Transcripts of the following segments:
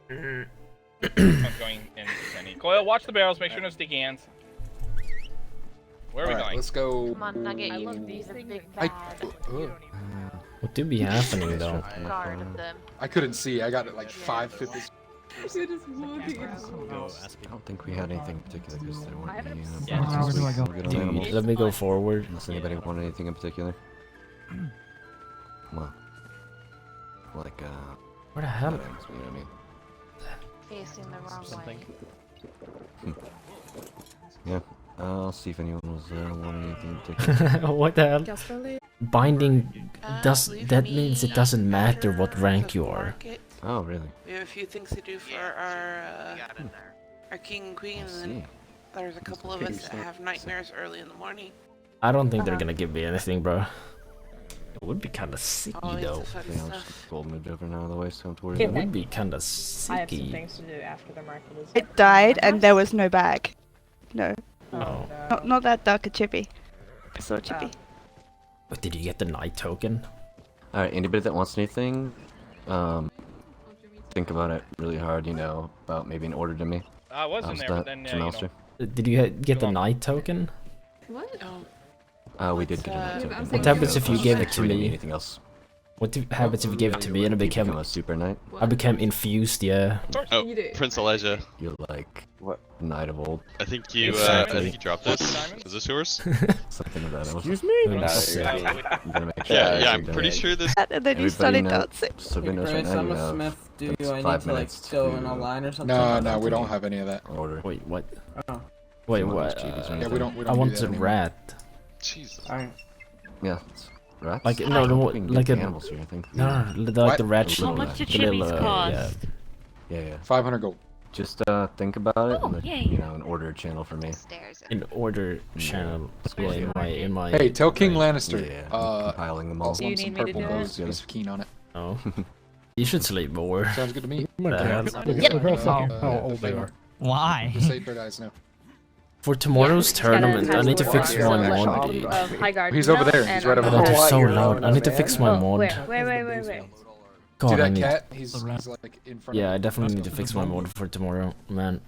I'm going in Penny. Coil, watch the barrels. Make sure no sticky hands. Where are we going? Let's go. Come on, Nugget. I You love these these big things. bad. What do be happening though? Guard of them. I couldn't see. I got it like 550. You're just walking. I don't think we had anything particular because there weren't any. Where do I go? Dude, let me go forward. Unless anybody wanted anything in particular. Well, like Where the hell? you know what I mean? Facing the wrong way. Yeah. I'll see if anyone was wanting anything in particular. What the hell? Binding that means it doesn't matter what rank you are. Oh, really? We have a few things to do for our king and queen, and then there's a couple of us that have nightmares early in the morning. I don't think they're gonna give me anything, bro. It would be kinda sicky though. Yeah, I'll just go moved over now the way, so don't worry It about it. would be kinda I have some sicky. things to do after the market is. It died and there was no bag. No. Oh. Not that dark a chippy. I saw a chippy. But did you get the night token? Alright, anybody that wants anything, think about it really hard, you know, about maybe an order to me. I was in How's there, that, but then, to Mallister? Did you get the night token? What? We did get a token. What happens if you gave it to We didn't need me? anything else. What happens if you gave it to me and I You become became a super knight. I became infused? Yeah. Oh, You do. Prince Elijah. You're like what knight of old, I think you dropped this. Is this yours? something of that. Excuse me? me? Yeah, I'm pretty sure this. And then you started dancing. So we know right now you have Smith, do it's I need 5 to like minutes go to in a line or something? No, we don't have any of that. order. Wait, what? Oh. Wait, You want what? those cheapies or Yeah, anything? we don't. I do want that a anymore. rat. Jesus. Alright. Yeah, it's rats. Like no, We can like get a animals here, I think. no, like What? the rat How sheep. much do the little, chippies cost? Yeah. 500 gold. Just think about it, and yay. you know, an order channel for me. Stairs. In order channel. Yeah, in my. Hey, tell King range. Lannister. Yeah, compiling them all. Also want some purple clothes. He's keen on it. Oh. You should sleep more. Sounds good to me. How old they are. Why? Just say their eyes now. For tomorrow's tournament, I need to fix my mod. He's over there. He's right over But there. they're so loud. I need to fix my mod. Wait. See God, I that need. cat? He's like in front Yeah, I of definitely need to fix my mod for tomorrow, man.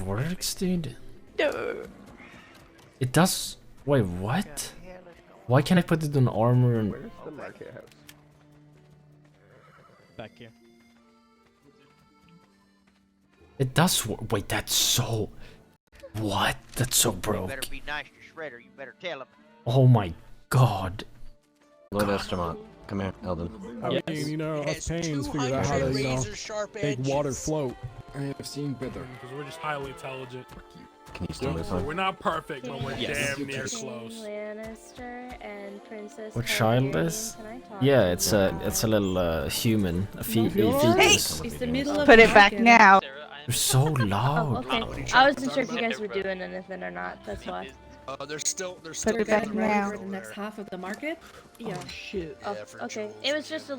Works, dude. No. It does. Wait, what? Why can't I put it on armor and? the market house? Back here. It does. Wait, that's so. What? That's so broke. Better be nice to Shredder. You better tell him. Oh my god. Lord Estermont, come here, Eldon. You know, us Paynes figured out how to, make water float. I have seen better. Because we're just highly intelligent. Can you still move on? We're not perfect, but we're Yes. damn near close. Lannister and Princess What child is? Yeah, it's a little human, a fetus. It's the middle of Put it back now. They're so loud. Okay. I wasn't sure if you guys were doing anything or not. That's why. They're still Put it back now. For the next half of the market? Yeah. Oh shit. Oh, okay. It was just a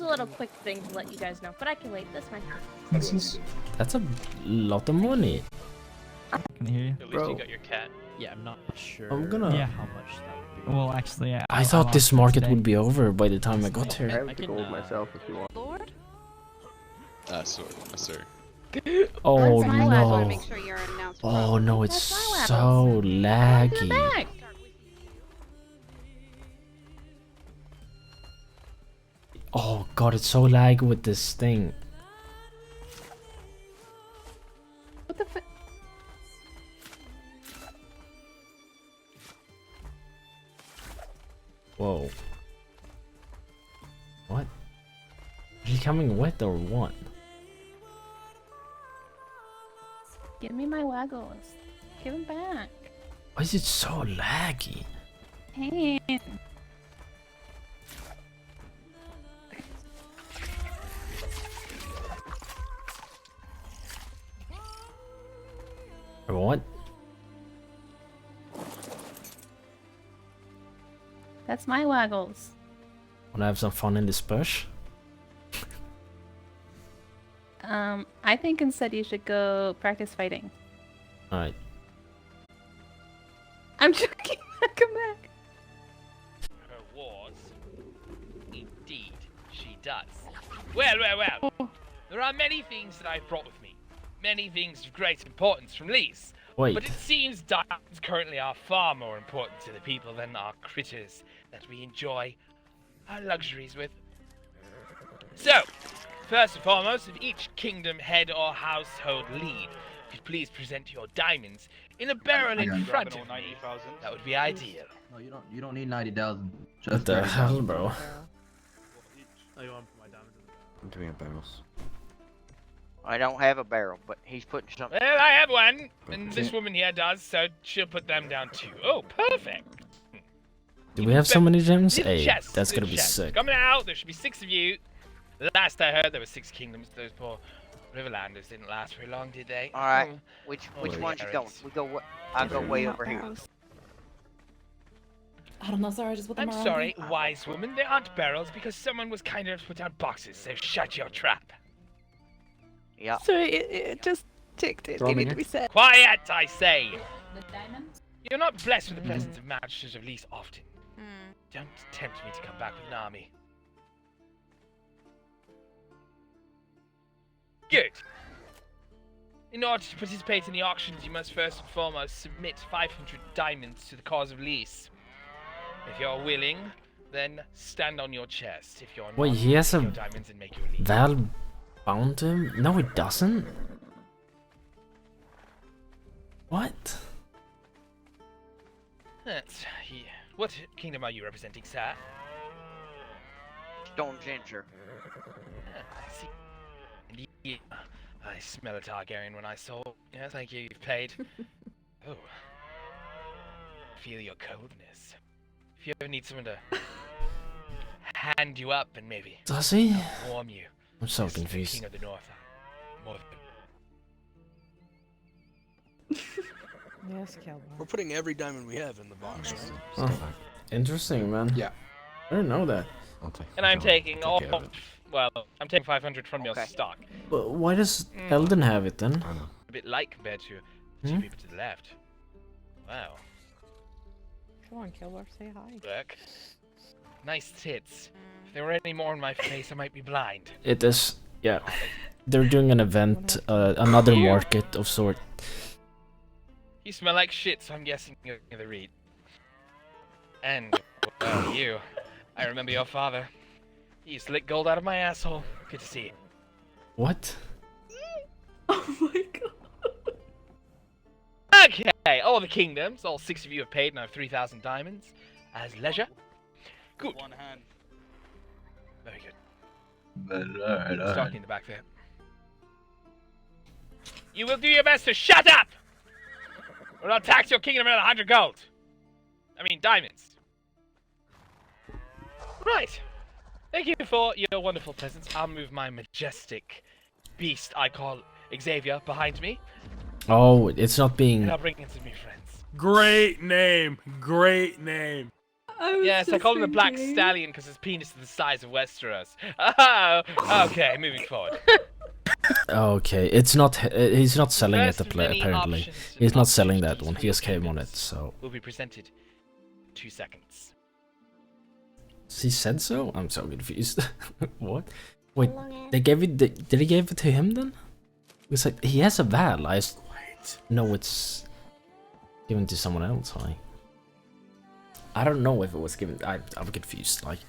little quick thing to let you guys know, but I can wait. That's fine. That's a lot of money. I can hear you. At least you got your cat. Yeah, I'm not sure. I'm gonna- Yeah, how much that would be. Well, actually, yeah. I thought this market would be over by the time I got here. I have the gold myself if you want. Lord? Sir. Oh That's my last. I want to no. make sure you're announced. Oh no, it's That's my so laggy. Back. Oh god, it's so laggy with this thing. What the fuck? Whoa. What? Is he coming with or what? Give me my waggles. Give them back. Why is it so laggy? Hey. What? That's my waggles. Wanna have some fun in this bush? I think instead you should go practice fighting. Alright. I'm joking. Come back. Her wars. Indeed, she does. Well. There are many things that I've brought with me. Many things of great importance from Lys. Wait. But it seems diamonds currently are far more important to the people than our critters that we enjoy our luxuries with. So, first and foremost, if each kingdom head or household lead could please present your diamonds in a barrel in front of me, that would be ideal. No, you don't need 90,000. What the hell, bro? I'm doing a barrels. I don't have a barrel, but he's putting something. Well, I have one, and this woman here does, so she'll put them down too. Oh, perfect. Do we have so many gems? Little Hey, chest, that's gonna little be chest. sick. Coming out, there should be 6 of you. Last I heard, there were 6 kingdoms. Those poor Riverlanders didn't last very long, did they? All right. Oh. Which Oh, one's you yeah, going? We go. I'll go way over here. I don't know, sorry, I just put them I'm around. sorry, wise woman. There aren't barrels because someone was kind enough to put down boxes, so shut your trap. Yeah. Sorry, it just ticked. It needed to be said. Quiet, I say. The diamonds? You're not blessed with the presence of Mallisters of Lys often. Don't tempt me to come back with an army. Good. In order to participate in the auctions, you must first and foremost submit 500 diamonds to the cause of Lys. If you're willing, then stand on your chest. If you're Wait, not, he has take a your diamonds and make your leave. Val bound him? No, it doesn't. What? That's what kingdom are you representing, sir? Storm Ginger. I see. Indeed. I smell a Targaryen when I saw. Yeah, thank you. You've paid. Oh. Feel your coldness. If you ever need someone to hand you up and maybe Does he? warm you. I'm so This is the confused. King of the North. More Yes, Kelvin. We're putting every diamond we have in the box, right? Oh, interesting, man. Yeah. I didn't know that. and I'm taking all. care of it. Well, I'm taking 500 from your stock. But why does Eldon have it then? I know. A bit light compared to two people to the left. Wow. Come on, Kilbar, say hi. Look. Nice tits. If there were any more on my face, I might be blind. It is, yeah. They're doing an event, another market of sort. You smell like shit, so I'm guessing you're the read. And, well, you. I remember your father. He used to lick gold out of my asshole. Good to see you. What? Oh my god. Okay, all the kingdoms, all 6 of you have paid, and I have 3,000 diamonds. As leisure. Good. One hand. Very good. Alright. Talking in the back there. You will do your best to shut up! Or I'll tax your kingdom another 100 gold. I mean, diamonds. Right. Thank you for your wonderful presence. I'll move my majestic beast I call Xavier behind me. Oh, it's not being. And I'll bring in some new friends. Great name. Great name. Yes, I call him the Black Stallion because his penis is the size of Westeros. Oh, okay, moving forward. Okay, it's not. He's not selling it. First of many Apparently, options of he's not selling options that one. for He your just came on it. kingdoms So will be presented. 2 seconds. he said so. I'm so confused. What? Wait, they gave it. Did they give it to him then? It's like he has a Val. No, it's given to someone else. I don't know if it was given. I'm confused. Like.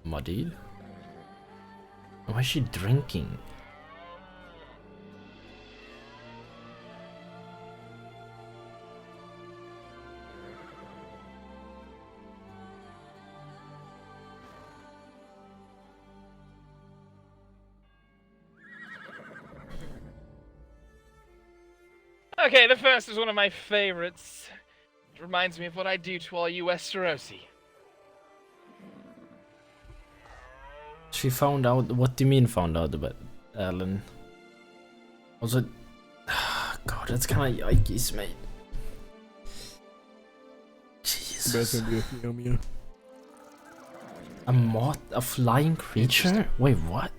Muddied? Why is she drinking? Okay, the first is one of my favorites. It reminds me of what I do to all you Westerosi. She found out. What do you mean found out about Alan? Was it? God, that's kind of yikes, mate. Jesus. That's gonna be a Theomia. A flying creature? Wait, what?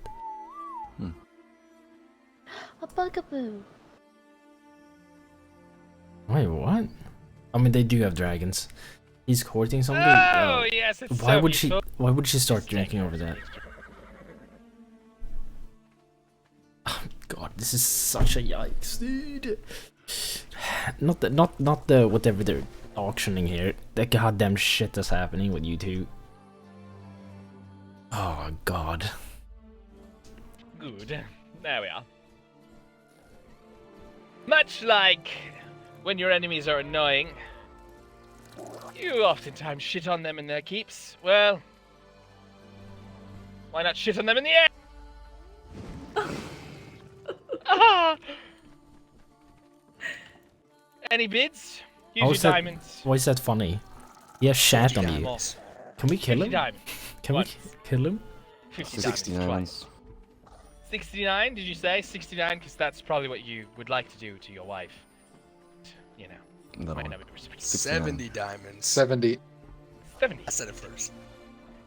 A bugaboo. Wait, what? I mean, they do have dragons. He's courting somebody. Oh, yes, it's Why so would she? beautiful. Why would she start drinking over that? Oh, God, this is such a yikes, dude. Not the whatever they're auctioning here. That goddamn shit that's happening with you two. Oh God. Good. There we are. Much like when your enemies are annoying, you oftentimes shit on them in their keeps. Well, why not shit on them in the air? Ah! Any bids? Use your diamonds. Why is that funny? He has shat on you. Diamonds. Can we kill 50 him? diamonds. Can we kill him? 50 60 diamonds. diamonds. 69, did you say? 69? Because that's probably what you would like to do to your wife. You know. No. Might not be reciprocated. 70 diamonds. 70. 70. I said it first.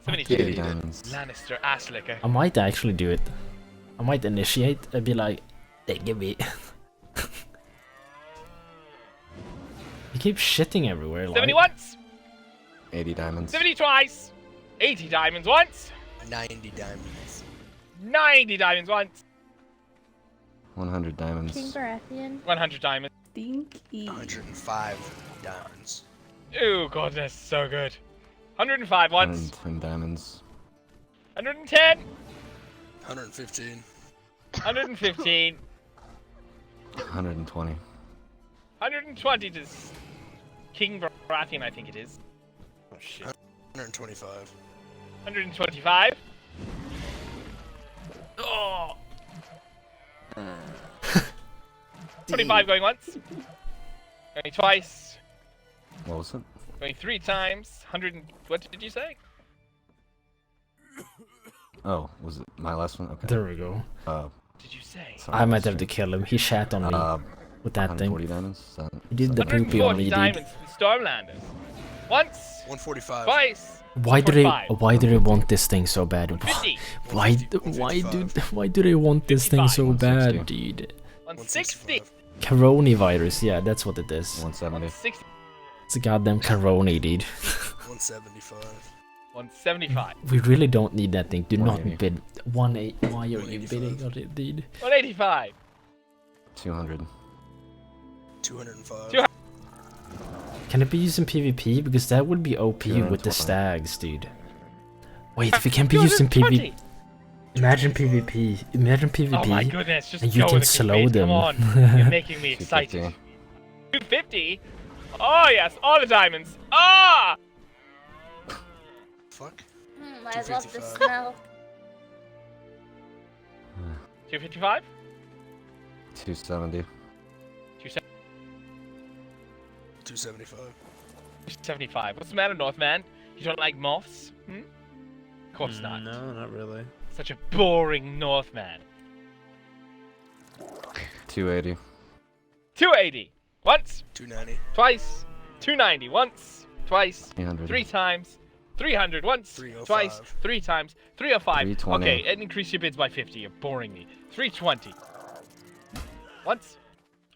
72. 80 diamonds. Lannister ass licker. I might actually do it. I might initiate and be like, they give me. He keeps shitting everywhere. 70 like. once! 80 diamonds. 70 twice! 80 diamonds once! 90 diamonds. 90 diamonds once! 100 diamonds. King Baratheon. 100 diamonds. Stinky. 105 diamonds. Oh goodness, so good. 105 once. 110 diamonds. 110! 115. 115. 120. 120 to King Baratheon, I think it is. Oh shit. 125. 125. Oh! 25 going once. Going twice. What was it? Going 3 times. 100 and... What did you say? Oh, was it my last one? Okay. There we go. Did you say? Sorry, I might have to kill him. He shat on me with that 140 thing. diamonds. He did the poopy on 140 me, dude. diamonds to Stormlanders. Once. 145. Twice. Why do they? 145. Why do they want this thing so bad? 50. Why do they want this thing so 155. bad, dude? 160. Coronavirus, yeah, that's what it is. 170. 160. It's a goddamn corona, dude. 175. 175. We really don't need that thing. Do not 180. bid. 180. Why are you bidding on it, dude? 185. 200. 205. 200. Can it be used in PvP? Because that would be OP with the 220. stags, dude. Wait, if it can be used in PvP. 220. Imagine PvP. Imagine PvP. Oh my goodness, just and you go can with the slow clickbait. them. Come on, you're making me excited. 250. Oh yes, all the diamonds. Ah! Fuck. I love the smell. 255. 270. 275. 275. What's the matter, Northman? You don't like moths? Hmm? Of course not. No, not really. Such a boring Northman. 280. 280. Once. 290. Twice. 290. Once. Twice. 300. 3 times. 300. Once. 305. Twice. 3 times. 305. 320. Okay, and increase your bids by 50. You're boring me. 320. Once.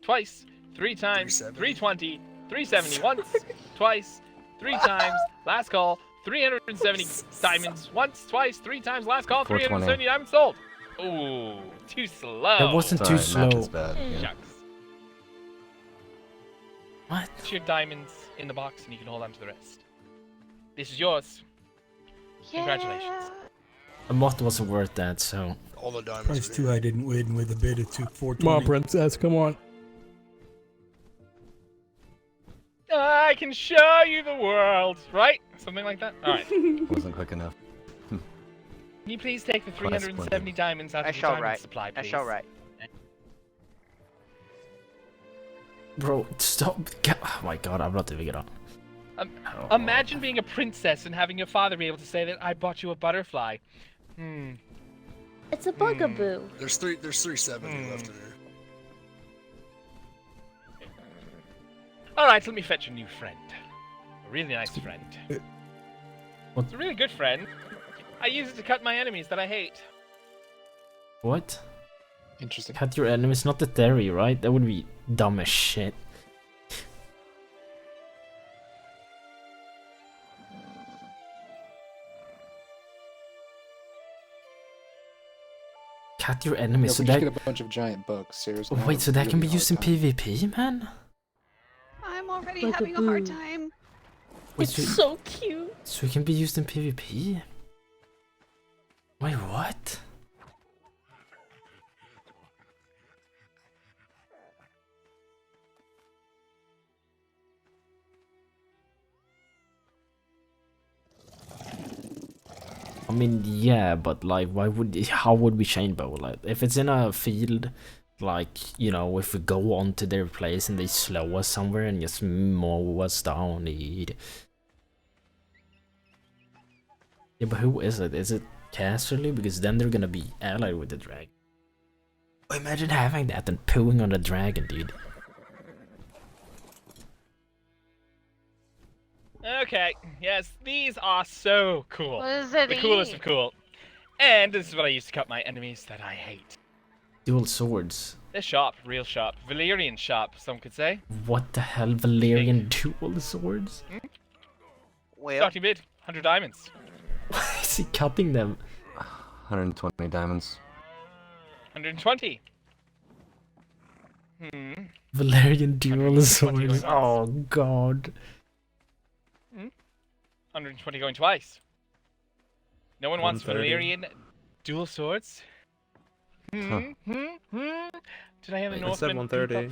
Twice. 3 times. 320. 370. Once. Twice. 3 times. Last call. 370 diamonds. Once. Twice. 3 times. Last call. 370 diamonds sold. Ooh, too slow. That wasn't too slow. Shucks. What? Put your diamonds in the box and you can hold on to the rest. This is yours. Congratulations. A moth wasn't worth that, so. All the diamonds. Price 2 I didn't win with a bid of 420. Come on, princess, come on. I can show you the world, right? Something like that? Alright. Wasn't quick enough. Can you please take the 370 diamonds out of the diamond supply, please? That's alright. Bro, stop. Oh my god, I'm not doing it on. Imagine being a princess and having your father be able to say that I bought you a butterfly. Hmm. It's a bugaboo. There's 370 left in here. Alright, let me fetch a new friend. A really nice friend. What? It's a really good friend. I use it to cut my enemies that I hate. What? Interesting. Cut your enemies, not the theory, right? That would be dumb as shit. cut your enemy, Yeah, so we just that... get a bunch of giant bugs, seriously. Wait, so that can be used in PvP, man? I'm already having a hard time. Wait, It's so cute. So it can be used in PvP? Wait, what? I mean, yeah, but like, how would we chainbow? Like, if it's in a field, like, you know, if we go onto their place and they slow us somewhere and just mow us down, Yeah, but who is it? Is it Casterly? Because then they're gonna be allied with the dragon. Imagine having that and pooing on the dragon, dude. Okay, yes, these are so cool. What does it The coolest eat? of cool. And this is what I used to cut my enemies that I hate. Dual swords. They're sharp, real sharp. Valyrian sharp, some could say. What the hell, Valerian dual swords? Well, Starting bid, 100 diamonds. Why is he cutting them? 120 diamonds. 120. Valerian dual 120 swords. going once. Oh god. 120 going twice. No one wants 130. Valyrian dual swords? Did I have a I said Northman 130.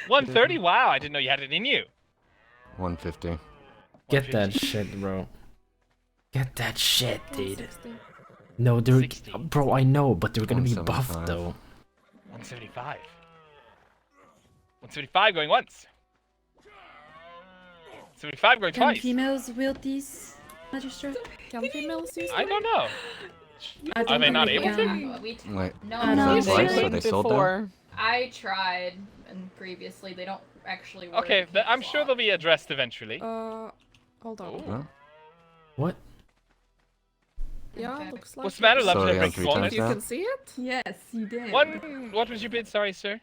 130? Wow, I didn't know you had it in you. 150. Get that shit, bro. Get that shit, dude. No, they're... 60. Bro, I know, but they're gonna be buffed, 175. though. 175. 175 going once. 75 going Can twice. females wield these, Magister? Can females use I don't know. I Are don't they not think able they to? can. Wait. No, Is that twice? Are they sold there? I tried, and previously they don't actually work. Okay, I'm sure they'll be addressed eventually. Hold on. Huh? What? Yeah, looks like What's the matter, So love? they Did I on break 3 your times walnut? now? You can see it? Yes, you did. What was your bid? Sorry, sir.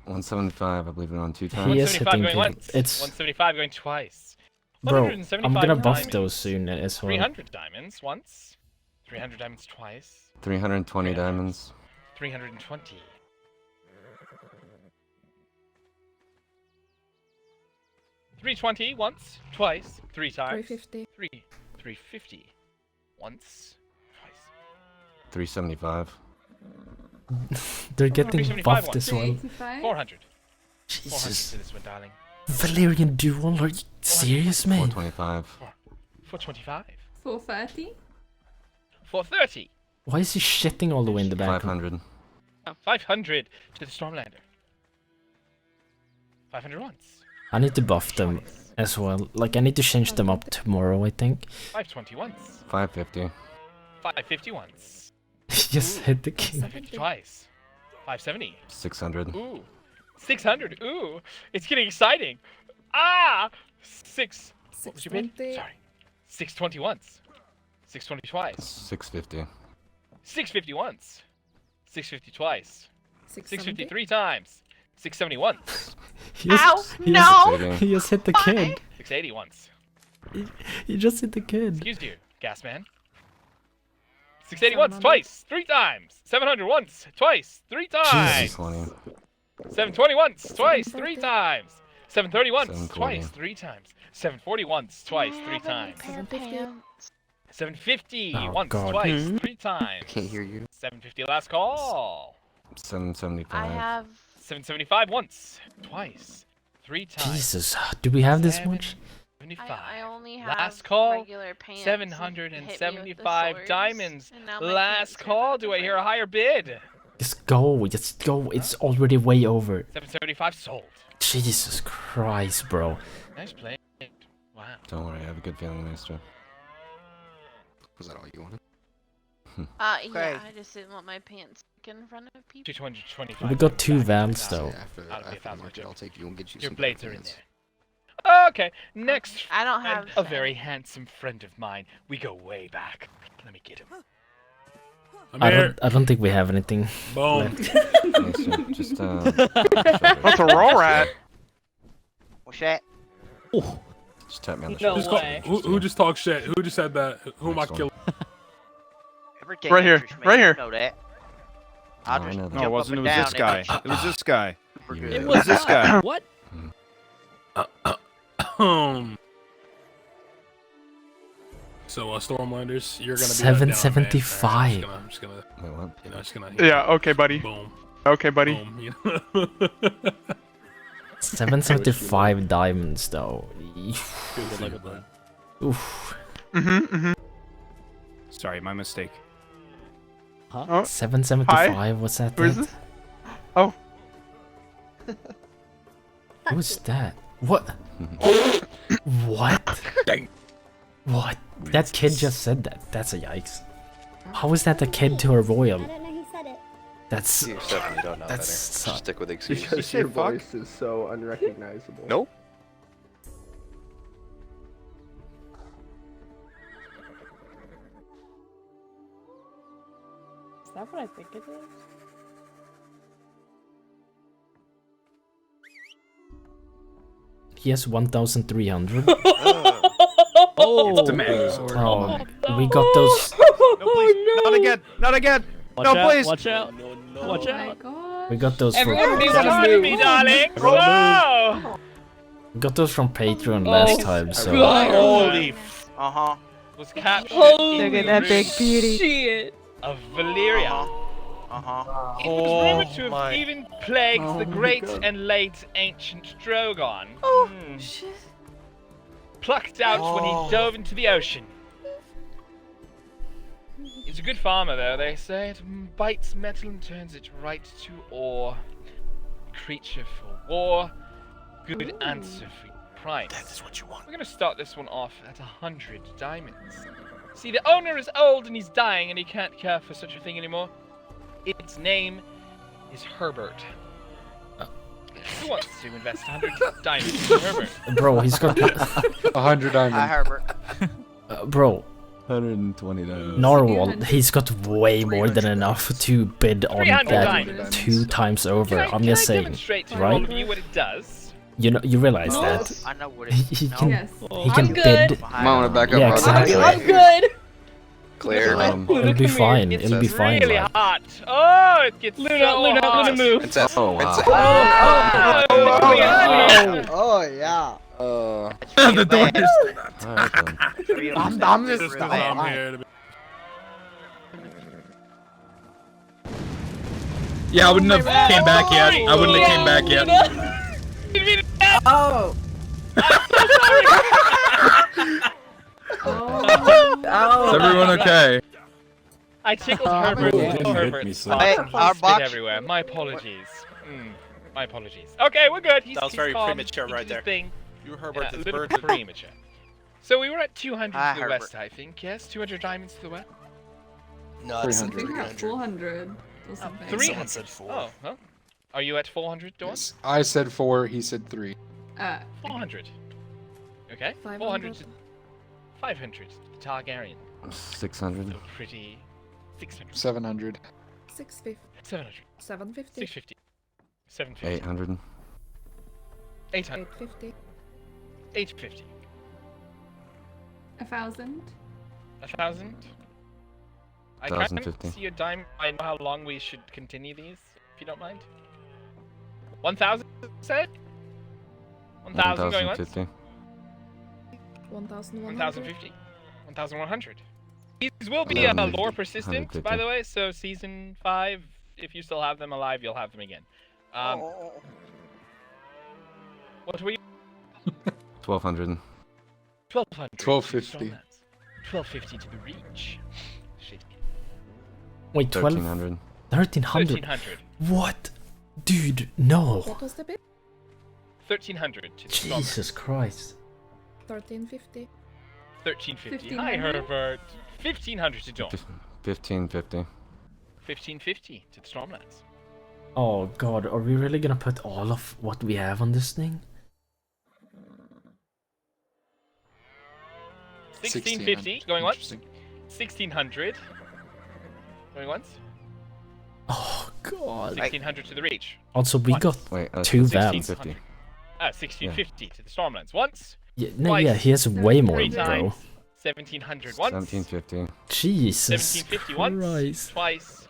175, I believe they're on 2 He times. is 175 hitting going people. once. It's... 175 going twice. Bro, 175 I'm gonna buff diamonds. those soon as well. 300 diamonds once. 300 diamonds twice. 320 diamonds. 320. 320 once, twice, 3 times. 350. 350. Once, twice. 375. They're getting 375 buffed once. as well. 385? 400. 400 Jesus. for this one, darling. Valerian dual? Are you serious, man? 425. 425. 430? 430. Why is he shitting all the way in the back? 500. 500 to the Stormlander. 500 once. I need to buff them as well. Like, I need to change them up tomorrow, I think. 520 once. 550. 550 once. Just hit the king. 550 twice. 570. 600. Ooh. 600. Ooh. It's getting exciting. Ah! 6. What was your bid? 620. Sorry. 620 once. 620 twice. 650. 650 once. 650 twice. 670. 650 3 times. 670 once. He just, Ow! he No! Just, he just hit the kid. 680 once. He just hit the kid. Excuse you, gas man. 680 once, twice, 3 times. 700 once, twice, 3 times. 720. 720 once, twice, 3 times. 730 once, 740. twice, 3 times. 740 once, twice, 3 times. 750 Oh, once, God. twice, 3 times. Can't hear you. 750 last call. 775. I have 775 once, twice, 3 times. Jesus, do we have this much? 75. I only have Last call, regular pants. Hit me with the 775 swords, diamonds. and now my Last pants are call, about do to I hear a break. higher bid? Just go. It's already way over. 775 sold. Jesus Christ, bro. Nice play. Wow. Don't worry, I have a good feeling, Master. Was that all you wanted? Yeah, I just didn't want my pants in front of people. 225. We got 2 vans though. That'll be 1,000. I'll take you and get you Your some blades are in pants. there. Okay, next. I don't have friend, a very handsome friend of mine. We go way back. Let me get him. I don't think we have anything. Boom. Maester, just What's a roll rat? What's that? Oh. Just tap me on the Just shoulder. who just talked shit? Who just said that? Who am I Next one. killing? Everything Right here, interests me, right you here. know that. I'll just No, jump No, it wasn't. It up was and this down guy. and- It was this guy. It was this guy. What? So, Stormlanders, you're gonna be 775. I'm just gonna, Wait, what? you know, just gonna. Yeah. Okay, buddy. Boom. Okay, buddy. Boom. You know? 775 diamonds though. Oof. Sorry, my mistake. Huh? Oh, 775. What's that? Who is this? Oh. Who's that? What? What? What? That kid just said that. That's a yikes. How is that a kid to a royal? I don't know who said it. That's. You're 7, you don't know better. That's. Just stick with the excuse. Because your voice is so unrecognizable. Nope. Is that what I think it is? He has 1,300. Oh, it's the max. Oh, we got those. No, please. Not again. Not again. No, please. Watch out. Watch Oh out. my god. We got those Everyone be from. behind me, darling! Whoa! We got those from Patreon last time, so. Holy Uh-huh. was captured. Look at that big beauty. Shit. Of Valyria. Uh-huh. It was rumored to have even plagued the great and late ancient Drogon. Oh, Hmm. shit. Plucked out when he dove into the ocean. He's a good farmer, though, they say. It bites metal and turns it right to ore. Creature for war. Good answer for your price. That is what you want. We're gonna start this one off at 100 diamonds. See, the owner is old and he's dying and he can't care for such a thing anymore. Its name is Herbert. Who wants to invest 100 diamonds in Herbert? Bro, he's got. 100 diamonds. Hi, Herbert. Bro, 120 diamonds. Narwhal, he's got way more than enough to bid on 300 that diamonds. 2 times over. I'm Can just I saying, demonstrate to all right? of you what it does? You know, you realize No. that I know what it he is. can Yes. he can I'm good. bid. Might want to back up. Yeah, brother. exactly. I'm good. Clear. It'll be fine. It's It'll be fine. really Lad. hot. Oh, it gets Luna, so Luna, hot. Luna, move. Princess. Oh, wow. Oh, yeah. The door is. Alright then. I'm just. I'm here. Yeah, I wouldn't have came back yet. I wouldn't have came back yet. Oh. Is everyone okay? I tickled Herbert. Oh, Herbert. hit me so Hey, Spit our box. everywhere. My apologies. My apologies. Okay, we're good. That was very premature right there. Thing. You Herbert Yeah, a is little bird. premature. So we were at 200 Hi, to the Herbert. west, I think. Yes, 200 diamonds to the west. No, it's 300. I think we're at 300. 400 or something. 300. Someone said 4. Oh, well. Are you at 400, Dawn? Yes. I said 4, he said 3. 400. Okay. 500. 400 to 500 to the Targaryen. 600. So pretty. 600. 700. 650. 700. 750. 650. 750. 800. 800. 850. 850. 1,000. 1,000. I can't 1,050. see your dime. I know how long we should continue these, if you don't mind. 1,000, said? 1,000 going once? 1,050. 1100. 1,050. 1,100. These will be 1,150, lore persistent, by 150. the way, so season 5, if you still have them alive, you'll have them again. What were you? 1,200. 1,200. 1250. 1,250 to the reach. Shit. Wait, 12. 1,300. 1,300. 1,300. What? Dude, no. What was the bid? 1,300 to the Jesus Christ. 1350. 1,350. Hi, 1,500? Herbert. 1,500 to Dawn. 1,550. 1,550 to the Stormlands. Oh god, are we really gonna put all of what we have on this thing? 1,650 going once. Interesting. 1,600 going once. Oh god. 1,600 to the reach. Also, we Once. got Wait, 2 1650. vans. 1,650 to the Stormlands once. Yeah, no, Twice. yeah, he has way more, 3 bro. times. 1,700 once. 1,750. Jesus 1,750 once. Christ. Twice.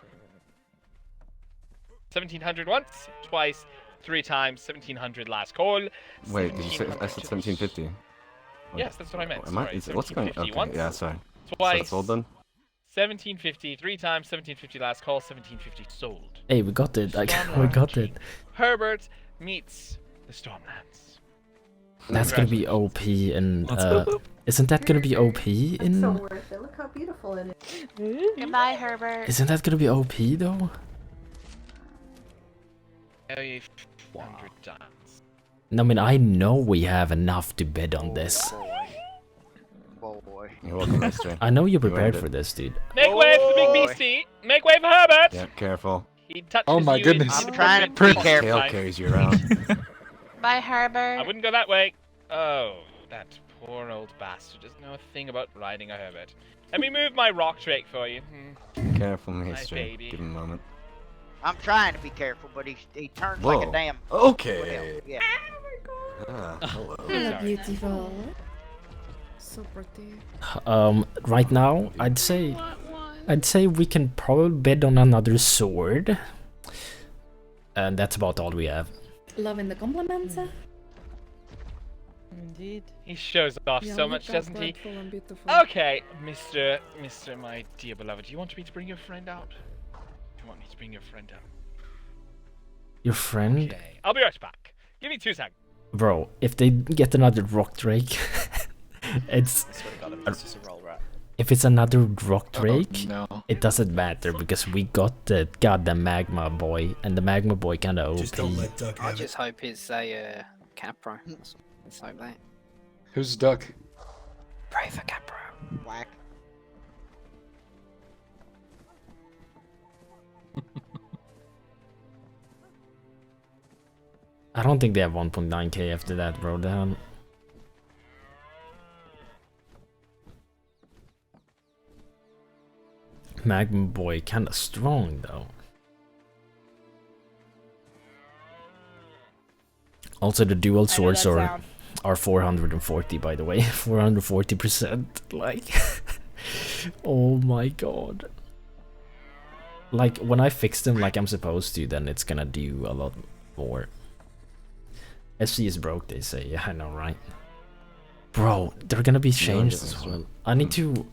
1700 once, twice, 3 times, 1700 last call. Wait, did you say I said 1750? Yes, that's what I meant. Am I? Sorry, What's going? 1750 Okay, once, yeah, sorry. twice, So it's all done. 1750, 3 times, 1750 last call, 1750 sold. Hey, we got it. We got it. Herbert meets the Stormlands. That's gonna be OP and isn't that gonna be OP in? So worth it. Look how beautiful it is. Goodbye, Herbert. Isn't that gonna be OP though? Oh, you 100 times. No, I mean I know we have enough to bid on this. Boy. You're welcome, Mister. I know you're prepared for this, dude. Make way for the big beastie! Make way for Herbert! Yeah, careful. He touches Oh my you goodness. in I'm trying to be careful. Tail carries you around. Bye, Herbert. I wouldn't go that way. Oh, that poor old bastard doesn't know a thing about riding a Herbert. Let me move my rock drake for you. Careful, My Mister. baby. Give him a moment. I'm trying to be careful, but he turns Whoa. like a damn. Okay. Yeah. Ah, hello. Hello, beautiful. So pretty. Right now, I'd say we can probably bid on another sword, and that's about all we have. Loving the compliments. Indeed. He shows off Yeah, so look much, how doesn't he? dreadful and beautiful. Okay, Mr. My dear beloved, do you want me to bring your friend out? Do you want me to bring your friend out? Your friend? Okay, I'll be right back. Give me 2 seconds. Bro, if they get another rock drake, it's. If it's another rock drake, no. it doesn't matter because we got the goddamn magma boy, and the magma boy kinda OP. Just don't let Duck have it. Hope it's a Capro. Let's hope that. Who's Duck? Pray for Capro. Whack. I don't think they have 1.9k after that, bro. The hell? Magma boy kinda strong though. Also, the dual swords are 440, by the way. 440%. Like, oh my god. Like, when I fix them like I'm supposed to, then it's gonna do a lot more. SC is broke, they say. Yeah, I know, right? Bro, they're gonna be changed as well. I need to...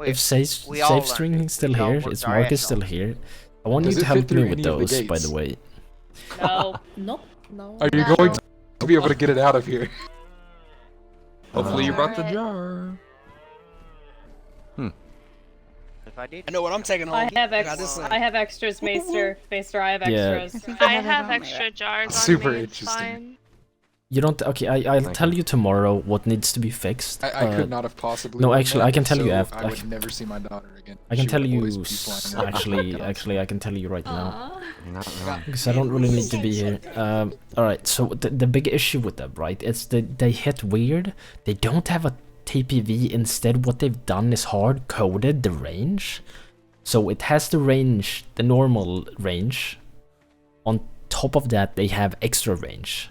If Safe String is still here, is Marcus still here? I want you to help me with those, by the way. No. Nope. No. Are you going to be able to get it out of here? Hopefully you brought the jar. If I did. I know what I'm taking home. I have extras, Maester. Maester, I have extras. I have extra jars on Super me, it's interesting. fine. You don't... Okay, I'll tell you tomorrow what needs to be fixed. I could not have possibly. No, done actually, that, I can tell you so after. I would never see my daughter again. I can She tell would you... always be flying around. Actually, I can tell you right now. Not Because I don't really need to be here. Alright, so the big issue with them, right, is that they hit weird. They don't have a TPV. Instead, what they've done is hard-coded the range. So it has the range, the normal range. On top of that, they have extra range.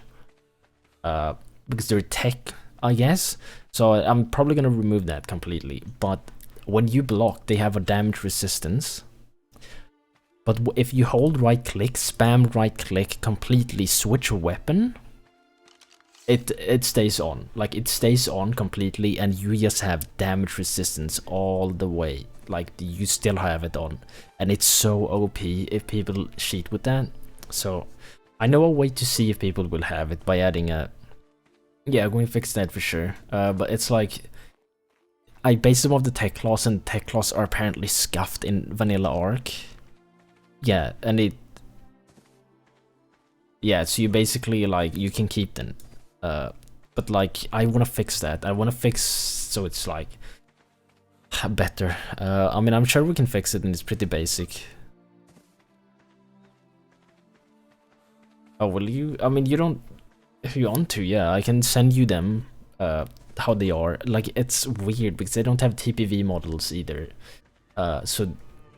Because they're tech, I guess. So I'm probably gonna remove that completely. But when you block, they have a damage resistance. But if you hold right click, spam right click, completely switch weapon, it stays on. Like, it stays on completely, and you just have damage resistance all the way. Like, you still have it on. And it's so OP if people cheat with that. So I know a way to see if people will have it by adding a... Yeah, I'm going to fix that for sure. But it's like... I base them off the tech class, and tech class are apparently scuffed in vanilla ARK. Yeah, and it... Yeah, so you basically, like, you can keep them. But, like, I want to fix that. I want to fix so it's, like, better. I mean, I'm sure we can fix it, and it's pretty basic. Oh, will you? I mean, you don't... If you want to, yeah, I can send you them, how they are. Like, it's weird, because they don't have TPV models either. So...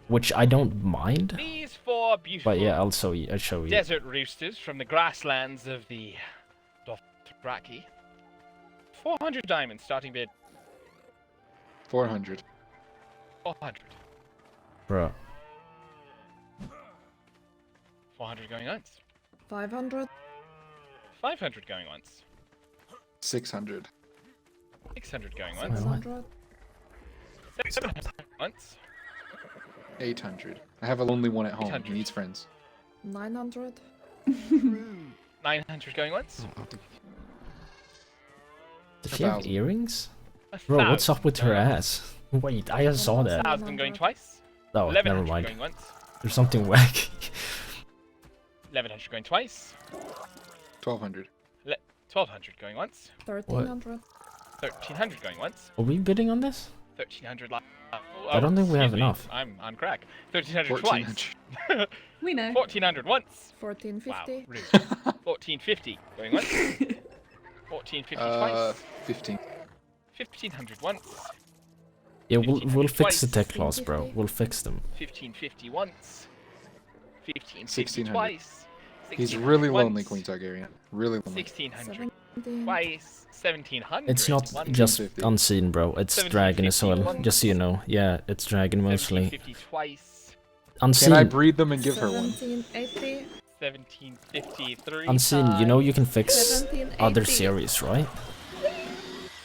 Which I don't mind. These 4 beautiful But yeah, I'll show you. desert roosters from the grasslands of the Dothraki. 400 diamonds, starting bid. 400. 400. Bro. 400 going once. 500. 500 going once. 600. 600 going once. 600. 700 once. 800. I have a lonely one at home. 800. He needs friends. 900. 900 going once. Does she have 1,000. earrings? Bro, what's up with her ass? Wait, I just saw that. 1,000 going twice. Oh, 1100 never mind. going once. There's something wacky. 1100 going twice. 1200. 1200 going once. 1300. 1300 going once. Are we bidding on this? 1300 I don't think we have excuse me, enough. I'm on crack. 1300 twice. We know. 1400 once. 1450. Wow, rude. 1450 going once. 1450 twice. 15. 1500 once. Yeah, we'll fix the twice. tech class, bro. We'll fix them. 1550 once. 1550 1600. twice. He's 1600 really once. lonely, Queen Targaryen. Really lonely. 1600 17. twice. 1700 It's not once. just unseen, bro. It's dragon as well. 1750 Just so you know. Yeah, it's dragon mostly. 1750 twice. Unseen. Can I breed them and give her one? 1780. 1753 Unseen, you know you can fix 1780. other series, right?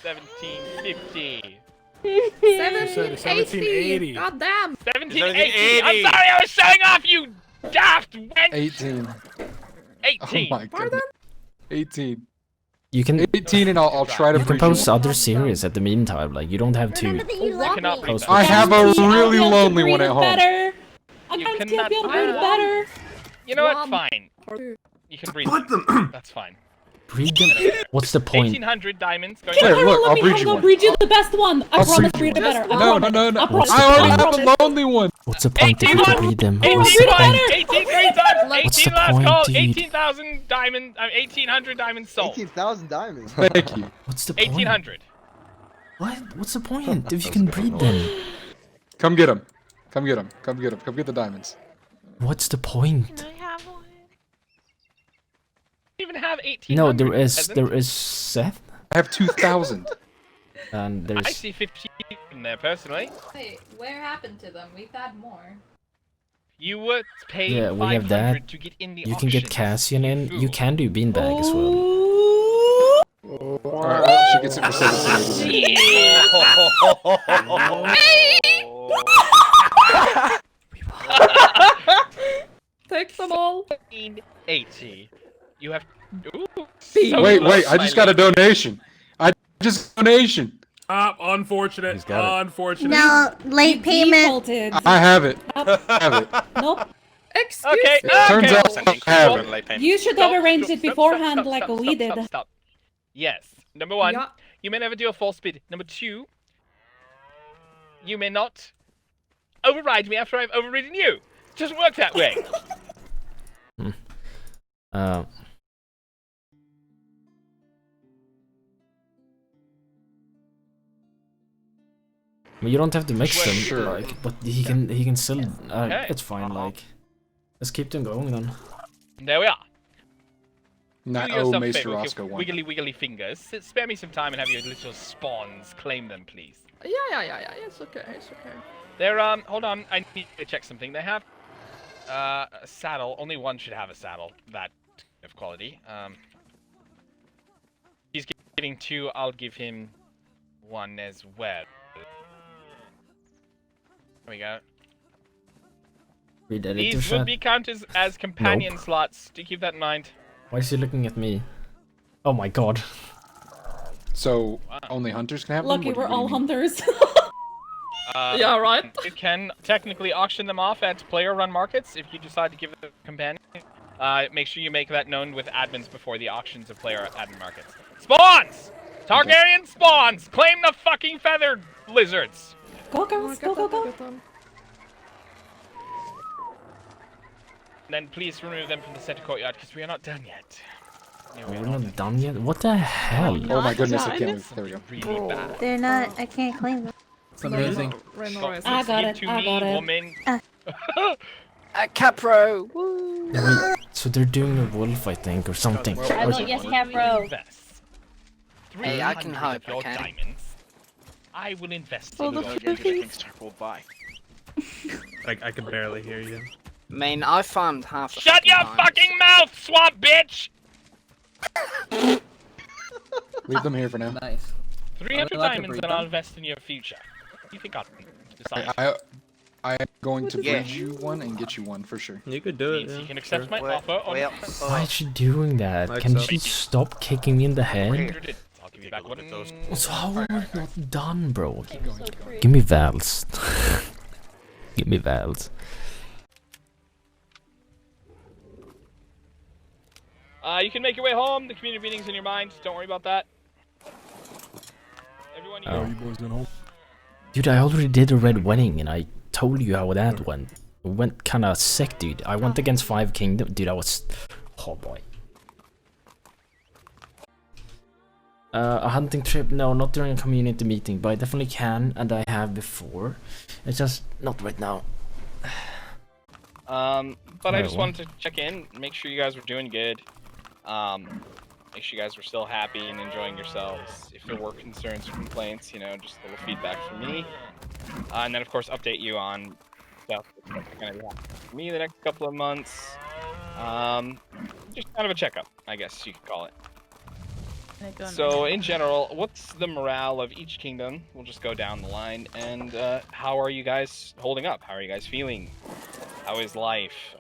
1750. 1780. God damn. 1780. I'm sorry, I was showing off, you daft wench. 18. 18. Oh my goodness. 18. You can 18 and I'll try to you can breed post you one. other series at the meantime. Like you don't have to Cannot breed post. them. I have a really I'll lonely breed one at it home. better. I'm You going to cannot be able to breed breed it them. better. You know what? One. Fine. Or two. You can breed them. That's fine. Breed them. What's the point? 1800 diamonds going Here, on. look, I'll Let me breed have you them one. breed you the best one. I I'll promise, breed breed you it one. better. No, no, no, no. I promise. I already I have promise. a lonely one. What's the point if 18 you can breed them? 18 What's the point? 18 green diamonds. What's 18 the last point, call. dude? 18,000 diamonds. 1800 diamonds sold. 18,000 diamonds. Thank you. What's the point? 1800. What? What's the point if you can breed them? Come get him. Come get him. Come get him. Come get the diamonds. What's the point? Can I have one? Even have 1800. No, there peasant. is Seth, I have 2,000. and I there's see 15 in there personally. Wait, where happened to them? We've had more. You were paid yeah, we 500 have that. to get in the You can get auctions, Cassian in. fool. You can do beanbag as well. Alright, well, she gets it for 17. Take them all. 1880. You have. Ooh, Wait, so wait, close, I my just got a lady. donation. I just donation. Unfortunate. Unfortunate. No, late payment. I have it. I have it. Nope. Excuse Okay, me. Turns okay. out I have it. You should have arranged it beforehand like we did. Stop. Yes. Number one, Yeah. you may never do a false bid. Number two, you may not override me after I've overridden you. It doesn't work that way. Well, you don't have to mix them, Sure. like, but he can still. Okay. It's fine. Like, let's keep them going then. There we are. Not Do oh, yourself a Maester favor with Roscoe your one. wiggly fingers. Spare me some time and have your little spawns claim them, please. Yeah. It's okay. It's okay. They're hold on, I need to check something. They have a saddle. Only one should have a saddle that of quality. He's getting two. I'll give him one as well. There we go. Read editor These would chat. be counted as companion slots. Do keep that in mind. Why is he looking at me? Oh my god. So only hunters can have them? Lucky What do we're you all mean? hunters. Yeah, right. You can technically auction them off at player-run markets if you decide to give it a companion. Make sure you make that known with admins before the auctions of player admin markets. Spawns! Targaryen spawns! Claim the fucking feathered lizards! Go, girls. Go. Then please remove them from the center courtyard because we are not done yet. No, We're not done yet. What the hell? Oh my goodness, I can't move. There we go. Really bad. They're not. I can't claim them. It's amazing. I got it. To I me, got it. woman. Capro. Wait, so they're doing a wolf, I think, or something. I vote yes, Capro. Invest Hey, I can 300 help, of your okay? diamonds. I will invest Oh, in the your flippies. Kingstar will buy. I can barely hear you. mean, I farmed half the Shut your time. fucking mouth, swamp bitch! Leave them here for now. Nice. 300 diamonds and I'll invest in your future. You think I'll decide? I am going to Yeah. breed you one and get you one for sure. You could do it. Means Yeah, you can accept sure. my offer. Or Why is she doing that? Like Can so. she stop kicking me in the head? I'll give you back one. So how are we not done, bro? Give me Vals. Give me Vals. You can make your way home. The community meeting's in your mind. Don't worry about that. Everyone, you How are you boys doing home? Dude, I already did a red wedding and I told you how that went. It went kinda sick, dude. I went against 5 kingdoms. Dude, I was... Oh boy. A hunting trip? No, not during a community meeting, but I definitely can, and I have before. It's just not right now. But I just wanted to check in, make sure you guys were doing good. Make sure you guys were still happy and enjoying yourselves. If there were concerns or complaints, you know, just a little feedback from me. And then, of course, update you on stuff that's going to be happening for me the next couple of months. Just kind of a checkup, I guess you could call it. So, in general, what's the morale of each kingdom? We'll just go down the line. And how are you guys holding up? How are you guys feeling? How is life?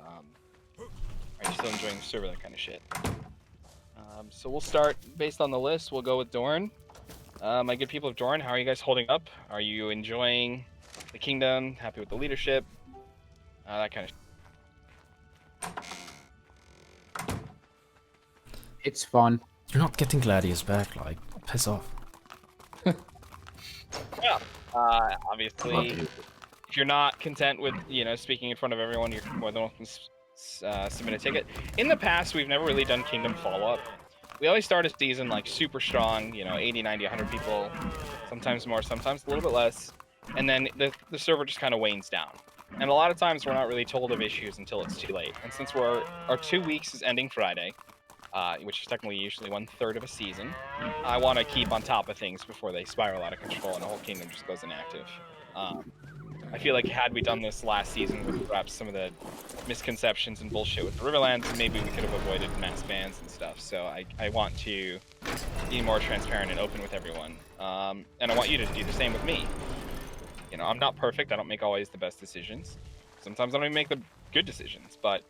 Are you still enjoying the server? That kind of shit. So we'll start based on the list. We'll go with Dorn. My good people of Dorn, how are you guys holding up? Are you enjoying the kingdom? Happy with the leadership? That kind of. It's fun. You're not getting Gladius back, like, piss off. Yeah. Obviously, if you're not content with, you know, speaking in front of everyone, you're more than welcome to submit a ticket. In the past, we've never really done kingdom follow-up. We always start a season like super strong, you know, 80, 90, 100 people, sometimes more, sometimes a little bit less, and then the server just kind of wanes down. And a lot of times we're not really told of issues until it's too late. And since our 2 weeks is ending Friday, which is technically usually 1/3 of a season, I want to keep on top of things before they spiral out of control and the whole kingdom just goes inactive. I feel like had we done this last season with perhaps some of the misconceptions and bullshit with the Riverlands, maybe we could have avoided mass bans and stuff. So I want to be more transparent and open with everyone. And I want you to do the same with me. You know, I'm not perfect. I don't make always the best decisions. Sometimes I don't even make the good decisions. But,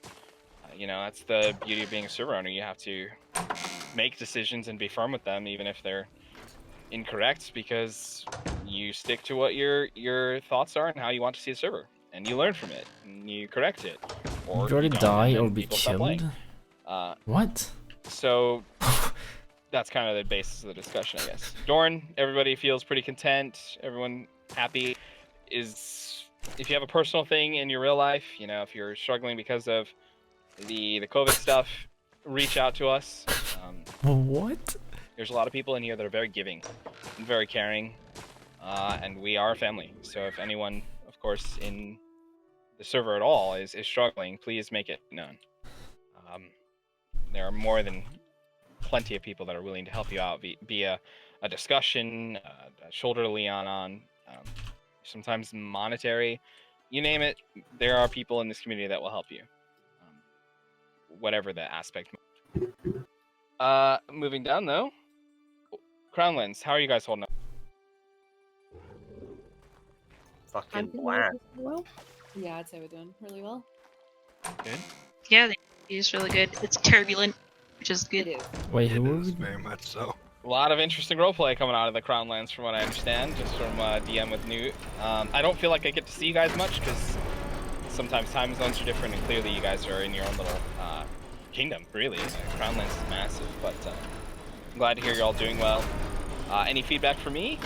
you know, that's the beauty of being a server owner. You have to make decisions and be firm with them, even if they're incorrect, because you stick to what your thoughts are and how you want to see a server, and you learn from it and you correct it. Or you already don't, die or be people stop playing. killed? What? So that's kind of the basis of the discussion, I guess. Dorn, everybody feels pretty content. Everyone happy. If you have a personal thing in your real life, you know, if you're struggling because of the COVID stuff, reach out to us. What? There's a lot of people in here that are very giving and very caring, and we are a family. So if anyone, of course, in the server at all is struggling, please make it known. There are more than plenty of people that are willing to help you out via a discussion, a shoulder to lean on, sometimes monetary, you name it. There are people in this community that will help you, whatever the aspect. Moving down though, Crownlands, how are you guys holding up? Fucking bland. Well, yeah, I'd say we're doing really well. Good. Yeah, it's really good. It's turbulent, which is good. Wait, who are we? Very much so. A lot of interesting roleplay coming out of the Crownlands, from what I understand, just from DM with Newt. I don't feel like I get to see you guys much because sometimes time zones are different, and clearly you guys are in your own little kingdom. Really, Crownlands is massive, but I'm glad to hear you're all doing well. Any feedback for me?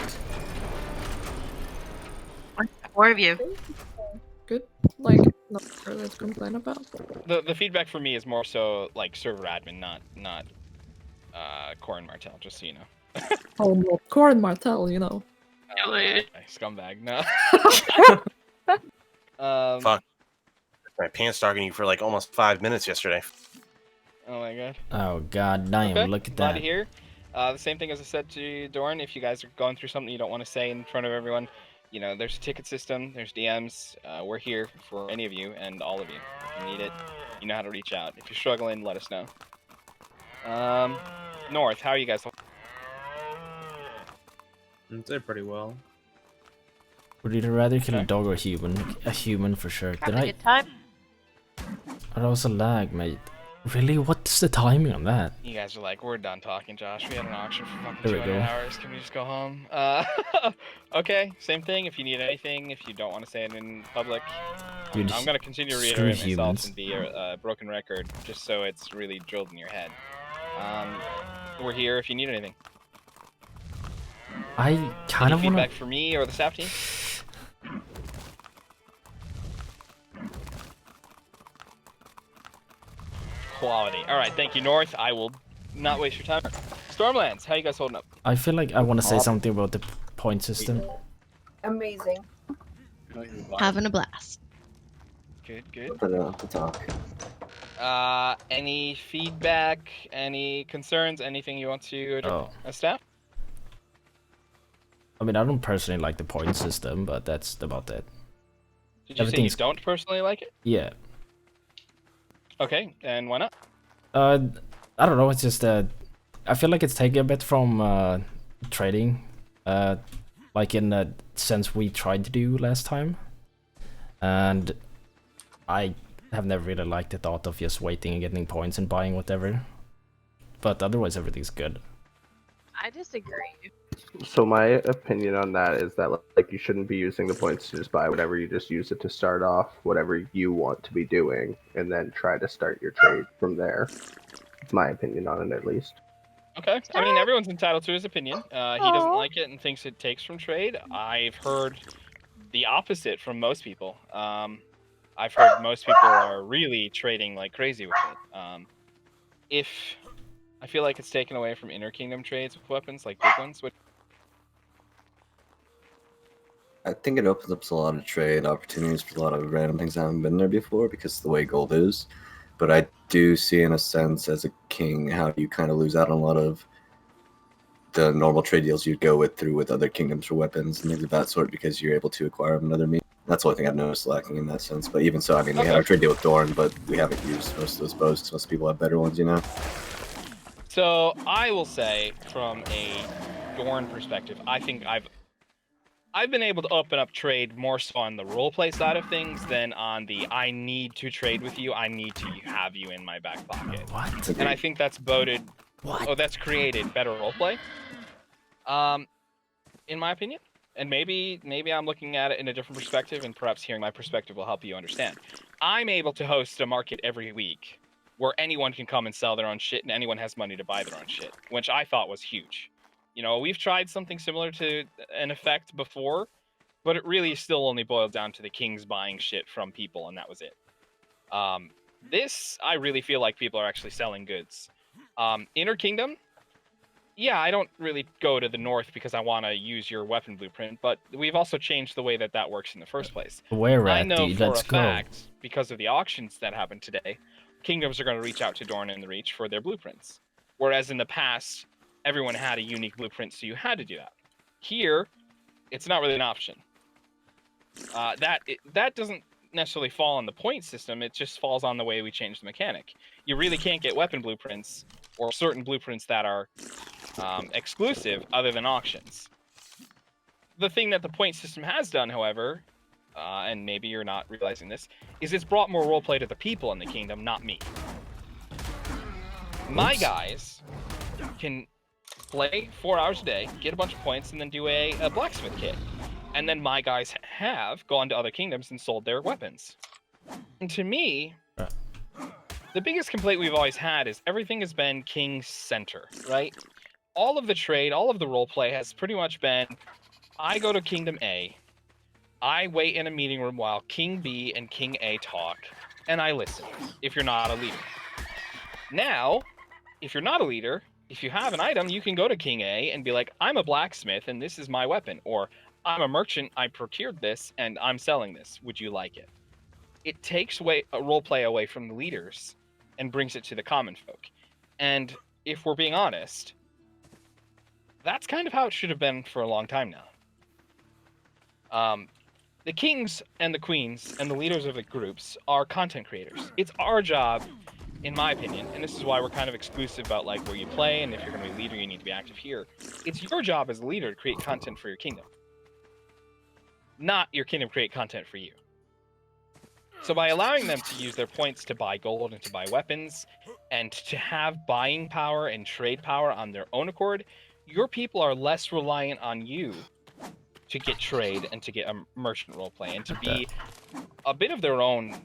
Four of you. Good. Like, not further to complain about. The feedback for me is more so like server admin, not Corin Martell, just so you know. Oh, well, Corin Martell, you know. Scumbag, no. Fuck. My pants talking to you for like almost 5 minutes yesterday. Oh my god. Oh god damn, Okay, look at glad that. to hear. The same thing as I said to Dorn, if you guys are going through something you don't want to say in front of everyone, you know, there's a ticket system, there's DMs. We're here for any of you and all of you. If you need it, you know how to reach out. If you're struggling, let us know. North, how are you guys? I'm doing pretty well. Would you rather kill a dog or a human? A human for sure. Having a good time? Oh, that was a lag, mate. Really? What's the timing on that? You guys are like, we're done talking, Josh. We had an auction for fucking There we 200 go. hours. Can we just go home? Okay, same thing. If you need anything, if you don't want to say it in public, Dude, I'm gonna continue to screw reiterate myself humans. and be a broken record, just so it's really drilled in your head. We're here if you need anything. I kind of Any wanna. feedback for me or the staff team? Quality. All right, thank you, North. I will not waste your time. Stormlands, how you guys holding up? I feel like I want to say something about the point system. Amazing. Having a blast. Good, good. Put it on the talk. Any feedback? Any concerns? Anything you want to address as staff? I mean, I don't personally like the point system, but that's about it. Did you say you don't personally like it? Yeah. Okay, and why not? I don't know. It's just I feel like it's taking a bit from trading, like in the sense we tried to do last time, and I have never really liked the thought of just waiting and getting points and buying whatever. But otherwise, everything's good. I disagree. So my opinion on that is that like you shouldn't be using the points to just buy whatever. You just use it to start off whatever you want to be doing, and then try to start your trade from there. It's my opinion on it, at least. Okay, I mean, everyone's entitled to his opinion. He doesn't like it and thinks it takes from trade. I've heard the opposite from most people. I've heard most people are really trading like crazy with it. If I feel like it's taken away from inner kingdom trades with weapons like big ones, which I think it opens up a lot of trade opportunities for a lot of random things that haven't been there before because of the way gold is. But I do see, in a sense, as a king, how you kind of lose out on a lot of the normal trade deals you'd go through with other kingdoms for weapons and things of that sort because you're able to acquire them another means. That's the only thing I've noticed lacking in that sense. But even so, I mean, we had our trade deal with Dorn, but we haven't used most of those bows because most people have better ones, you know? So I will say, from a Dorn perspective, I think I've been able to open up trade more so on the roleplay side of things than on the I need to trade with you, I need to have you in my back pocket. What? And I think that's boded. What? Oh, that's created better roleplay. In my opinion. And maybe I'm looking at it in a different perspective, and perhaps hearing my perspective will help you understand. I'm able to host a market every week where anyone can come and sell their own shit and anyone has money to buy their own shit, which I thought was huge. You know, we've tried something similar to an effect before, but it really still only boiled down to the kings buying shit from people, and that was it. This, I really feel like people are actually selling goods. Inner Kingdom, yeah, I don't really go to the north because I want to use your weapon blueprint, but we've also changed the way that that works in the first place. Where I at, know dude? for Let's a go. fact, because of the auctions that happened today, kingdoms are going to reach out to Dorn and the Reach for their blueprints. Whereas in the past, everyone had a unique blueprint, so you had to do that. Here, it's not really an option. That doesn't necessarily fall on the point system, it just falls on the way we change the mechanic. You really can't get weapon blueprints, or certain blueprints that are exclusive, other than auctions. The thing that the point system has done, however, and maybe you're not realizing this, is it's brought more roleplay to the people in the kingdom, not me. My guys can play 4 hours a day, get a bunch of points, and then do a blacksmith kit. And then my guys have gone to other kingdoms and sold their weapons. And to me, the biggest complaint we've always had is everything has been King Center, right? All of the trade, all of the roleplay has pretty much been, I go to Kingdom A, I wait in a meeting room while King B and King A talk, and I listen, if you're not a leader. Now, if you're not a leader, if you have an item, you can go to King A and be like, I'm a blacksmith and this is my weapon, or I'm a merchant, I procured this and I'm selling this, would you like it? It takes away a roleplay away from the leaders and brings it to the common folk. And if we're being honest, that's kind of how it should have been for a long time now. The kings and the queens and the leaders of the groups are content creators. It's our job, in my opinion, and this is why we're kind of exclusive about like where you play, and if you're going to be a leader, you need to be active here. It's your job as a leader to create content for your kingdom, not your kingdom create content for you. So by allowing them to use their points to buy gold and to buy weapons, and to have buying power and trade power on their own accord, your people are less reliant on you to get trade and to get a merchant roleplay and to be a bit of their own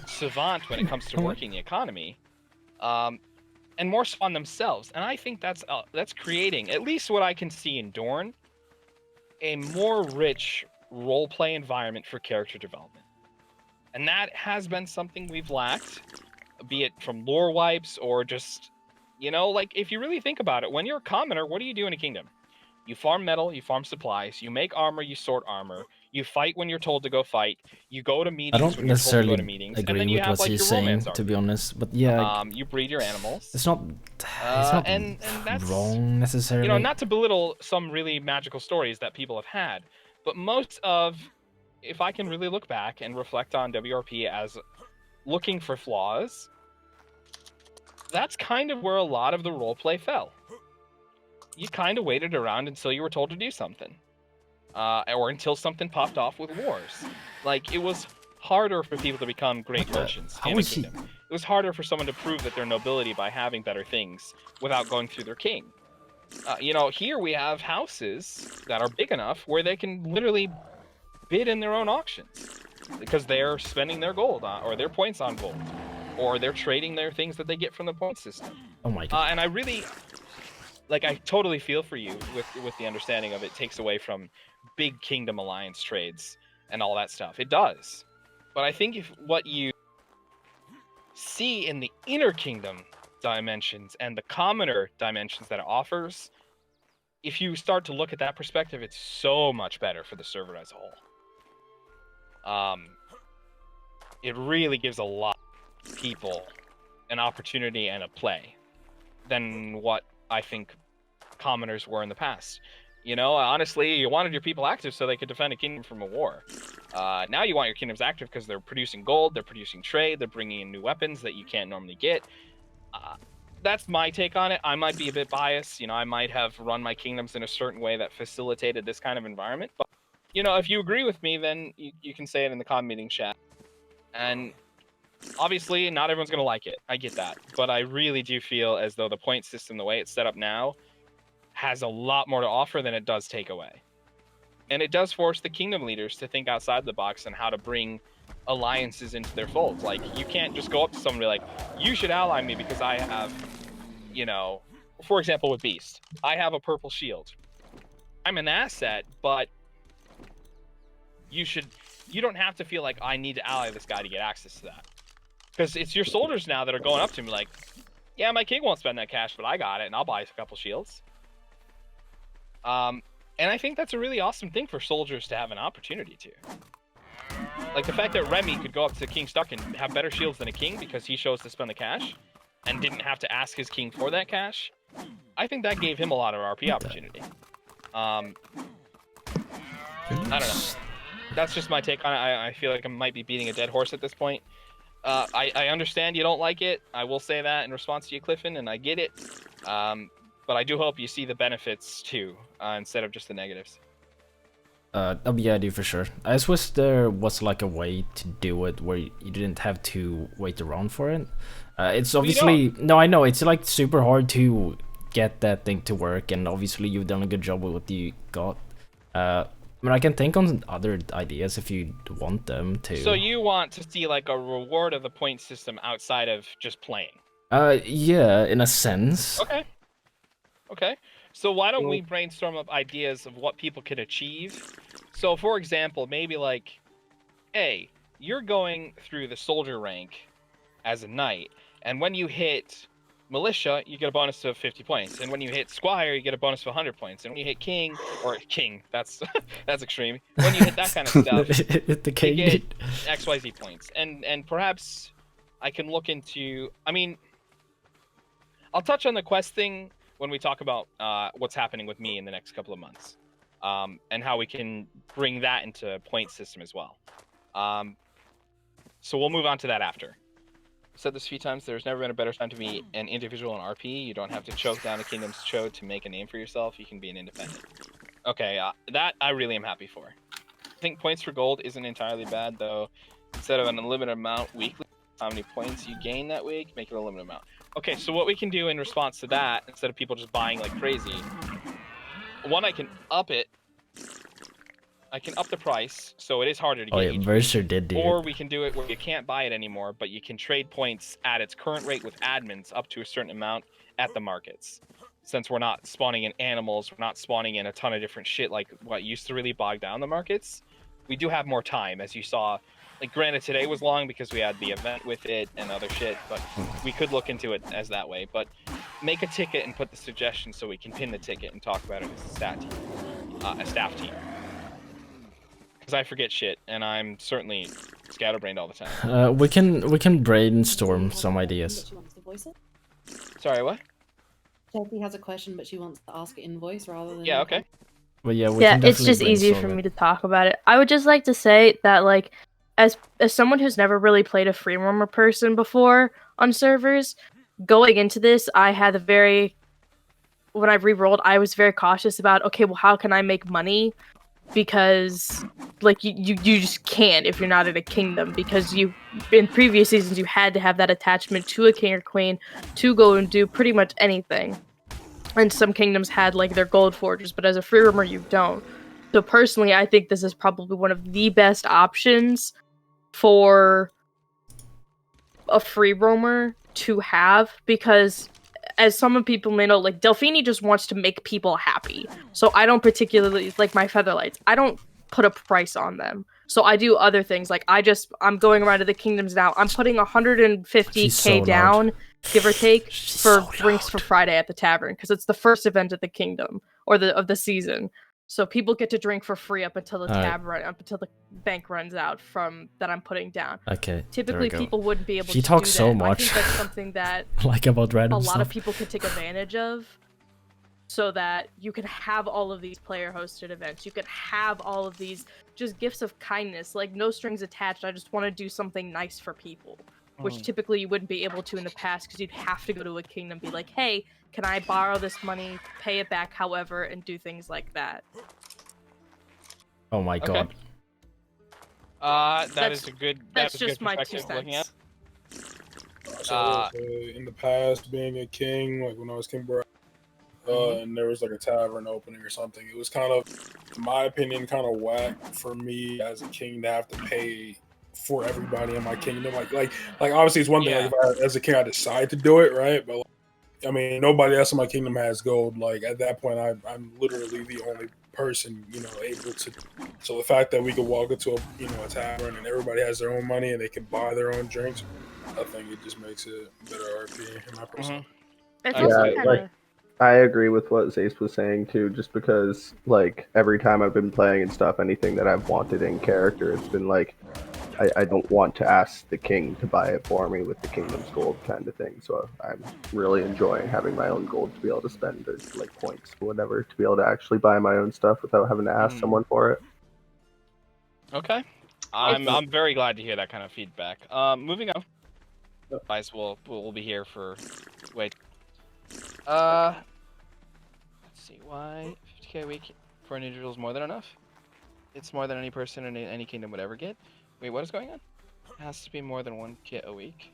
savant when it comes to working the economy, and more so on themselves. And I think that's creating, at least what I can see in Dorne, a more rich roleplay environment for character development. And that has been something we've lacked, be it from lore wipes or just, you know, like if you really think about it, when you're a commoner, what do you do in a kingdom? You farm metal, you farm supplies, you make armor, you sort armor, you fight when you're told to go fight, you go to meetings I don't when you're told to go to necessarily meetings, and agree then you with have what like he's your saying, romance to be arc. honest. But yeah, You breed your animals. it's not and that's wrong necessarily. You know, not to belittle some really magical stories that people have had, but most of, if I can really look back and reflect on WRP as looking for flaws, that's kind of where a lot of the roleplay fell. You kind of waited around until you were told to do something. Or until something popped off with wars. Like, it was harder for people to become great merchants in a kingdom. It was harder for someone to prove that their nobility by having better things without going through their king. You know, here we have houses that are big enough where they can literally bid in their own auctions because they're spending their gold on, or their points on gold, or they're trading their things that they get from the point system. Oh my god. And I really, like, I totally feel for you with the understanding of it takes away from big kingdom alliance trades and all that stuff. It does. But I think if what you see in the inner kingdom dimensions and the commoner dimensions that it offers, if you start to look at that perspective, it's so much better for the server as a whole. It really gives a lot of people an opportunity and a play than what I think commoners were in the past. You know, honestly, you wanted your people active so they could defend a kingdom from a war. Now you want your kingdoms active because they're producing gold, they're producing trade, they're bringing in new weapons that you can't normally get. That's my take on it. I might be a bit biased. You know, I might have run my kingdoms in a certain way that facilitated this kind of environment. But, you know, if you agree with me, then you can say it in the com meeting chat. And obviously, not everyone's going to like it. I get that. But I really do feel as though the point system, the way it's set up now, has a lot more to offer than it does take away. And it does force the kingdom leaders to think outside the box on how to bring alliances into their folds. Like, you can't just go up to someone and be like, you should ally me because I have, you know, for example with Beast, I have a purple shield. I'm an asset, but you don't have to feel like I need to ally this guy to get access to that. Because it's your soldiers now that are going up to me like, yeah, my king won't spend that cash, but I got it, and I'll buy a couple shields. And I think that's a really awesome thing for soldiers to have an opportunity to. Like the fact that Remy could go up to King Stuck and have better shields than a king because he chose to spend the cash and didn't have to ask his king for that cash. I think that gave him a lot of RP opportunity. I don't know. That's just my take on it. I feel like I might be beating a dead horse at this point. I understand you don't like it. I will say that in response to you, Clifton, and I get it. But I do hope you see the benefits too, instead of just the negatives. Yeah, I do for sure. I just wish there was like a way to do it where you didn't have to wait around for it. It's obviously no, I know it's like super hard to get that thing to work, and obviously you've done a good job with what you got. I mean, I can think on other ideas if you want them to. So you want to see like a reward of the point system outside of just playing? Yeah, in a sense. Okay. Okay. So why don't we brainstorm up ideas of what people could achieve? So for example, maybe like, hey, you're going through the soldier rank as a knight, and when you hit militia, you get a bonus of 50 points, and when you hit squire, you get a bonus of 100 points, and when you hit king, that's that's extreme. When you hit that kind of stuff, you get XYZ points, and perhaps I can look into. I mean, I'll touch on the quest thing when we talk about what's happening with me in the next couple of months. and how we can bring that into point system as well. So we'll move on to that after. I've said this a few times, there's never been a better time to be an individual in RP. You don't have to choke down a kingdom's chode to make a name for yourself. You can be an independent. Okay, that I really am happy for. I think points for gold isn't entirely bad, though. Instead of an unlimited amount weekly, how many points you gain that week, make it a limited amount. Okay, so what we can do in response to that, instead of people just buying like crazy, one, I can up it. I can up the price, so it is harder to get. Oh yeah, Mercer did do Or it. we can do it where you can't buy it anymore, but you can trade points at its current rate with admins up to a certain amount at the markets. Since we're not spawning in animals, we're not spawning in a ton of different shit like what used to really bog down the markets. We do have more time, as you saw. Like, granted, today was long because we had the event with it and other shit, but we could look into it as that way. But make a ticket and put the suggestion so we can pin the ticket and talk about it as a staff team. Because I forget shit, and I'm certainly scatterbrained all the time. We can brainstorm some ideas. She wants to voice it. Sorry, what? Chelsea has a question, but she wants to ask it in voice rather than. Yeah, okay. But yeah, we Yeah, can it's definitely just easier brainstorm for it. me to talk about it. I would just like to say that, like, as someone who's never really played a free roamer person before on servers, going into this, I had when I re-rolled, I was very cautious about, okay, well, how can I make money? Because, like, you just can't if you're not in a kingdom, because in previous seasons, you had to have that attachment to a king or queen to go and do pretty much anything. And some kingdoms had, like, their gold forges, but as a free roamer, you don't. So personally, I think this is probably one of the best options for a free roamer to have, because as some people may know, like, Delphini just wants to make people happy. So I don't particularly, like my Featherlights, I don't put a price on them. So I do other things, like I'm going around to the kingdoms now. I'm putting 150k so down, loud. give or take, She's for so drinks loud. for Friday at the tavern, because it's the first event of the kingdom, or of the season. So people get to drink for free up until the up until the bank runs out from that I'm putting down. Okay. Typically, there we go. people wouldn't be able She to talks do so that. much. I think that's something that Like about random a lot of stuff. people could take advantage of, so that you can have all of these player-hosted events. You could have all of these just gifts of kindness, like no strings attached. I just want to do something nice for people, which typically you wouldn't be able to in the past, because you'd have to go to a kingdom and be like, hey, can I borrow this money, pay it back however, and do things like that. Oh my god. That's a good. That's a good just my 2 perspective looking at. cents. So, in the past, being a king, like when I was King Brad, and there was like a tavern opening or something, it was kind of, in my opinion, kind of whack for me as a king to have to pay for everybody in my kingdom. Like obviously it's one thing, like, if I, as a king, I decide to do it, right? But like, I mean, nobody else in my kingdom has gold. Like at that point, I'm literally the only person, able to. So the fact that we could walk into a tavern and everybody has their own money and they can buy their own drinks, I think it just makes it better RP in my personal. I agree with what Zace was saying too, just because like every time I've been playing and stuff, anything that I've wanted in character, it's been like I don't want to ask the king to buy it for me with the kingdom's gold kind of thing. So I'm really enjoying having my own gold to be able to spend, or like points or whatever, to be able to actually buy my own stuff without having to ask someone for it. Okay. I'm very glad to hear that kind of feedback. Moving on. Guys, we'll be here for wait. Let's see, why 50k a week for an individual is more than enough? It's more than any person in any kingdom would ever get. Wait, what is going on? It has to be more than 1 kit a week.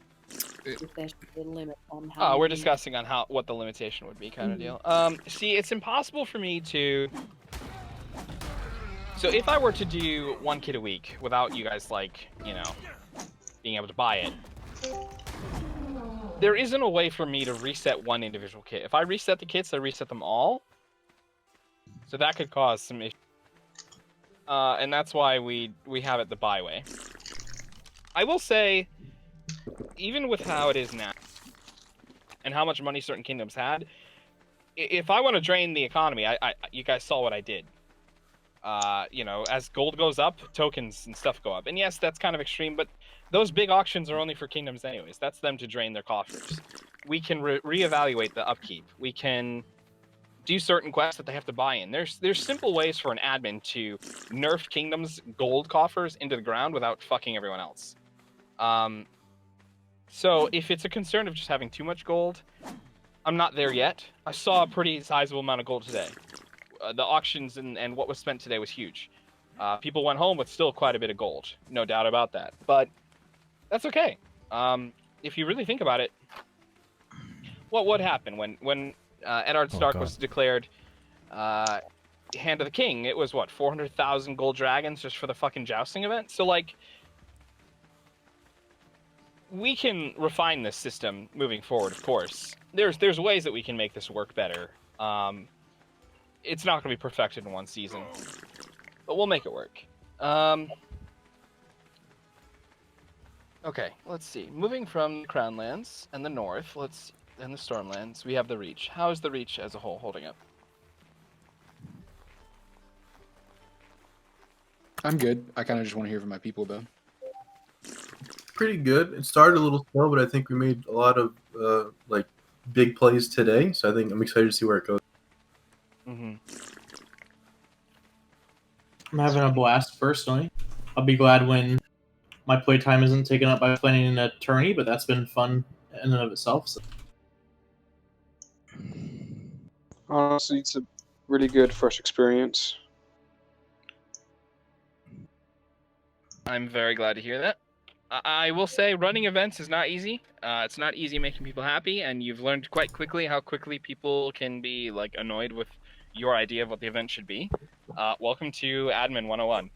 There should be a limit on how Oh, we're many- discussing on what the limitation would be, kind of deal. See, it's impossible for me to. So if I were to do 1 kit a week without you guys, like, being able to buy it, there isn't a way for me to reset one individual kit. If I reset the kits, I reset them all. So that could cause some issues. And that's why we have it the buy way. I will say, even with how it is now, and how much money certain kingdoms had, if I want to drain the economy, you guys saw what I did. As gold goes up, tokens and stuff go up. And yes, that's kind of extreme, but those big auctions are only for kingdoms anyways. That's them to drain their coffers. We can reevaluate the upkeep. We can do certain quests that they have to buy in. There's simple ways for an admin to nerf kingdoms' gold coffers into the ground without fucking everyone else. So if it's a concern of just having too much gold, I'm not there yet. I saw a pretty sizable amount of gold today. The auctions and what was spent today was huge. People went home with still quite a bit of gold, no doubt about that. But that's okay. If you really think about it, what would happen when Eddard Stark was declared Hand of the King? It was what, 400,000 gold dragons just for the fucking jousting event? So like, we can refine this system moving forward, of course. There's ways that we can make this work better. It's not going to be perfected in one season, but we'll make it work. Okay, let's see. Moving from the Crownlands and the North, and the Stormlands, we have the Reach. How is the Reach as a whole holding up? I'm good. I kind of just want to hear from my people, though. Pretty good. It started a little slow, but I think we made a lot of like big plays today. So I think I'm excited to see where it goes. Mm-hmm. I'm having a blast personally. I'll be glad when my playtime isn't taken up by playing an attorney, but that's been fun in and of itself. So. Honestly, it's a really good first experience. I'm very glad to hear that. I will say running events is not easy. It's not easy making people happy, and you've learned quite quickly how quickly people can be like annoyed with your idea of what the event should be. Welcome to Admin 101.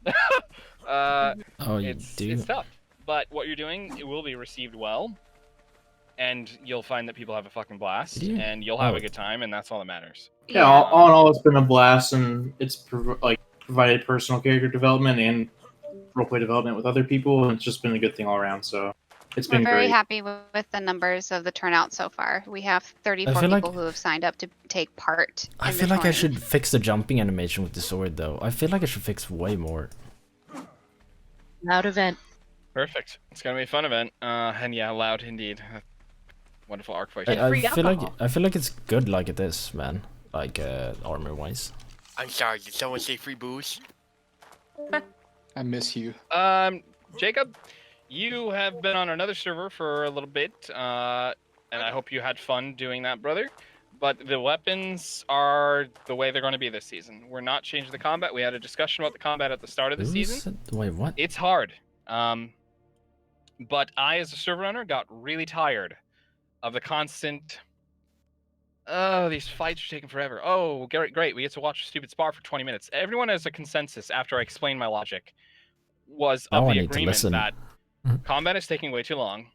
It's tough, but what you're doing, it will be received well, and you'll find that people have a fucking blast, and you'll have a good time, and that's all that matters. Yeah, all in all, it's been a blast, and it's provided personal character development and roleplay development with other people, and it's just been a good thing all around. So it's been We're very great. happy with the numbers of the turnout so far. We have 34 people who have signed up to take part. I feel like I should fix the jumping animation with the sword, though. I feel like I should fix way more. Loud event. Perfect. It's gonna be a fun event. And yeah, loud indeed. Wonderful ARK fight. I feel like it's good like it is, man. Like armor wise. I'm sorry. Did someone say free booze? I miss you. Jacob, you have been on another server for a little bit, and I hope you had fun doing that, brother. But the weapons are the way they're going to be this season. We're not changing the combat. We had a discussion about the combat at the start of the season. Wait, what? It's hard. But I, as a server owner, got really tired of the constant... Oh, these fights are taking forever. Oh, great. We get to watch a stupid spar for 20 minutes. Everyone has a consensus after I explained my logic was of the agreement that combat is taking way too long.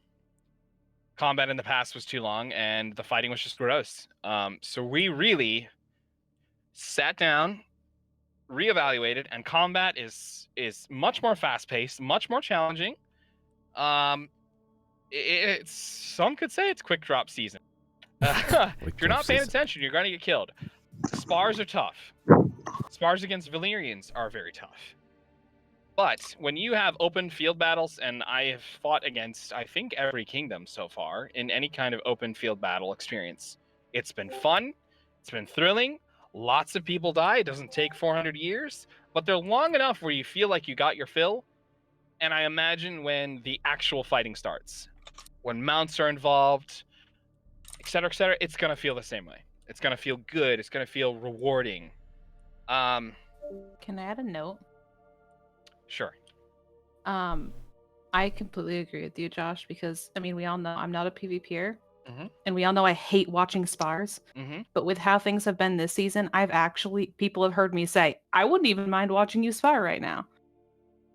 Combat in the past was too long, and the fighting was just gross. So we really sat down, reevaluated, and combat is much more fast-paced, much more challenging. It's some could say it's quick drop season. If you're not paying attention, you're gonna get killed. Spars are tough. Spars against Valyrians are very tough. But when you have open field battles, and I have fought against, I think, every kingdom so far in any kind of open field battle experience, it's been fun, it's been thrilling, lots of people die, it doesn't take 400 years, but they're long enough where you feel like you got your fill, and I imagine when the actual fighting starts, when mounts are involved, etc., it's going to feel the same way. It's going to feel good, it's going to feel rewarding. Can I add a note? Sure. I completely agree with you, Josh, because I mean, we all know I'm not a PvPer, and we all know I hate watching spars. But with how things have been this season, people have heard me say, I wouldn't even mind watching you spar right now,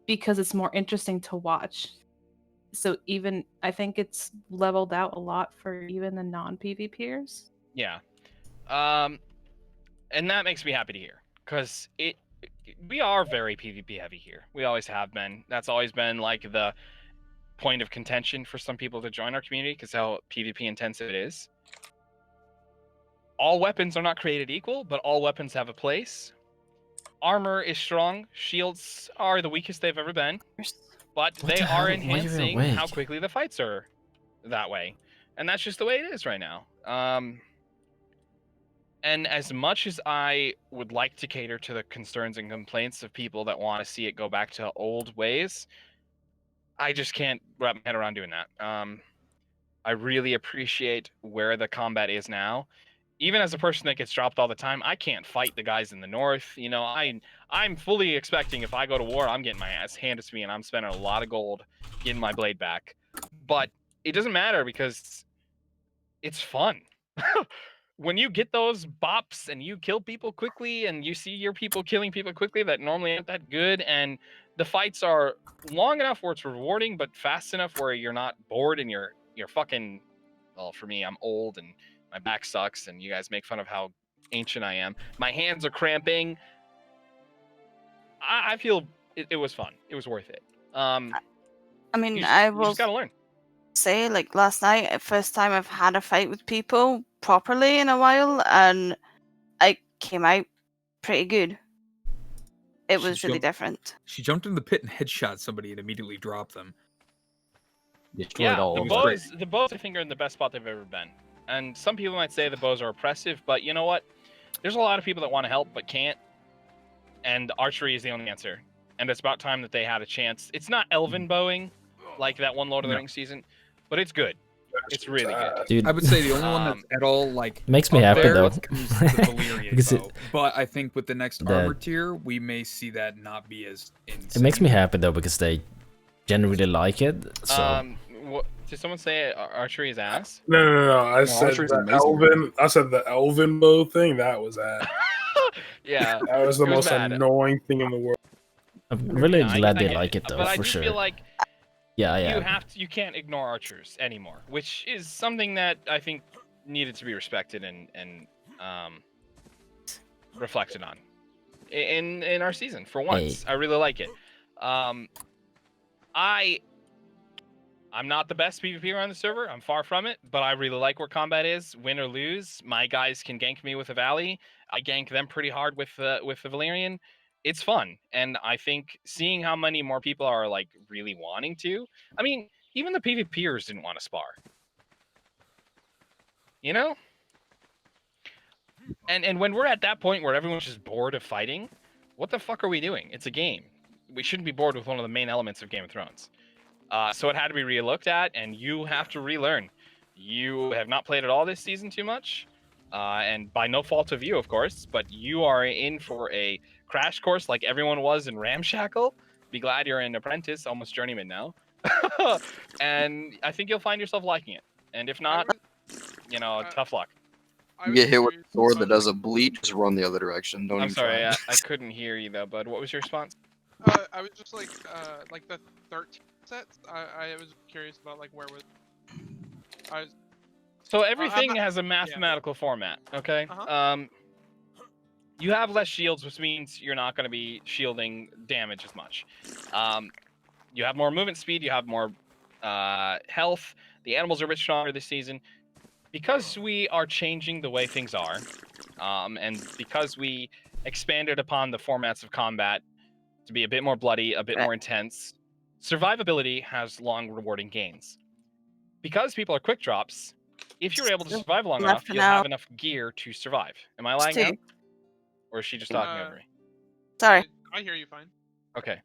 because it's more interesting to watch. So even I think it's leveled out a lot for even the non-PvPers. Yeah. And that makes me happy to hear, because we are very PvP heavy here. We always have been. That's always been like the point of contention for some people to join our community, because how PvP intensive it is. All weapons are not created equal, but all weapons have a place. Armor is strong. Shields are the weakest they've ever been, but they are enhancing how quickly the fights are that way. And that's just the way it is right now. And as much as I would like to cater to the concerns and complaints of people that want to see it go back to old ways, I just can't wrap my head around doing that. I really appreciate where the combat is now. Even as a person that gets dropped all the time, I can't fight the guys in the north. You know, I'm fully expecting if I go to war, I'm getting my ass handed to me, and I'm spending a lot of gold getting my blade back. But it doesn't matter because it's fun. When you get those bops and you kill people quickly and you see your people killing people quickly that normally aren't that good, and the fights are long enough where it's rewarding but fast enough where you're not bored and you're fucking, well, for me, I'm old and my back sucks and you guys make fun of how ancient I am. My hands are cramping. I feel it was fun. It was worth it. I mean, you I will just gotta learn. say, like last night, first time I've had a fight with people properly in a while, and I came out pretty good. It was really different. She jumped in the pit and headshot somebody and immediately dropped them. Destroyed all the of bows, them. the bows, I think, are in the best spot they've ever been. And some people might say the bows are oppressive, but you know what? There's a lot of people that want to help but can't. And archery is the only answer. And it's about time that they had a chance. It's not elven bowing like that one Lord of the Rings season, but it's good. It's really good. Dude. I would say the only one that's at all like Makes me up happy there though. comes the Valyrian Because bow. But I think with the next the- armor tier, we may see that not be as insane. It makes me happy though because they generally like it. So Did someone say archery is ass? No. I said archery's the amazing. elven. I said the elven bow thing. That was ass. Yeah, that was the it was most bad. annoying thing in the world. I'm really Yeah, glad I they get like it though, but I for just sure. feel like Yeah. you can't ignore archers anymore, which is something that I think needed to be respected and reflected on in our season for once. I really like it. I'm not the best PvP around the server. I'm far from it, but I really like where combat is. Win or lose, my guys can gank me with a Valley. I gank them pretty hard with the Valyrian. It's fun, and I think seeing how many more people are like really wanting to. I mean, even the PvPers didn't want to spar. You know? And when we're at that point where everyone's just bored of fighting, what the fuck are we doing? It's a game. We shouldn't be bored with one of the main elements of Game of Thrones. So it had to be re-looked at, and you have to relearn. You have not played at all this season too much, and by no fault of you, of course, but you are in for a crash course like everyone was in Ramshackle. Be glad you're an apprentice, almost journeyman now. And I think you'll find yourself liking it. And if not, you know, tough luck. You get hit with a sword that doesn't bleed, just run the other direction. Don't I'm even sorry, try. I couldn't hear you though, bud. What was your response? I was just like the 13 sets. I was curious about like where was. So everything has a mathematical format, okay? You have less shields, which means you're not going to be shielding damage as much. You have more movement speed, you have more health. The animals are a bit stronger this season. Because we are changing the way things are, and because we expanded upon the formats of combat to be a bit more bloody, a bit more intense, survivability has long, rewarding gains. Because people are quick drops, if you're able to survive long enough, you'll have enough gear to survive. Am I lying now? Or is she just talking over me? Sorry. I hear you fine. Okay.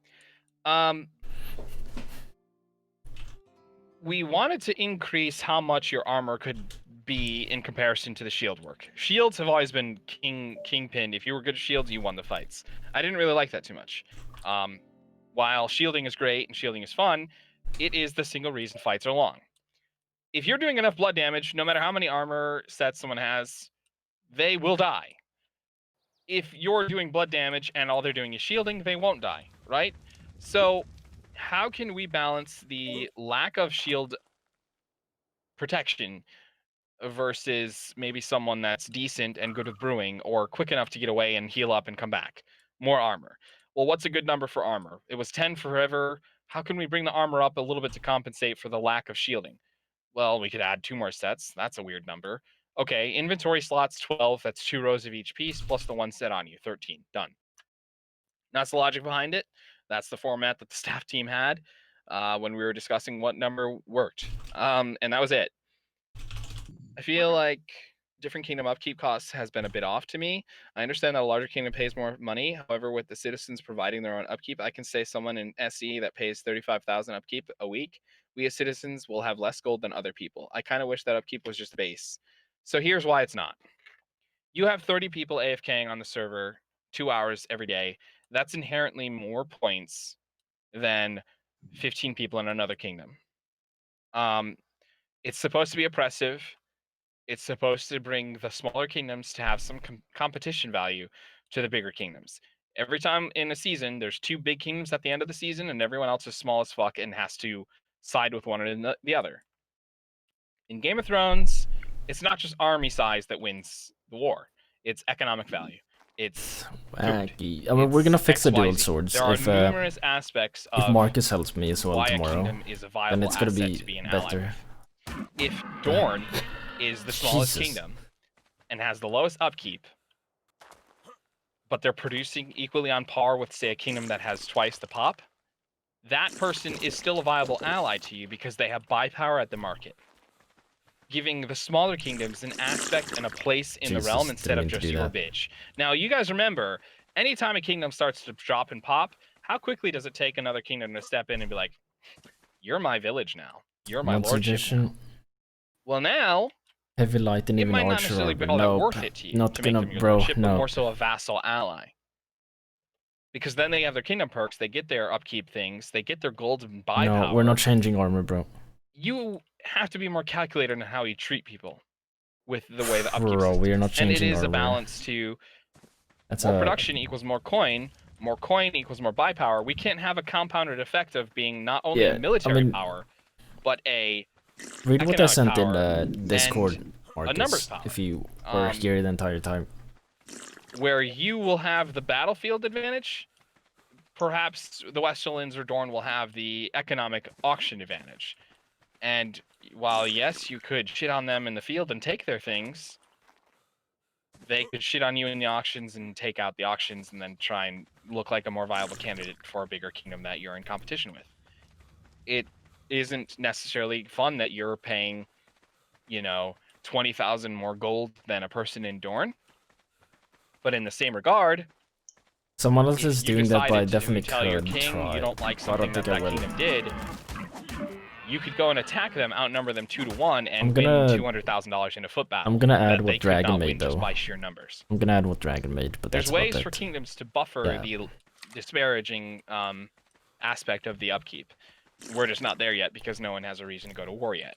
We wanted to increase how much your armor could be in comparison to the shield work. Shields have always been kingpin. If you were good at shields, you won the fights. I didn't really like that too much. While shielding is great and shielding is fun, it is the single reason fights are long. If you're doing enough blood damage, no matter how many armor sets someone has, they will die. If you're doing blood damage and all they're doing is shielding, they won't die, right? So how can we balance the lack of shield protection versus maybe someone that's decent and good with brewing or quick enough to get away and heal up and come back? More armor. Well, what's a good number for armor? It was 10 forever. How can we bring the armor up a little bit to compensate for the lack of shielding? Well, we could add 2 more sets. That's a weird number. Okay, inventory slots 12. That's 2 rows of each piece plus the 1 set on you. 13. Done. That's the logic behind it. That's the format that the staff team had when we were discussing what number worked. And that was it. I feel like different kingdom upkeep costs has been a bit off to me. I understand that a larger kingdom pays more money. However, with the citizens providing their own upkeep, I can say someone in SE that pays 35,000 upkeep a week, we as citizens will have less gold than other people. I kind of wish that upkeep was just base. So here's why it's not. You have 30 people AFKing on the server 2 hours every day. That's inherently more points than 15 people in another kingdom. It's supposed to be oppressive. It's supposed to bring the smaller kingdoms to have some competition value to the bigger kingdoms. Every time in a season, there's 2 big kingdoms at the end of the season, and everyone else is small as fuck and has to side with one or the other. In Game of Thrones, it's not just army size that wins the war. It's economic value. It's food. Wacky. I mean, we're gonna fix the dual swords. There are numerous aspects if of Marcus helps me as well why a tomorrow, kingdom is a viable then it's gonna asset be to be an ally better. with. If Dorne is the smallest Jesus. kingdom and has the lowest upkeep, but they're producing equally on par with, say, a kingdom that has twice the pop, that person is still a viable ally to you because they have buy power at the market, giving the smaller kingdoms an aspect and a place in the realm instead of didn't mean to just do your that. bitch. Now, you guys remember, anytime a kingdom starts to drop and pop, how quickly does it take another kingdom to step in and be like, you're my village now. You're my Monster lordship now. edition, Well, now, heavy light, and it even might not archer necessarily be armor. all that Nope, worth it to you not to make gonna, them your bro. lordship, but No. more so a vassal ally. Because then they have their kingdom perks, they get their upkeep things, they get their gold and buy No, power. we're not changing armor, bro. You have to be more calculated in how you treat people with the way the upkeep Bro, system we are not is. And it changing is a armor. balance to That's more a production equals more coin equals more buy power. We can't have a compounded effect of being not only Yeah, a I military mean, power, but a read what I economic sent in power Discord, and Marcus, a numbers power. if you were here the entire time. Where you will have the battlefield advantage, perhaps the Westerlands or Dorne will have the economic auction advantage. And while, yes, you could shit on them in the field and take their things, they could shit on you in the auctions and take out the auctions and then try and look like a more viable candidate for a bigger kingdom that you're in competition with. It isn't necessarily fun that you're paying, 20,000 more gold than a person in Dorne. But in the same regard, Someone else is if you doing that, but I decided to definitely tell your could king try. you don't like but I something don't that think I will. kingdom did, you could go and attack them, outnumber them 2-1, and I'm gonna- win $200,000 in a foot battle. I'm gonna add that what they could Dragon not made win just though. by sheer numbers. I'm gonna add what Dragon made, but There's that's ways about for it. kingdoms to buffer Yeah. the disparaging aspect of the upkeep. We're just not there yet because no one has a reason to go to war yet.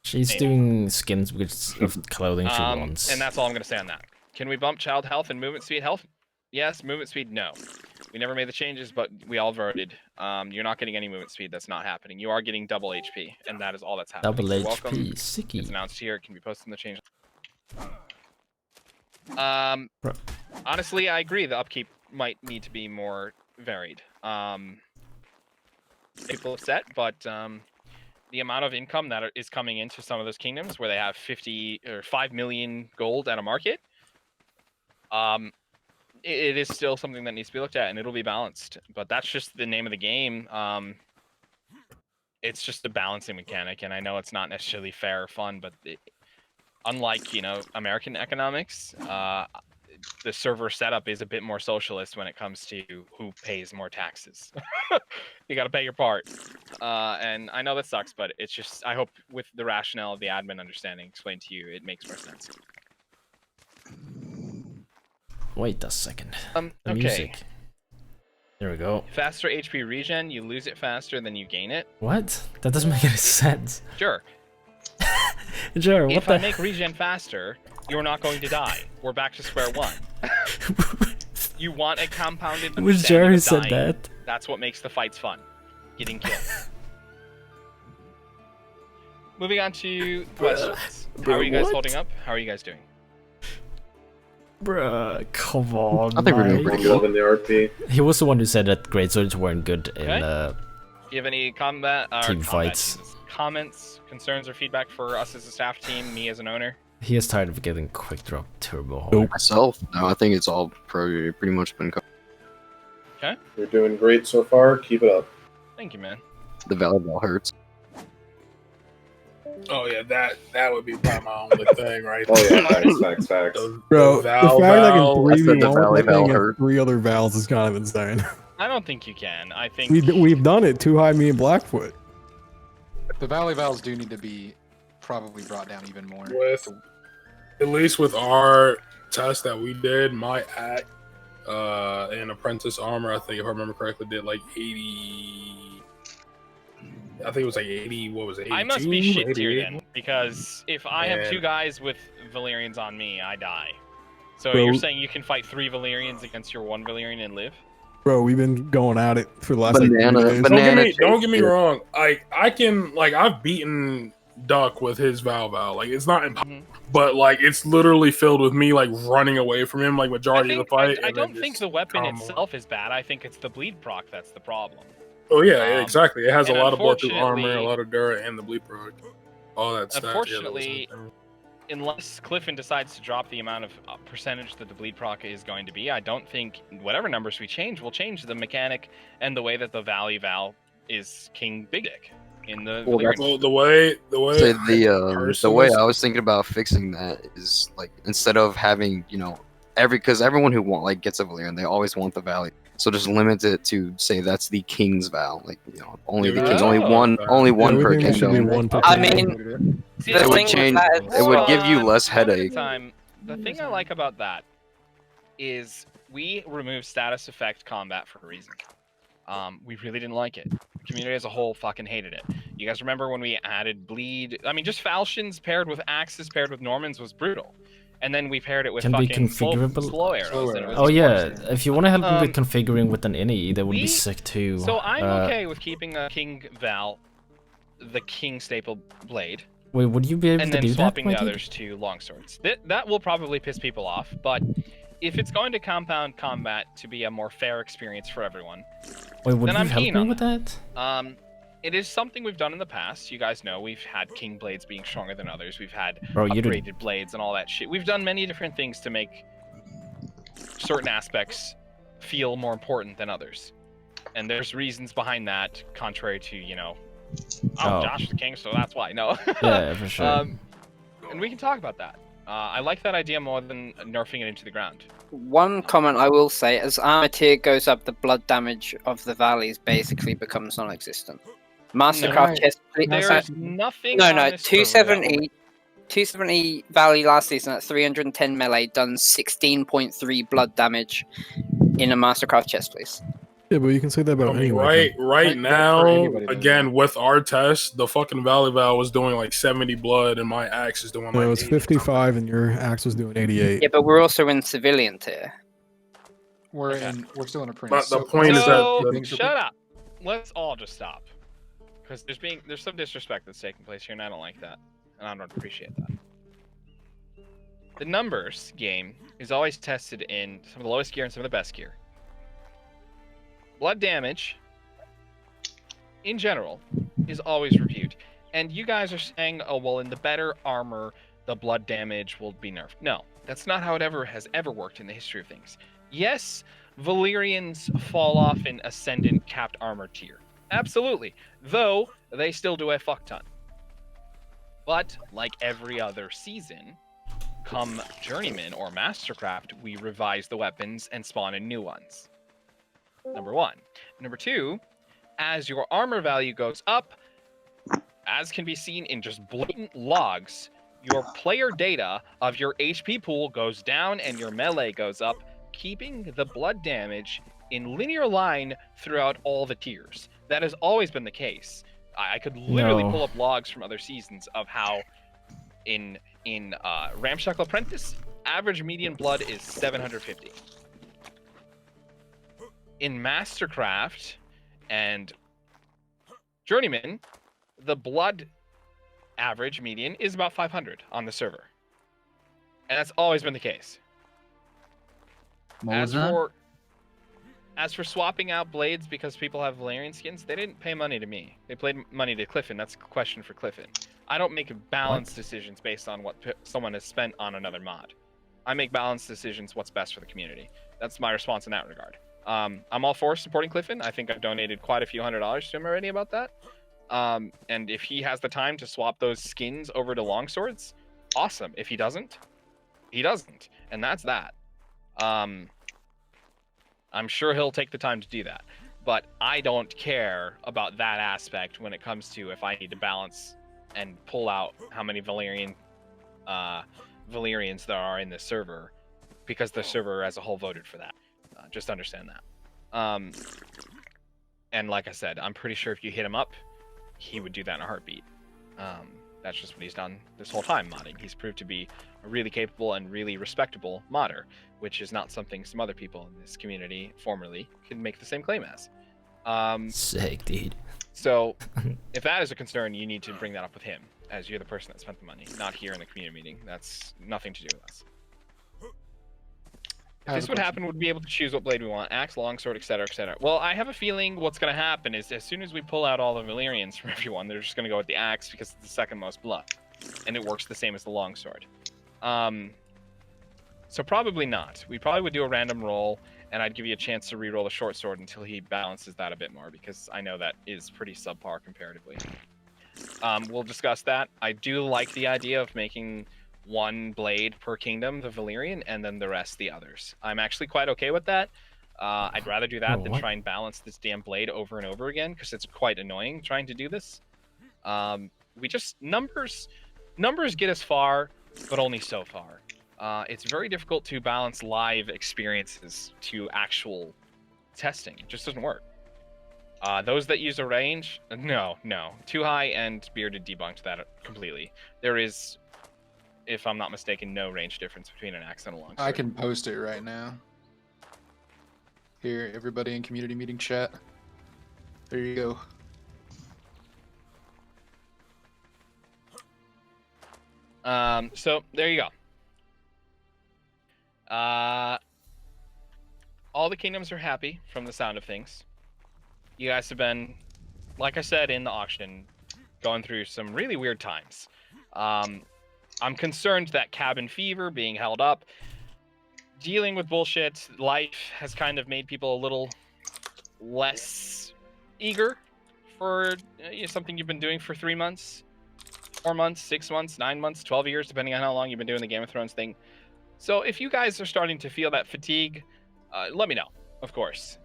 She's doing skins because of clothing she wants. And that's all I'm going to say on that. Can we bump child health and movement speed health? Yes. Movement speed, no. We never made the changes, but we all voted. You're not getting any movement speed. That's not happening. You are getting double HP, and that is all that's happening. Double You're HP, welcome. sicky. It's announced here. It can be posted in the change. Bro. Honestly, I agree. The upkeep might need to be more varied. People upset, but the amount of income that is coming into some of those kingdoms where they have 50 or 5 million gold at a market, it is still something that needs to be looked at, and it'll be balanced. But that's just the name of the game. It's just a balancing mechanic, and I know it's not necessarily fair or fun, but unlike American economics, the server setup is a bit more socialist when it comes to who pays more taxes. You got to pay your part, and I know that sucks, but it's just, I hope with the rationale of the admin understanding explained to you, it makes more sense. Wait a second. The Okay. music. There we go. Faster HP regen, you lose it faster than you gain it. What? That doesn't make any sense. Sure. Sure, what If the I make regen faster, you're not going to die. We're back to square one. You want a compounded It was understanding Jerry who of said dying. that. That's what makes the fights fun. Getting killed. Moving on to questions. How are you guys what? holding up? How are you guys doing? Bruh, come on. I think we're doing Mike. pretty good in the RP. He was the one who said that greatswords weren't good in Okay. Do you have any team fights. comments, concerns, or feedback for us as a staff team, me as an owner? He is tired of getting quick drop turbo hard. Myself, no, I think it's all pretty much been covered. Okay. You're doing great so far. Keep it up. Thank you, man. The volleyball hurts. Oh yeah, that would be probably my only thing right there. Oh yeah, facts. Bro, the fact I can 3v1 with that thing hurt. and 3 other Vals is kind of insane. I don't think you can. I think We've done it. 2 high, me and Blackfoot. The Valley Vals do need to be probably brought down even more. At least with our test that we did, my ACK and Apprentice Armor, I think if I remember correctly, did like 80. I think it was like 80. What was it? 82? I must be shit tier 88? then, because if I have Man. 2 guys with Valyrians on me, I die. So Bro. you're saying you can fight 3 Valyrians against your 1 Valyrian and live? Bro, we've been going at it for the last Banana- like 3 days. Don't get me wrong. I can I've beaten Duck with his Val. Like it's not impossible, but like it's literally filled with me like running away from him like majority of the fight. I and don't then think just the weapon calm itself is bad. I think it's the bleed proc that's the problem. Oh yeah, exactly. It has a and lot of bulletproof armor, a unfortunately- lot of Dura, and the bleed proc. All that stuff. Unfortunately, unless Clifton decides to drop the amount of percentage that the bleed proc is going to be, I don't think whatever numbers we change will change the mechanic and the way that the Valley Val is King Big Dick in the Valyrian. the way So the way personally- I was thinking about fixing that is like instead of having because everyone who gets a Valyrian, they always want the Valley. So just limit it to say that's the King's Val, only the King's, only one per we think there should be kingdom. one per I kingdom. it would change. It would give you less headache. The thing I like about that is we remove status effect combat for a reason. We really didn't like it. The community as a whole fucking hated it. You guys remember when we added bleed? I mean, just falchions paired with axes paired with Normans was brutal. And then we paired it with Can be fucking configurable. slow arrows. And it was Oh even yeah, worse. if you want to help me with configuring with an INI, that would be we- sick too. So I'm okay with keeping a King Val, the King staple blade, Wait, would you be able and to then do that? swapping the Mikey? others to longswords. That will probably piss people off, but if it's going to compound combat to be a more fair experience for everyone, Wait, would then you I'm help keen me on with that? It is something we've done in the past. You guys know we've had King blades being stronger than others. We've had Bro, you did- upgraded blades and all that shit. We've done many different things to make certain aspects feel more important than others. And there's reasons behind that, contrary to, Oh. Josh is the king, so that's why. No. Yeah, for sure. And we can talk about that. I like that idea more than nerfing it into the ground. One comment I will say, as armor tier goes up, the blood damage of the valleys basically becomes non-existent. Mastercraft chest plate. There's nothing. No, on this server that will- 270 Valley last season at 310 melee done 16.3 blood damage in a Mastercraft chest, please. Yeah, but you can say that about anyone. Right now, again with our test, the fucking Valley Val was doing like 70 blood, and my axe is doing No, like it's 55 and your axe was doing 88. Yeah, but we're also in civilian tier. We're still in a prince. But the point is So, that shut up. Let's all just stop. Because there's some disrespect that's taking place here, and I don't like that. And I don't appreciate that. The numbers game is always tested in some of the lowest gear and some of the best gear. Blood damage, in general, is always reviewed. And you guys are saying, oh, well, in the better armor, the blood damage will be nerfed. No, that's not how it has ever worked in the history of things. Yes, Valyrians fall off in Ascendant capped armor tier. Absolutely. Though, they still do a fuck ton. But, like every other season, come Journeyman or Mastercraft, we revise the weapons and spawn in new ones. Number one. Number two, as your armor value goes up, as can be seen in just blatant logs, your player data of your HP pool goes down and your melee goes up, keeping the blood damage in linear line throughout all the tiers. That has always been the case. I could literally pull up logs from other seasons of how in Ramshackle Apprentice, average median blood is 750. In Mastercraft and Journeyman, the blood average median is about 500 on the server. And that's always been the case. As for swapping out blades because people have Valyrian skins, they didn't pay money to me. They paid money to Clifton. That's a question for Clifton. I don't make balanced decisions based on what someone has spent on another mod. I make balanced decisions what's best for the community. That's my response in that regard. I'm all for supporting Clifton. I think I've donated quite a few $100s to him already about that. And if he has the time to swap those skins over to longswords, awesome. If he doesn't, he doesn't, and that's that. I'm sure he'll take the time to do that, but I don't care about that aspect when it comes to if I need to balance and pull out how many Valyrians there are in this server, because the server as a whole voted for that. Just understand that. And like I said, I'm pretty sure if you hit him up, he would do that in a heartbeat. That's just what he's done this whole time modding. He's proved to be a really capable and really respectable modder, which is not something some other people in this community formerly could make the same claim as. Sick, dude. So, if that is a concern, you need to bring that up with him, as you're the person that spent the money, not here in the community meeting. That's nothing to do with us. If this would happen, we'd be able to choose what blade we want, axe, longsword, etc., etc. Well, I have a feeling what's going to happen is as soon as we pull out all the Valyrians from everyone, they're just going to go with the axe because it's the second most blood, and it works the same as the longsword. So probably not. We probably would do a random roll, and I'd give you a chance to re-roll the short sword until he balances that a bit more, because I know that is pretty subpar comparatively. We'll discuss that. I do like the idea of making one blade per kingdom, the Valyrian, and then the rest the others. I'm actually quite okay with that. I'd rather do that than try and balance this damn blade over and over again, because it's quite annoying trying to do this. We just numbers get us far, but only so far. It's very difficult to balance live experiences to actual testing. It just doesn't work. Those that use a range, no. Too High and Bearded debunked that completely. There is, if I'm not mistaken, no range difference between an axe and a longsword. I can post it right now. Here, everybody in community meeting chat. There you go. So there you go. All the kingdoms are happy from the sound of things. You guys have been, like I said in the auction, going through some really weird times. I'm concerned that cabin fever being held up, dealing with bullshit, life has kind of made people a little less eager for something you've been doing for 3 months, 4 months, 6 months, 9 months, 12 years, depending on how long you've been doing the Game of Thrones thing. So if you guys are starting to feel that fatigue, let me know, of course.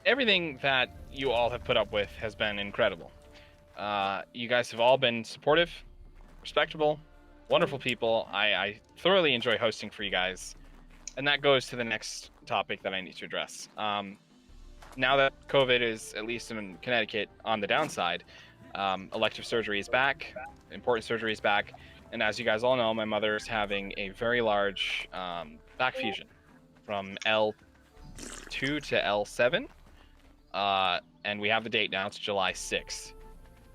Everything that you all have put up with has been incredible. You guys have all been supportive, respectable, wonderful people. I thoroughly enjoy hosting for you guys. And that goes to the next topic that I need to address. Now that COVID is, at least in Connecticut, on the downside, elective surgery is back, important surgery is back, and as you guys all know, my mother is having a very large back fusion from L2 to L7, and we have the date now. It's July 6th.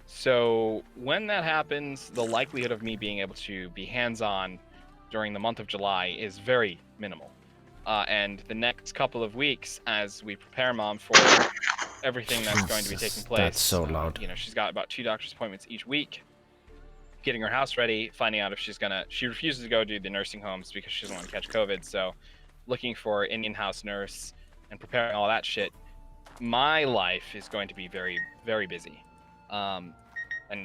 So when that happens, the likelihood of me being able to be hands-on during the month of July is very minimal. And the next couple of weeks, as we prepare Mom for everything that's going to be taking place, that's so loud. She's got about 2 doctor's appointments each week, getting her house ready, finding out if she refuses to go do the nursing homes because she doesn't want to catch COVID. So looking for an in-house nurse and preparing all that shit. My life is going to be very, very busy. And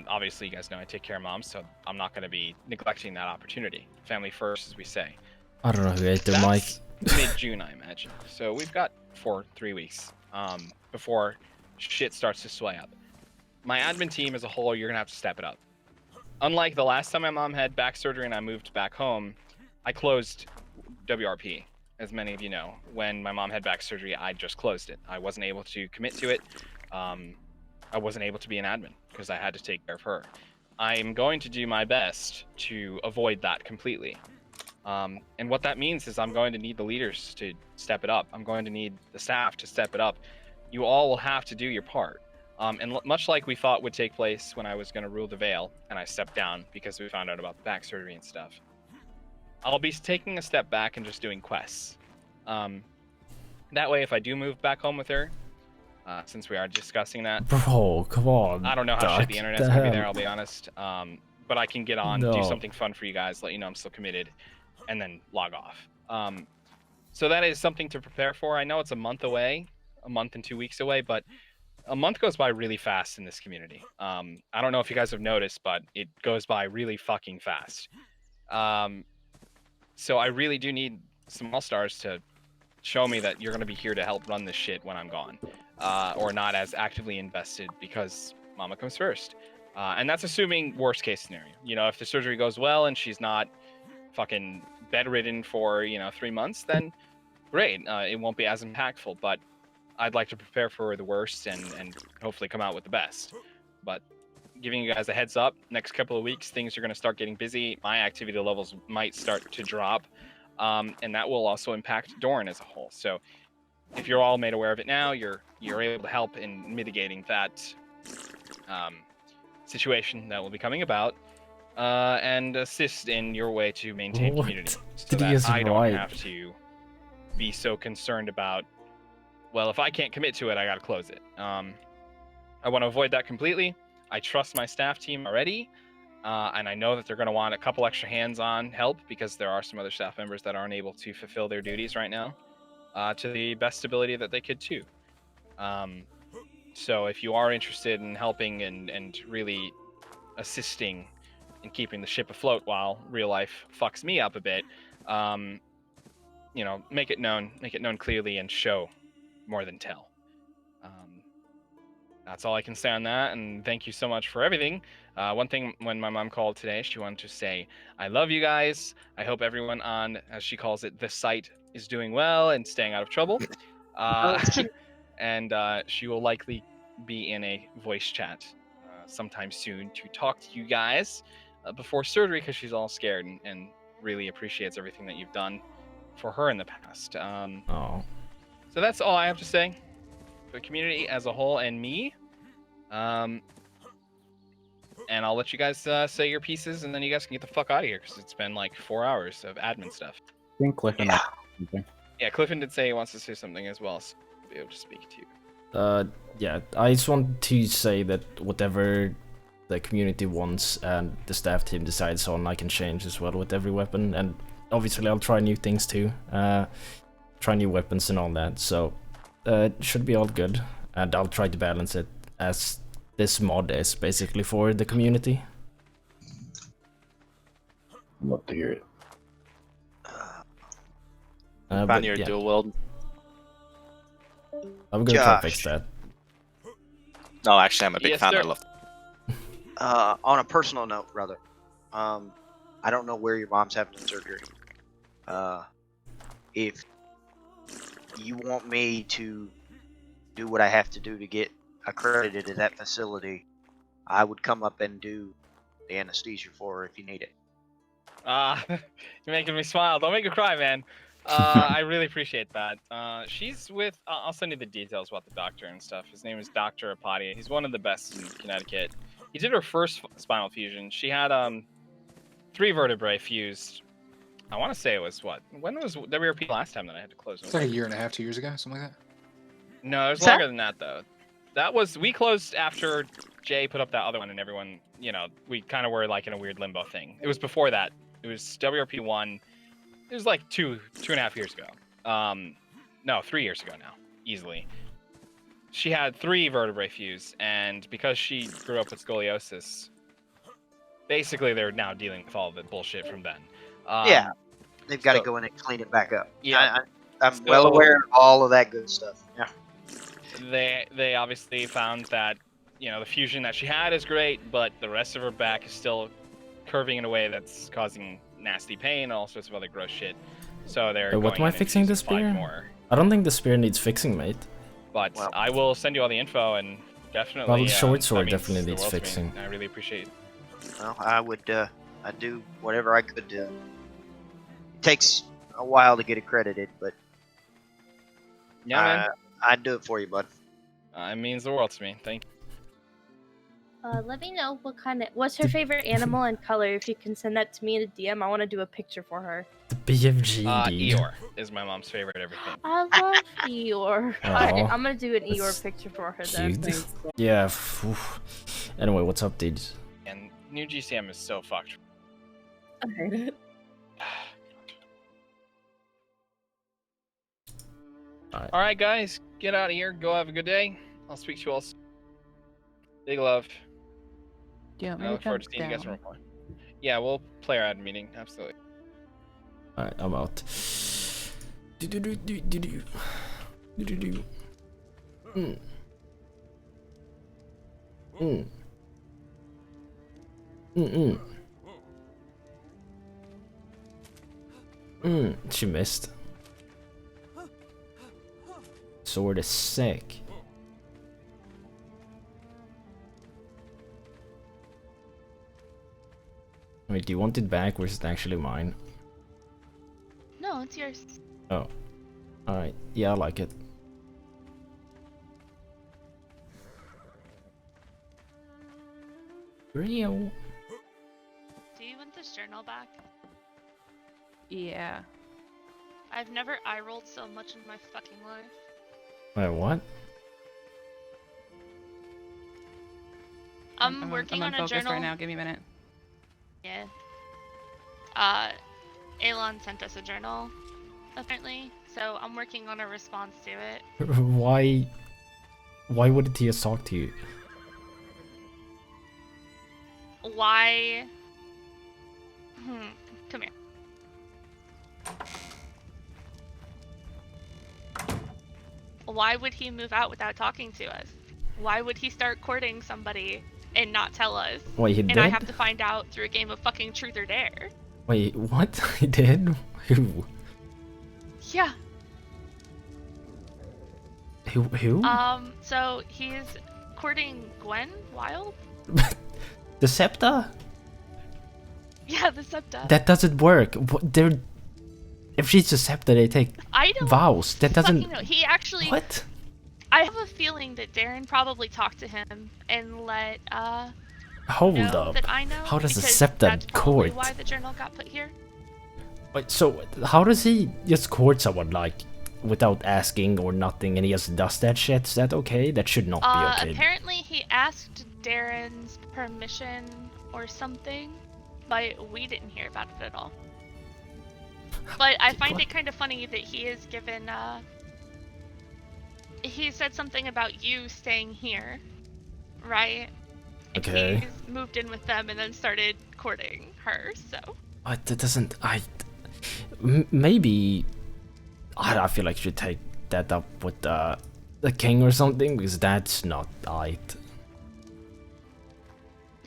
obviously you guys know I take care of Mom, so I'm not going to be neglecting that opportunity. Family first, as we say. I don't know who ate the mic. Mid-June, I imagine. So we've got 3 weeks before shit starts to sway up. My admin team as a whole, you're going to have to step it up. Unlike the last time my mom had back surgery and I moved back home, I closed WRP, as many of you know. When my mom had back surgery, I just closed it. I wasn't able to commit to it. I wasn't able to be an admin because I had to take care of her. I'm going to do my best to avoid that completely. And what that means is I'm going to need the leaders to step it up. I'm going to need the staff to step it up. You all will have to do your part. And much like we thought would take place when I was going to rule the Vale, and I stepped down because we found out about the back surgery and stuff, I'll be taking a step back and just doing quests. That way, if I do move back home with her, since we are discussing that, bro, come on. I don't know how shit the internet's going to be there, I'll be honest. But I can get on, do something fun for you guys, let you know I'm still committed, and then log off. So that is something to prepare for. I know it's a month away, a month and 2 weeks away, but a month goes by really fast in this community. I don't know if you guys have noticed, but it goes by really fucking fast. So I really do need some all-stars to show me that you're going to be here to help run this shit when I'm gone, or not as actively invested because Mama comes first. And that's assuming worst case scenario. You know, if the surgery goes well and she's not fucking bedridden for 3 months, then great. It won't be as impactful, but I'd like to prepare for the worst and hopefully come out with the best. But giving you guys a heads up, next couple of weeks, things are going to start getting busy. My activity levels might start to drop, and that will also impact Doran as a whole. So if you're all made aware of it now, you're able to help in mitigating that situation that will be coming about, and assist in your way to maintain What? community, so Did he that just I don't write? have to be so concerned about, well, if I can't commit to it, I gotta close it. I want to avoid that completely. I trust my staff team already, and I know that they're going to want a couple extra hands-on help because there are some other staff members that aren't able to fulfill their duties right now to the best ability that they could too. So if you are interested in helping and really assisting in keeping the ship afloat while real life fucks me up a bit, make it known clearly and show more than tell. That's all I can say on that, and thank you so much for everything. One thing, when my mom called today, she wanted to say, I love you guys. I hope everyone on, as she calls it, this site is doing well and staying out of trouble. And she will likely be in a voice chat sometime soon to talk to you guys before surgery, because she's all scared and really appreciates everything that you've done for her in the past. Oh. So that's all I have to say. The community as a whole and me. And I'll let you guys say your pieces, and then you guys can get the fuck out of here, because it's been like 4 hours of admin stuff. I think Clifton. Yeah, Clifton did say he wants to say something as well, so I'll be able to speak to you. Yeah, I just want to say that whatever the community wants and the staff team decides on, I can change as well with every weapon, and obviously I'll try new things too. Try new weapons and all that, so it should be all good, and I'll try to balance it as this mod is basically for the community. Love to hear it. Found your dual wield. I'm gonna try to fix that. No, actually, I'm a big fan. sir. I love. On a personal note, brother, I don't know where your mom's having the surgery. If you want me to do what I have to do to get accredited at that facility, I would come up and do the anesthesia for her if you need it. You're making me smile. Don't make me cry, man. I really appreciate that. She's with. I'll send you the details about the doctor and stuff. His name is Dr. Apati. He's one of the best in Connecticut. He did her first spinal fusion. She had 3 vertebrae fused. I want to say it was what? When was WRP last time that I had to close? It's like 1.5 years, 2 years ago, something like that. No, it was longer than that though. That was, we closed after Jay put up that other one, and everyone, we kind of were like in a weird limbo thing. It was before that. It was WRP 1. It was like 2.5 years ago. No, 3 years ago now, easily. She had 3 vertebrae fused, and because she grew up with scoliosis, basically they're now dealing with all the bullshit from then. Yeah, they've got to go in and clean it back up. Yeah, I'm well aware of all of that good stuff. Yeah. They obviously found that the fusion that she had is great, but the rest of her back is still curving in a way that's causing nasty pain, all sorts of other gross shit. So they're What am I fixing the spear? I don't think the spear needs fixing, mate. But I will send you all the info, and definitely. Well, the short sword that means definitely the needs world to me. fixing. I really appreciate it. Well, I'd do whatever I could do. It takes a while to get accredited, but Yeah, man. I'd do it for you, bud. It means the world to me. Thank you. Let me know what's her favorite animal and color. If you can send that to me in a DM, I want to do a picture for her. The BFG, dude. Eeyore is my mom's favorite everything. I love Eeyore. Aw. Alright, I'm gonna do an Eeyore picture for her then. Cute. Yeah. Anyway, what's up, dudes? And new GCM is so fucked. I hate it. All right, guys, get out of here. Go have a good day. I'll speak to you all soon. Big love. Do you want me I to look forward to jump seeing you guys down? more. Yeah, we'll play our ad meeting. Absolutely. Alright, I'm out. She missed. Sword is sick. Wait, do you want it back or is it actually mine? No, it's yours. Oh. Alright, yeah, I like it. Real. Do you want this journal back? Yeah. I've never eye rolled so much in my fucking life. Wait, what? I'm working on a unfocused journal right now. Give me a minute. Yeah. Elon sent us a journal, apparently, so I'm working on a response to it. Why wouldn't he just talk to you? Why? Come here. Why would he move out without talking to us? Why would he start courting somebody and not tell us? Wait, he and I did? have to find out through a game of fucking truth or dare. Wait, what? He did? Who? Yeah. Who? So he's courting Gwen Wild? The Septa? Yeah, the Septa. That doesn't work. They're... If she's a Septa, they take I don't vows. That doesn't... fucking know. He actually... What? I have a feeling that Darren probably talked to him and let, Hold know up. that I know, How does a because Septa that's probably court? why the journal got put here. Wait, so how does he just court someone, like, without asking or nothing, and he just does that shit? Is that okay? That should not be okay. Apparently he asked Darren's permission or something, but we didn't hear about it at all. But I find it kind of funny that he is given, he said something about you staying here, right? Okay. And he's moved in with them and then started courting her, so. But that doesn't... Maybe... I feel like you should take that up with the king or something, because that's not right.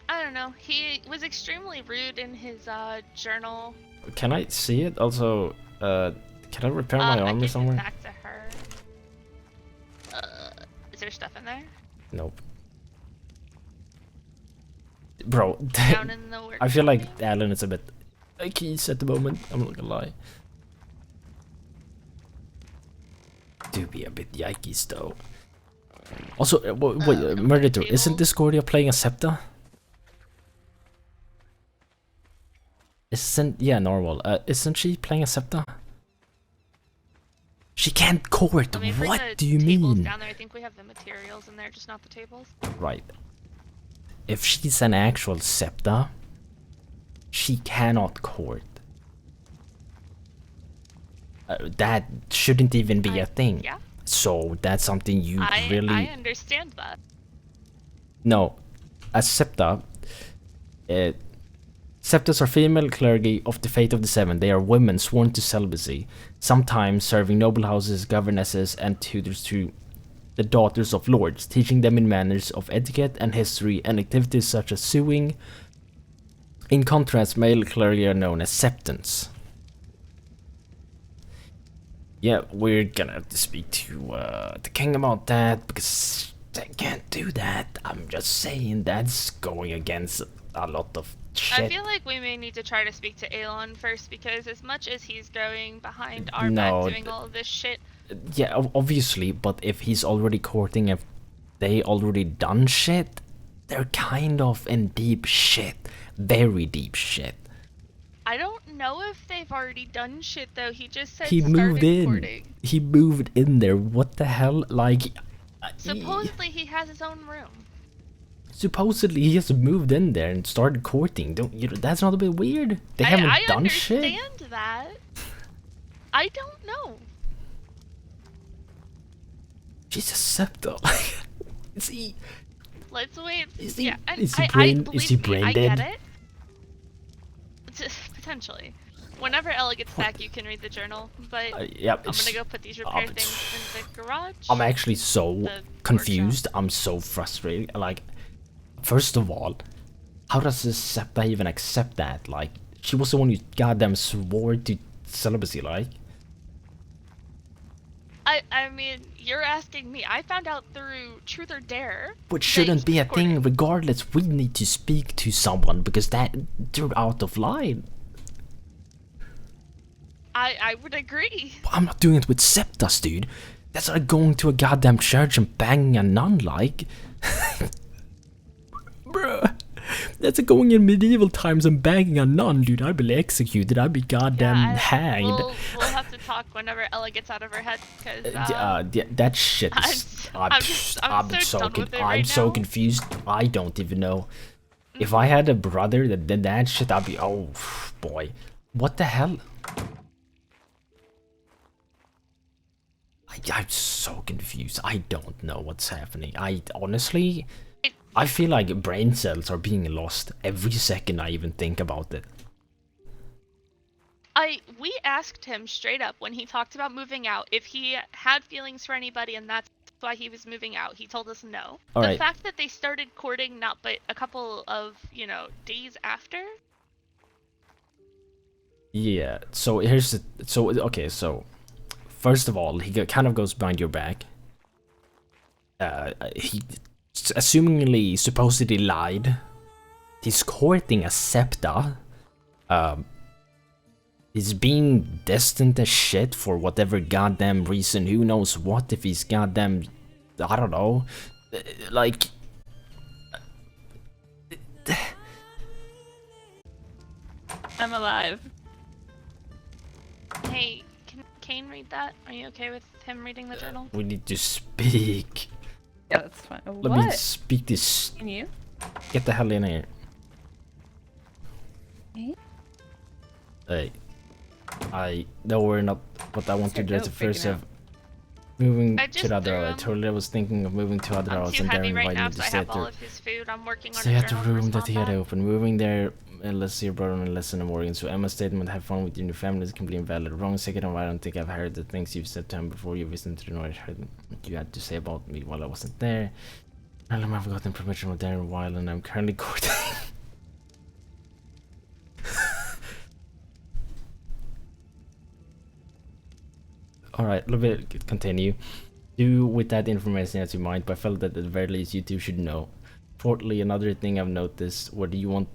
I don't know. He was extremely rude in his journal. Can I see it? Also, can I repair my I armor can somewhere? get back to her. Is there stuff in there? Nope. Bro, Down in the work I feel like Alan is a bit keys at the moment. I'm not gonna lie. Do be a bit yikes though. Also, wait, Murder, isn't Discordia playing a Septa? Yeah, normal. Isn't she playing a Septa? She can't court. What do you mean? Down there, I think we have the materials in there, just not the tables. Right. If she's an actual Septa, she cannot court. That shouldn't even be a thing. Yeah. So that's something you really... I understand that. No, a Septa... Septas are female clergy of the Faith of the Seven. They are women sworn to celibacy, sometimes serving noble houses, governesses, and tutors to the daughters of lords, teaching them in manners of etiquette and history and activities such as sewing. In contrast, male clergy are known as septons. Yeah, we're gonna have to speak to the king about that, because they can't do that. I'm just saying that's going against a lot of shit. I feel like we may need to try to speak to Elon first, because as much as he's going behind our No, back doing all of this shit, yeah, obviously, but if he's already courting, if they already done shit, they're kind of in deep shit. Very deep shit. I don't know if they've already done shit though. He just said He moved started in. courting. He moved in there. What the hell? Like, Supposedly he has his own room. supposedly he just moved in there and started courting. Don't you know? That's not a bit weird. They haven't done shit. I understand that. I don't know. She's a Septa. Is he? Let's wait. Is he? Yeah, Is he brain? Is he brain I dead? get it. Potentially. Whenever Ella gets back, you can read the journal. But Yeah, I'm gonna go put these repair things in the garage. I'm actually so The confused. I'm so frustrated. Like, first of all, how does the Septa even accept that? Like, she was the one who goddamn swore to celibacy, like. I mean, you're asking me. I found out through Truth or Dare. Which shouldn't be a thing regardless. We need to speak to someone because they're out of line. I would agree. I'm not doing it with Septas, dude. That's like going to a goddamn church and banging a nun, like. Bruh. That's like going in medieval times and banging a nun, dude. I'd be executed. I'd be goddamn hanged. We'll have to talk whenever Ella gets out of her head, because that shit is. I'm so confused. I don't even know. If I had a brother that did that shit, I'd be. Oh boy, what the hell? I'm so confused. I don't know what's happening. I honestly, I feel like brain cells are being lost every second I even think about it. We asked him straight up when he talked about moving out if he had feelings for anybody, and that's why he was moving out. He told us no. The fact that they started courting not but a couple of, days after. Yeah, so here's the okay, so first of all, he kind of goes behind your back. He assumingly supposedly lied. He's courting a Septa. He's being distant as shit for whatever goddamn reason. Who knows what, if he's goddamn, I don't know, like. I'm alive. Hey, can Kayn read that? Are you okay with him reading the journal? We need to speak. Yeah, that's fine. Let me speak this. Can you? Get the hell in here. Hey. Hey. No, we're not. But I want to do it first of moving to the other. I totally was thinking of moving to other house and there inviting me to stay at the. Stay at the room that he had open. Moving there. Let's see your brother and listen to Morgan. So Emma's statement, have fun with your new family, is completely invalid. Wrong second of I don't think I've heard the things you've said to him before you listened to the noise. Heard what you had to say about me while I wasn't there. I don't know, I've gotten permission from there in a while and I'm currently courting. Alright, let me continue. Do with that information as you might, but I felt that at the very least you two should know. Fourthly, another thing I've noticed, whether you want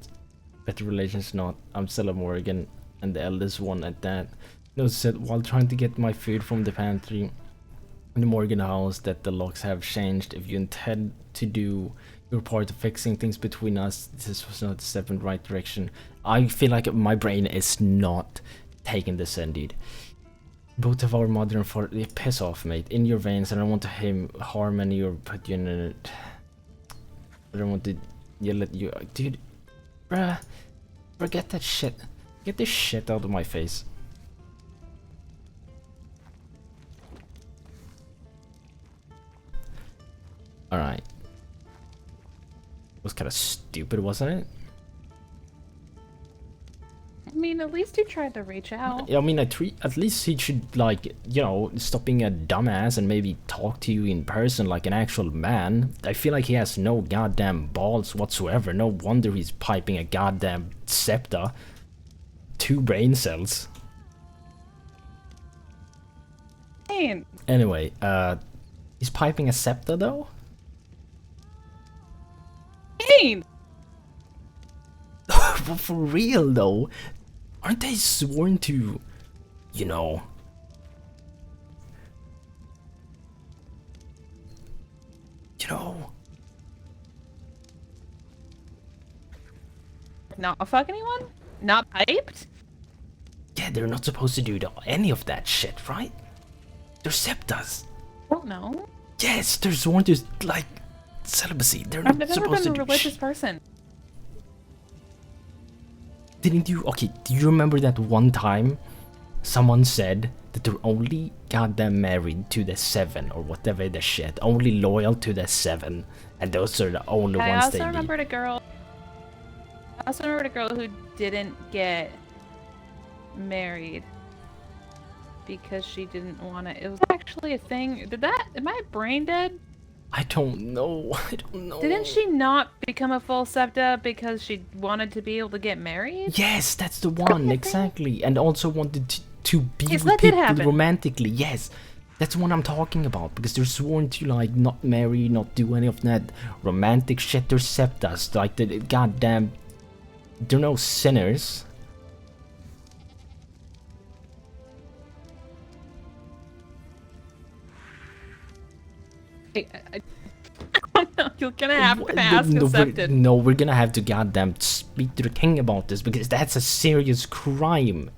better relations or not, I'm still a Morgan, and the eldest one at that. Notice that while trying to get my food from the pantry in the Morgan house, that the locks have changed. If you intend to do your part of fixing things between us, this was not a step in the right direction. I feel like my brain is not taking this in, dude. Both of our mother and father, piss off, mate. In your veins, I don't want to harm any or put you in it. I don't want to yell at you, dude. Bruh, forget that shit. Get this shit out of my face. Alright. Was kind of stupid, wasn't it? I mean, at least he tried to reach out. I mean, at least he should, like, stop being a dumbass and maybe talk to you in person like an actual man. I feel like he has no goddamn balls whatsoever. No wonder he's piping a goddamn Septa. 2 brain cells. Kayn. Anyway, he's piping a Septa though? Kayn! But for real though, aren't they sworn to, Not fuck anyone? Not piped? Yeah, they're not supposed to do any of that shit, right? They're Septas. I don't know. Yes, they're sworn to, like, celibacy. They're not I've never supposed been to a do religious person. Didn't you? Okay, do you remember that one time someone said that they're only goddamn married to the 7 or whatever the shit, only loyal to the 7, and those are the only I ones also they remembered a girl. I also remembered a girl who didn't get married because she didn't want to. It was actually a thing. Am I brain dead? I don't know. I don't know. Didn't she not become a full septa because she wanted to be able to get married? Yes, that's the one, exactly. And also wanted to be Yes, with that did people happen. romantically. Yes, that's what I'm talking about. Because they're sworn to, like, not marry, not do any of that romantic shit. They're septas. Like, the goddamn... They're no sinners. You're gonna have to ask No, accepted. we're gonna have to goddamn speak to the king about this because that's a serious crime.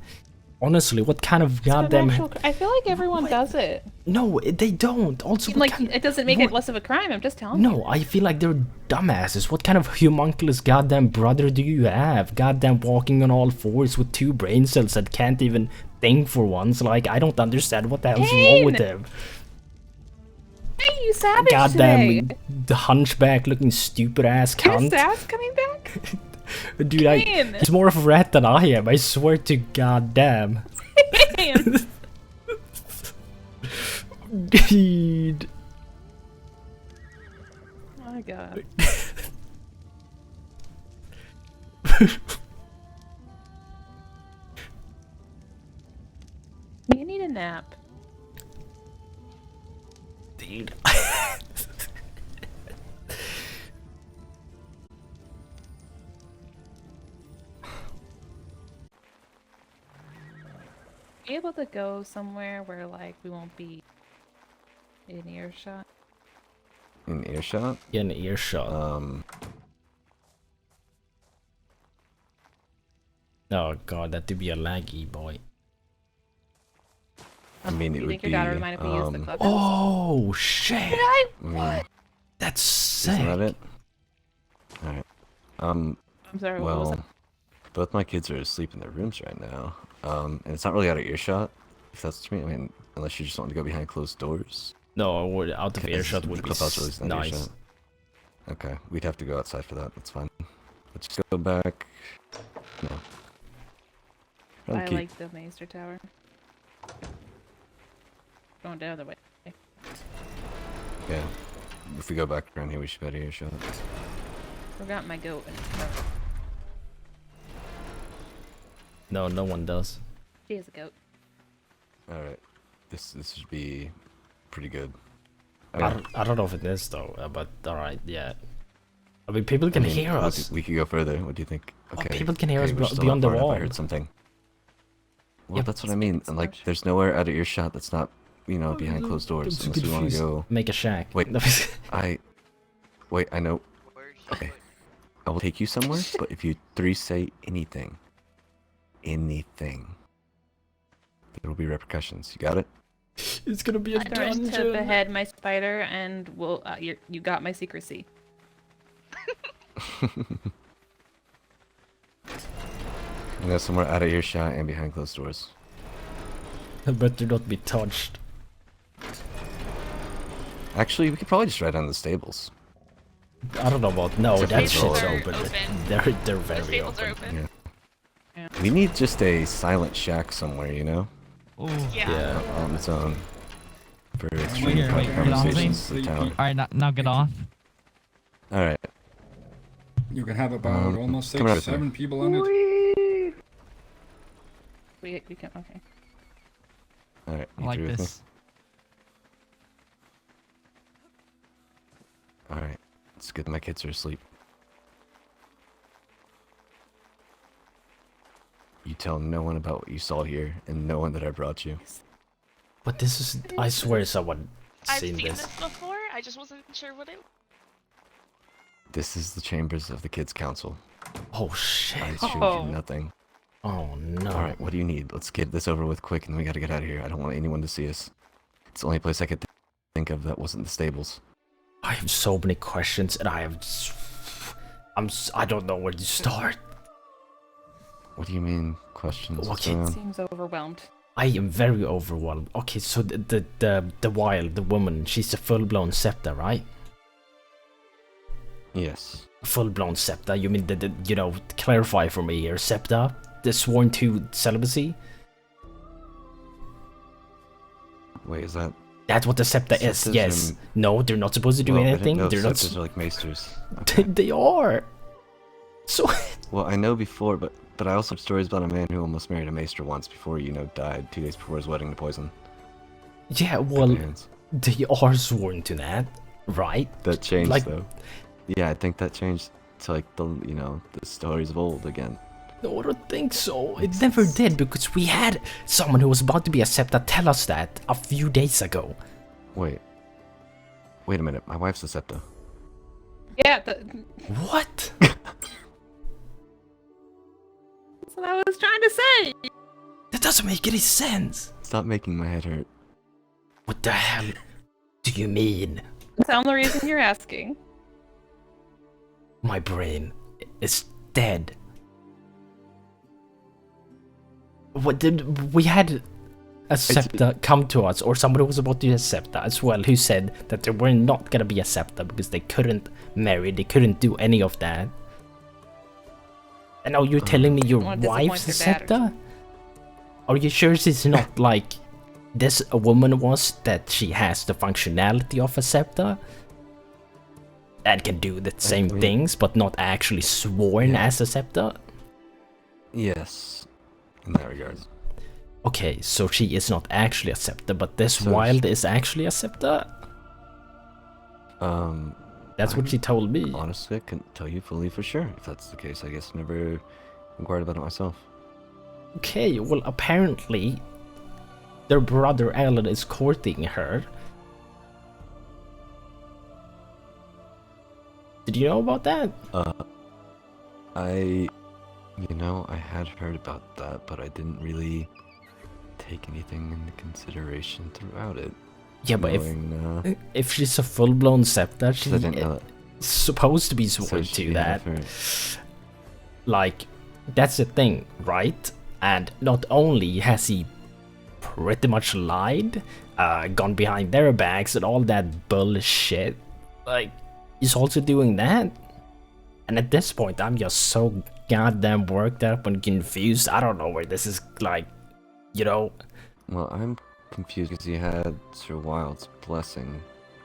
Honestly, what kind of goddamn... I feel like everyone does it. No, they don't. Also, Like, it doesn't make it less of a crime. I'm just telling you. No, I feel like they're dumbasses. What kind of homunculus goddamn brother do you have? Goddamn walking on all fours with 2 brain cells that can't even think for once. Like, I don't understand what the hell's wrong with them. Hey, you savage Goddamn, today. the hunchback looking stupid ass Is cunt. Sass coming back? Dude, Kayn. he's more of a rat than I am, I swear to goddamn. Dude. Oh my god. You need a nap. Dude. Be able to go somewhere where like we won't be in earshot. In earshot? Yeah, in earshot. Oh god, that would be a laggy boy. I mean, it You would think be. your daughter might have used the Clubhouse? Oh shit! I mean, That's sick. isn't that it? Alright. I'm sorry, what was Well, that? both my kids are asleep in their rooms right now. And it's not really out of earshot, if that's what you mean. I mean, unless you just want to go behind closed doors. No, out of earshot would be Clubhouse really isn't nice. earshot. Okay, we'd have to go outside for that. That's fine. Let's just go back. No. I like the Maester Tower. Going down the way. Yeah. If we go back around here, we should be out of earshot. Forgot my goat. No, no one does. She is a goat. Alright. This should be pretty good. I don't know if it is though, but alright, yeah. I mean, people can hear us. We could go further. What do you think? Okay. people can hear us we're still beyond not the far enough. wall. I heard something. Well, Yeah, that's what I mean. And like, there's nowhere out of earshot that's not, you know, behind closed doors. I'm Unless we want to confused. go. Make a shack. Wait, Wait, I know. Okay. I will take you somewhere, but if you 3 say anything, there will be repercussions. You got it? It's gonna be a Threaten to dungeon. behead my spider, and we'll you got my secrecy. You know, somewhere out of earshot and behind closed doors. But do not be touched. Actually, we could probably just ride down the stables. I don't know about that Stables shit's are open. open. They're very stables open. are open. Yeah. We need just a silent shack somewhere, you know? Yeah. On its own. For Wait, extreme get off conversations to the town. Alright, now get off. Alright. You can have about almost come right 7 there. people on it. We can okay. Alright, I you like three with me? this. Alright. It's good that my kids are asleep. You tell no one about what you saw here, and no one that I brought you. But this is, I swear someone I've seen seen this. this before. I just wasn't sure what it. This is the chambers of the Kids Council. Oh shit. I showed you nothing. Oh no. Alright, what do you need? Let's get this over with quick and we gotta get out of here. I don't want anyone to see us. It's the only place I could think of that wasn't the stables. I have so many questions and I don't know where to start. What do you mean, questions? What's Okay. going on? Seems overwhelmed. I am very overwhelmed. Okay, so the woman, she's a full-blown septa, right? Yes. Full-blown septa. You mean you know, clarify for me here, septa, the sworn to celibacy. Wait, is that? That's what the septa is. Yes. No, they're not supposed to do anything. They're not. Septas are like maesters. They are. So. Well, I know before, but I also have stories about a man who almost married a maester once before, you know, died 2 days before his wedding to poison. Yeah, well, they are sworn to that, right? That changed, like, though. Yeah, I think that changed to, like, the, you know, the stories of old again. No, I don't think so. It never did, because we had someone who was about to be a septa tell us that a few days ago. Wait a minute. My wife's a septa. Yeah. What? That's what I was trying to say. That doesn't make any sense. Stop making my head hurt. What the hell do you mean? Tell the reason you're asking. My brain is dead. What did we had a septa come to us, or somebody was about to be a septa as well, who said that they were not gonna be a septa because they couldn't marry, they couldn't do any of that. And now you're telling me your wife's a septa? Are you sure she's not like this a woman was, that she has the functionality of a septa and can do the same things but not actually sworn as a septa? Yes, in that regard. Okay, so she is not actually a septa, but this wild is actually a septa? That's what she told me. Honestly, I couldn't tell you fully for sure. If that's the case, I guess I never inquired about it myself. Okay, well, apparently their brother Alan is courting her. Did you know about that? You know, I had heard about that, but I didn't really take anything into consideration throughout it. Yeah, but if she's a full-blown septa, she's supposed to be sworn to that. Like, that's the thing, right? And not only has he pretty much lied, gone behind their backs and all that bullshit, like, he's also doing that. And at this point, I'm just so goddamn worked up and confused. I don't know where this is, like, you know. Well, I'm confused because he had Sir Wild's blessing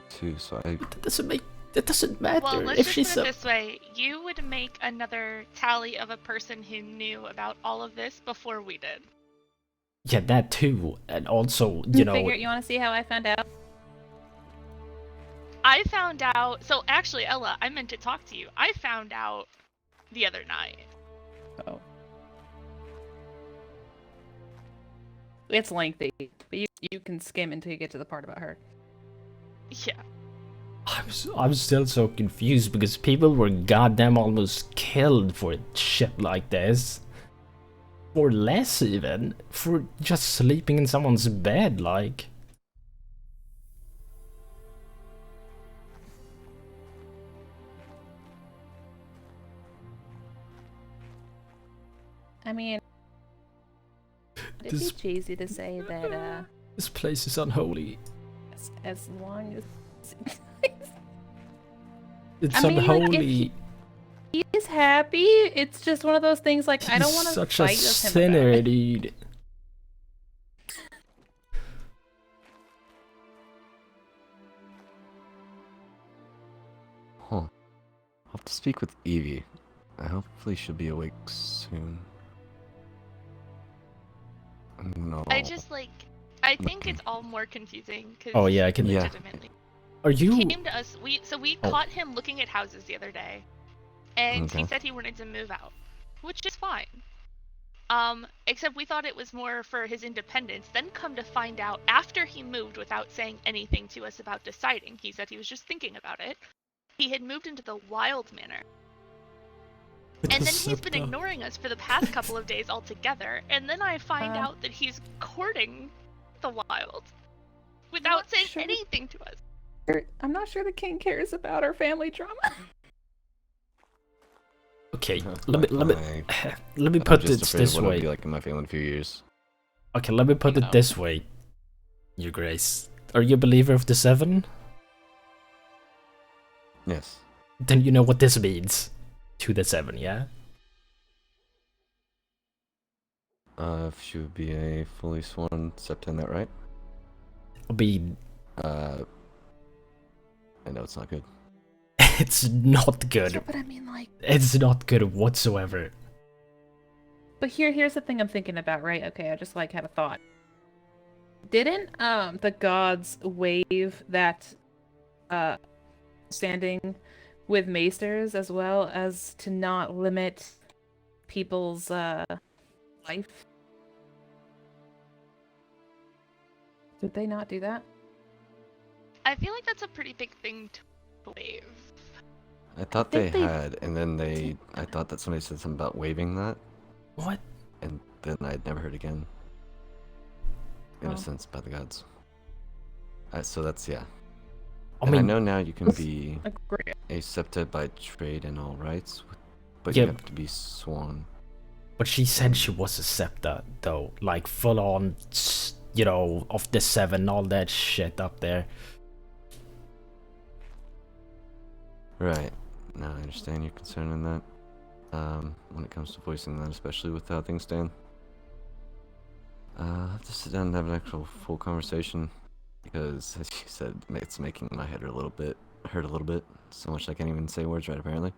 too, so I. But that doesn't matter. Well, let's if just she's put it this way: you would make another tally of a person who knew about all of this before we did. Yeah, that too, and also, you know. You want to see how I found out? I found out. So actually, Ella, I meant to talk to you. I found out the other night. Oh. It's lengthy, but you can skim until you get to the part about her. Yeah. I'm still so confused because people were goddamn almost killed for shit like this. Or less even. For just sleeping in someone's bed, like. I mean, it'd be cheesy to say that, this place is unholy. as long as... It's unholy. Like, he is happy. It's just one of those things, like, I don't want to such fight a with him sinner, about it. dude. Huh. I'll have to speak with Evie. Hopefully she'll be awake soon. No. I just like. I think it's all more confusing because. Oh yeah, I can. Legitimately. Are you? He came to us. We caught him looking at houses the other day, and he said he wanted to move out, which is fine. Except we thought it was more for his independence. Then come to find out, after he moved without saying anything to us about deciding, he said he was just thinking about it. He had moved into the Wild Manor. And then he's been ignoring us for the past couple of days altogether. And then I find out that he's courting the Wild without saying anything to us. I'm not sure the king cares about our family drama. Okay, let me put it this way. What it'll be like in my family in a few years. Okay, let me put it this way, Your Grace. Are you a believer of the 7? Yes. Then you know what this means. To the 7, yeah? If she would be a fully sworn Septon, that right? I know it's not good. It's not good. Yeah, but I mean, like... It's not good whatsoever. But here's the thing I'm thinking about, right? Okay, I just like had a thought. Didn't the gods waive that standing with maesters as well as to not limit people's life? Did they not do that? I feel like that's a pretty big thing to waive. I thought they had, and then I thought that somebody said something about waiving that. What? And then I'd never heard again. In a sense, by the gods. So that's, yeah. I know now you can be a septa by trade and all rights, but you have to be sworn. But she said she was a septa, though. Like, full on, you know, of the 7, all that shit up there. Right. Now I understand your concern in that. When it comes to voicing that, especially with how things stand. I'll have to sit down and have an actual full conversation, because, as you said, it's making my head hurt a little bit. So much I can't even say words right, apparently.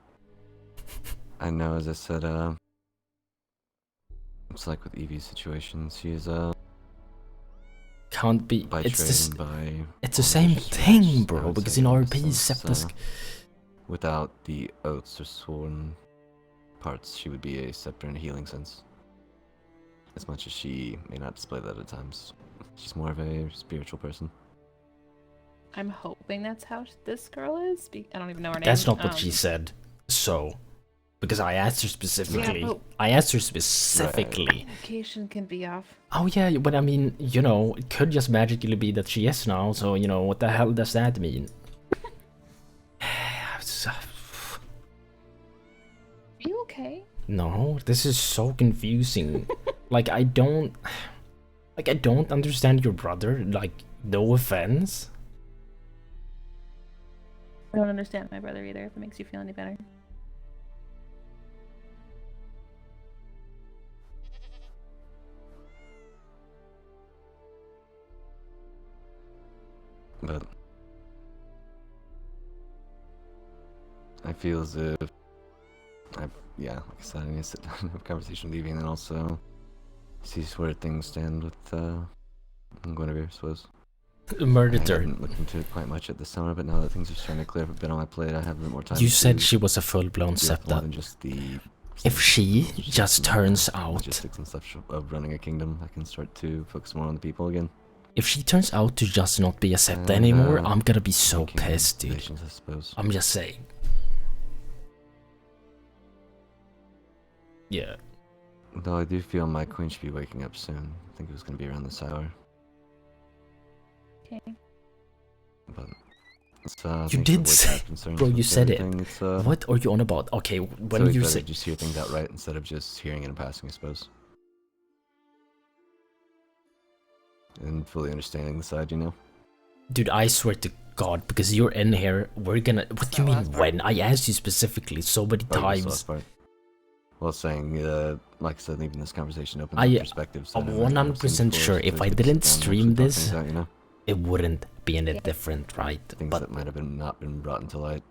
I know, as I said, it's like with Evie's situation. She's, can't be. By It's trade, it's the same thing, bro. Because in RP, septas. Without the oaths or sworn parts, she would be a scepter in a healing sense. As much as she may not display that at times. She's more of a spiritual person. I'm hoping that's how this girl is. I don't even know her name. That's not what she said. So, because I asked her specifically. I asked her specifically. Communication can be off. Oh yeah, but I mean, you know, it could just magically be that she is now. So, you know, what the hell does that mean? Are you okay? No, this is so confusing. Like, I don't understand your brother. Like, no offense. I don't understand my brother either, if it makes you feel any better. But I feel as if like I said, I need to sit down and have a conversation with Evie, and then also see where things stand with Guinevere, I suppose. Murdered I her. haven't looked into it quite much at the summer, but now that things are starting to clear up a bit on my plate, I have a bit more time. You said she was a full-blown septa. Just the if she just turns out logistics and stuff of running a kingdom, I can start to focus more on the people again. If she turns out to just not be a septa anymore, I'm gonna be so pissed, dude. I suppose. I'm just saying. Yeah. Though I do feel my queen should be waking up soon. I think it was going to be around this hour. Okay. But you did say, bro. You said it. What are you on about? Okay, when you say, just hear things outright instead of just hearing it in passing, I suppose. And fully understanding the side, you know. Dude, I swear to God, because you're in here, we're gonna. What do you mean when? I asked you specifically so many times. Well, saying, like I said, leaving this conversation open to perspectives. I'm 100% sure if I didn't stream this, it wouldn't be any different, right? Things that might have not been brought into light.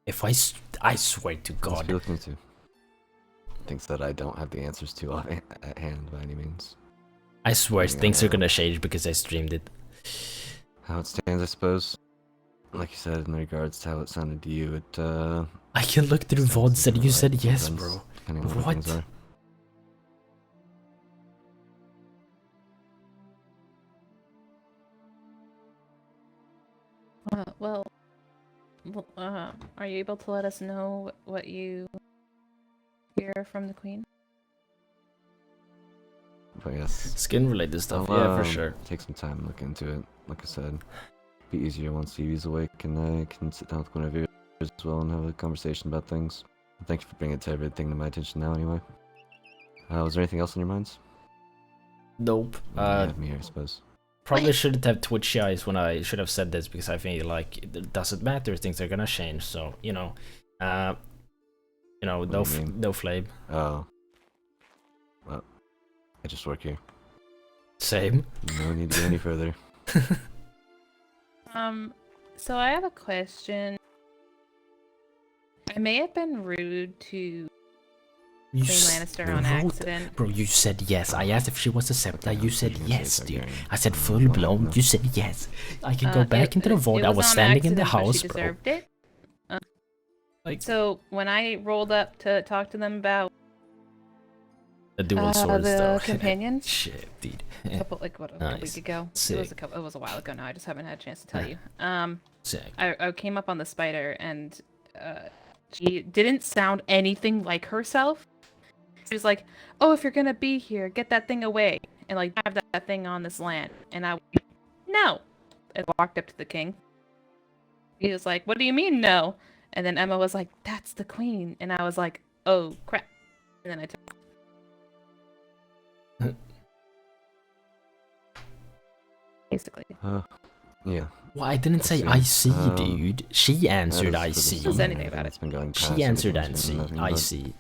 If I swear to God. Looking into. Things that I don't have the answers to at hand by any means. I swear things are gonna change because I streamed it. How it stands, I suppose. Like you said, in regards to how it sounded to you, it I can look through VODs and you said yes, bro. What? Are you able to let us know what you hear from the queen? But yes. Skin related stuff, yeah, for sure. Take some time and look into it. Like I said, be easier once Evie's awake and I can sit down with Guinevere as well and have a conversation about things. Thank you for bringing everything to my attention now anyway. Was there anything else on your minds? Nope. Me, I suppose. Probably shouldn't have Twitch eyes when I should have said this because I think like it doesn't matter. Things are gonna change. So no flame. Oh. Well, I just work here. Same. No need to go any further. So I have a question. I may have been rude to Kayn Lannister on accident. Bro, you said yes. I asked if she was a Septa. You said yes, dude. I said full blown. You said yes. I can go back into the vault. I was standing in the house, she bro. deserved it. So when I rolled up to talk to them about the dual swords, though. companions. Shit, dude. A week ago. Sick. It was a while ago now. I just haven't had a chance to tell you. Sick. I came up on the spider and she didn't sound anything like herself. She was like, "Oh, if you're gonna be here, get that thing away and like have that thing on this land." And I went, "No," and walked up to the king. He was like, "What do you mean no?" And then Emma was like, "That's the queen," and I was like, "Oh crap!" And then I took. Basically. Yeah. Well, I didn't say IC, dude. She answered IC. Says anything about it. It's been going past. She answered Everything's been IC. nothing but- IC.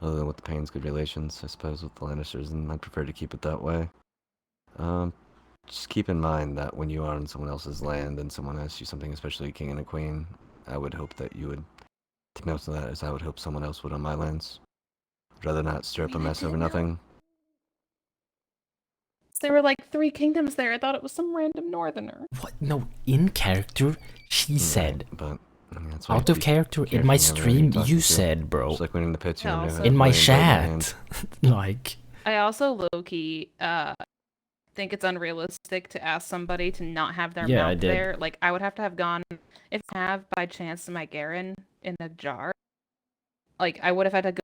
Other than with the Payne's good relations, I suppose, with the Lannisters, and I'd prefer to keep it that way. Just keep in mind that when you are on someone else's land and someone asks you something, especially a king and a queen, I would hope that you would take notes of that, as I would hope someone else would on my lands. I'd rather not stir up a mess over nothing. There were like 3 kingdoms there. I thought it was some random northerner. What? No, in character, she said. But that's why Out you of be character, in careful my when you're stream, talking you to. said, bro. Just like winning the pits, you Yeah, never also- know In my who you're playing in chat. Like. I also low-key think it's unrealistic to ask somebody to not have their Yeah, I mount did. there. Like I would have to have gone if I have by chance my Garen in a jar. Like I would have had to go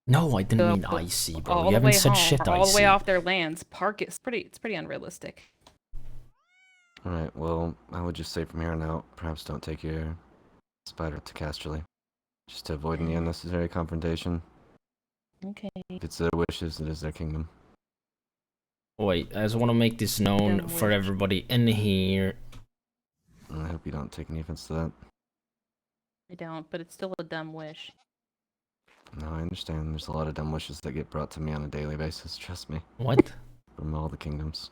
No, I didn't mean IC, bro. all You the haven't way said home, shit or all the way IC. off their lands. Park it's pretty unrealistic. Alright, well, I would just say from here on out, perhaps don't take your spider to Casterly. Just to avoid any unnecessary confrontation. Okay. If it's their wishes, it is their kingdom. Wait, I just want to make this known Dumb for wish. everybody in here. I hope you don't take any offense to that. I don't, but it's still a dumb wish. No, I understand. There's a lot of dumb wishes that get brought to me on a daily basis, trust me. What? From all the kingdoms.